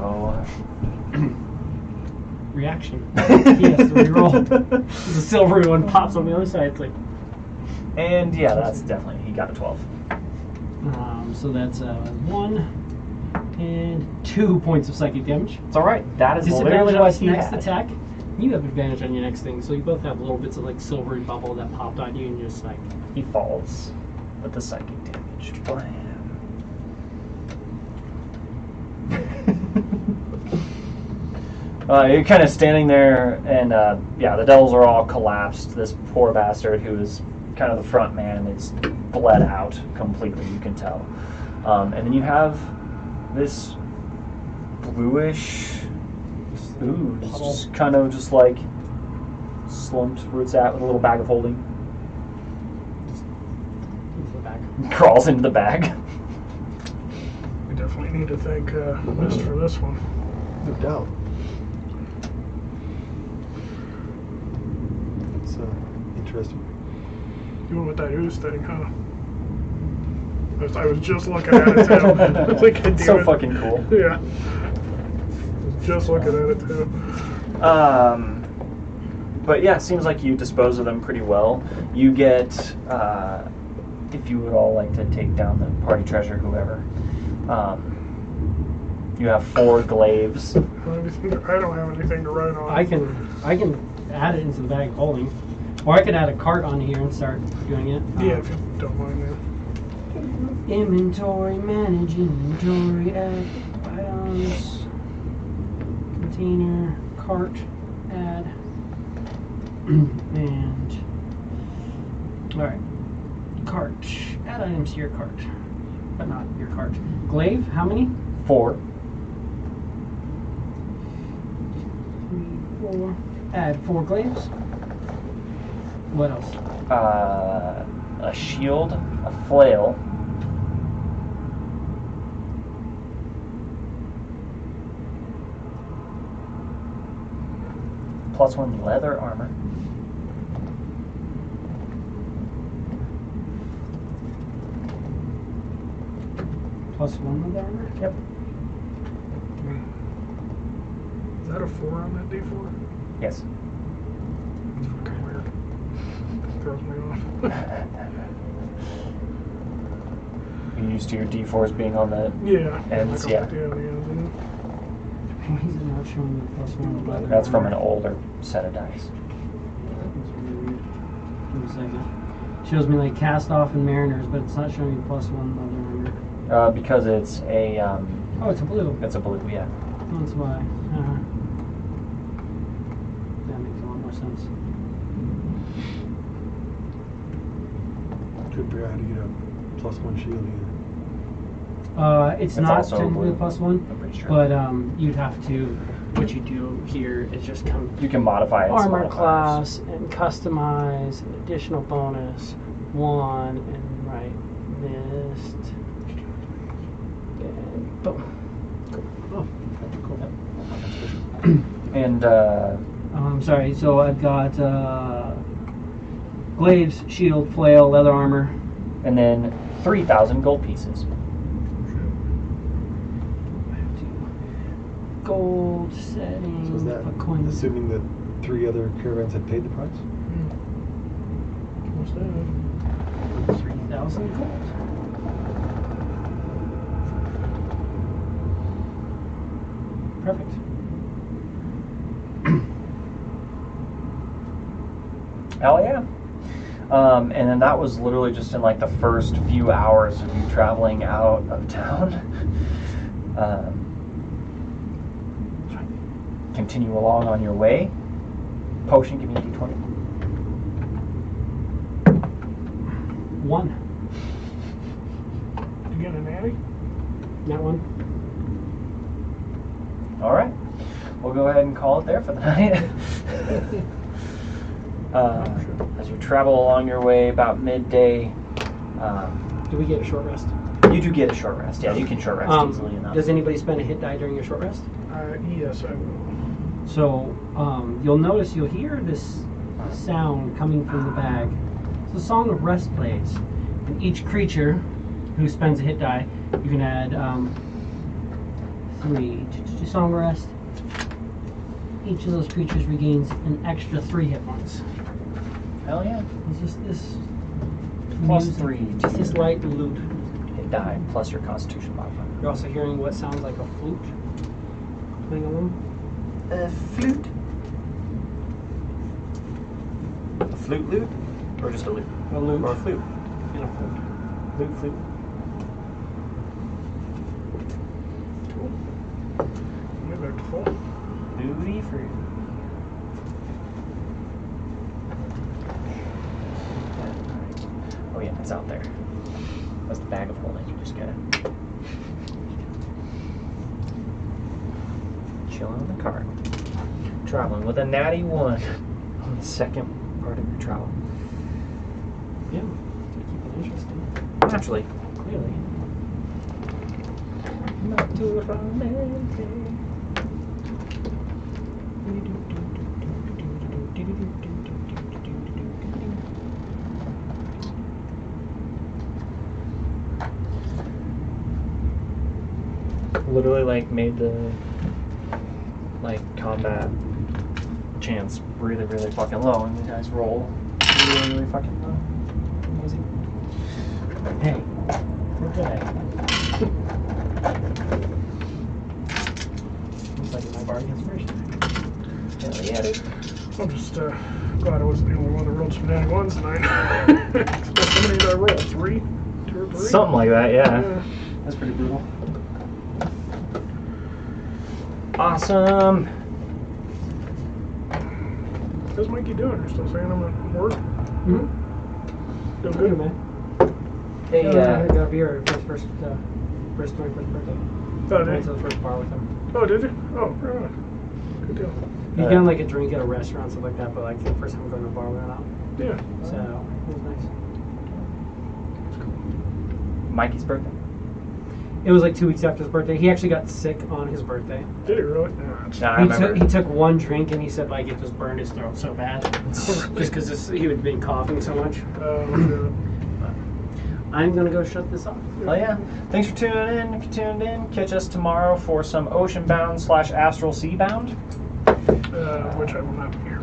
You're reaction. He has to reroll. There's a silvery one pops on the other side. It's like, And yeah, that's definitely, he got a 12. so that's 1 and 2 points of psychic damage. It's alright. That is Disadvantage literally on what his he next had. attack. You have advantage on your next thing, so you both have little bits of like silvery bubble that popped on you, and you're just like, He falls with the psychic damage. Blam. You're kind of standing there, and yeah, the devils are all collapsed. This poor bastard, who is kind of the front man, is bled out completely, you can tell. And then you have this bluish ooze, just kind of just like slumped where it's at with a little bag of holding. into the back. Crawls into the bag. We definitely need to thank Mist for this one. No doubt. It's interesting. You went with that ooze thing, huh? I was just looking at it too. I was like, damn So it. fucking cool. Yeah. I was just looking at it too. But yeah, it seems like you dispose of them pretty well. You get, if you would all like to take down the party treasure, whoever, you have 4 glaives. I don't have anything to write on. I can add it into the bag of holding, or I could add a cart on here and start doing it. Yeah, if you don't mind, man. Inventory, manage inventory, add items, container, cart, add, and alright, cart, add items to your cart, but not your cart. Glaive, how many? 4. 3, 4, add 4 glaives. What else? A shield, a flail, +1 leather armor, +1 with armor? Yep. Is that a 4 on that D4? Yes. That's fucking weird. Throws me off. You're used to your D4s being on the Yeah. ends, Like yeah. the ends, Why is it not showing me +1 with leather That's from an armor? older set of dice. That's really weird. Give me a second. Shows me like cast off and mariners, but it's not showing me +1 leather armor. Because it's a Oh, it's a blue. it's a blue, yeah. That's why. That makes a lot more sense. Couldn't figure out how to get a +1 shield either. It's It's not also technically blue. +1, I'm pretty sure. but you'd have to. What you do here is just come You can modify its armor modifiers. class and customize an additional bonus 1 and write mist. And boom. Oh, cool. And Sorry, so I've got glaives, shield, flail, leather armor. then 3,000 gold pieces. Gold setting. So is that a coin. assuming that 3 other caravans had paid the price? What's that? 3,000 gold. Perfect. Hell yeah. And then that was literally just in like the first few hours of you traveling out of town. Continue along on your way. Potion, give me a d20. 1. You get a natty? That one. All right. We'll go ahead and call it there for the night. As you travel along your way about midday, Do we get a short rest? you do get a short rest. Yeah, you can short rest easily enough. Does anybody spend a hit die during your short rest? Yes, I will. So you'll notice you'll hear this sound coming from the bag. It's the song of rest plays, and each creature who spends a hit die, you can add 3 to song rest. each of those creatures regains an extra 3 hit points. Hell yeah. It's just this. Plus music, 3. Just this light loot. Hit die plus your Constitution modifier. You're also hearing what sounds like a flute playing along. A flute. A flute loot? Or just a loot? A lute. Or a flute? And a flute. Lute, flute. Get back to full. Duty free. Oh yeah, it's out there. That's the bag of holding. You just get it. Chilling in the cart. Traveling with a natty 1 on the second part of your travel. Yeah. To keep it interesting. Naturally. Clearly. Not too romantic. Literally like made the like combat chance really, really fucking low, and the guys roll really, really fucking low. Amazing. Hey, we're good. Looks like my bargain's first. Hell yeah, dude. I'm just glad I wasn't the only one that rolled some natty 1s tonight. How many did I roll? 3? 2 or 3? Something like that, yeah. That's pretty brutal. Awesome. How's Mikey doing? You're still saying I'm at work? Mm-hmm. Doing Good, good? man. Hey, I got a beer for his first 21st birthday. Oh, Went did to you? the first bar with him. Oh, did you? Oh, right on. Good deal. He's gotten like a drink at a restaurant, stuff like that, but like the first time going to a bar with him out. Yeah. So it was nice. Mikey's birthday. It was like 2 weeks after his birthday. He actually got sick on his birthday. Did he really? Yeah, it's- I remember. He took one drink and he said like it just burned his throat so bad, just because he had been coughing so much. Shit. I'm gonna go shut this off. Oh yeah. Thanks for tuning in. If you tuned in, catch us tomorrow for some Oceanbound / Astral Seabound. Which I will not be here.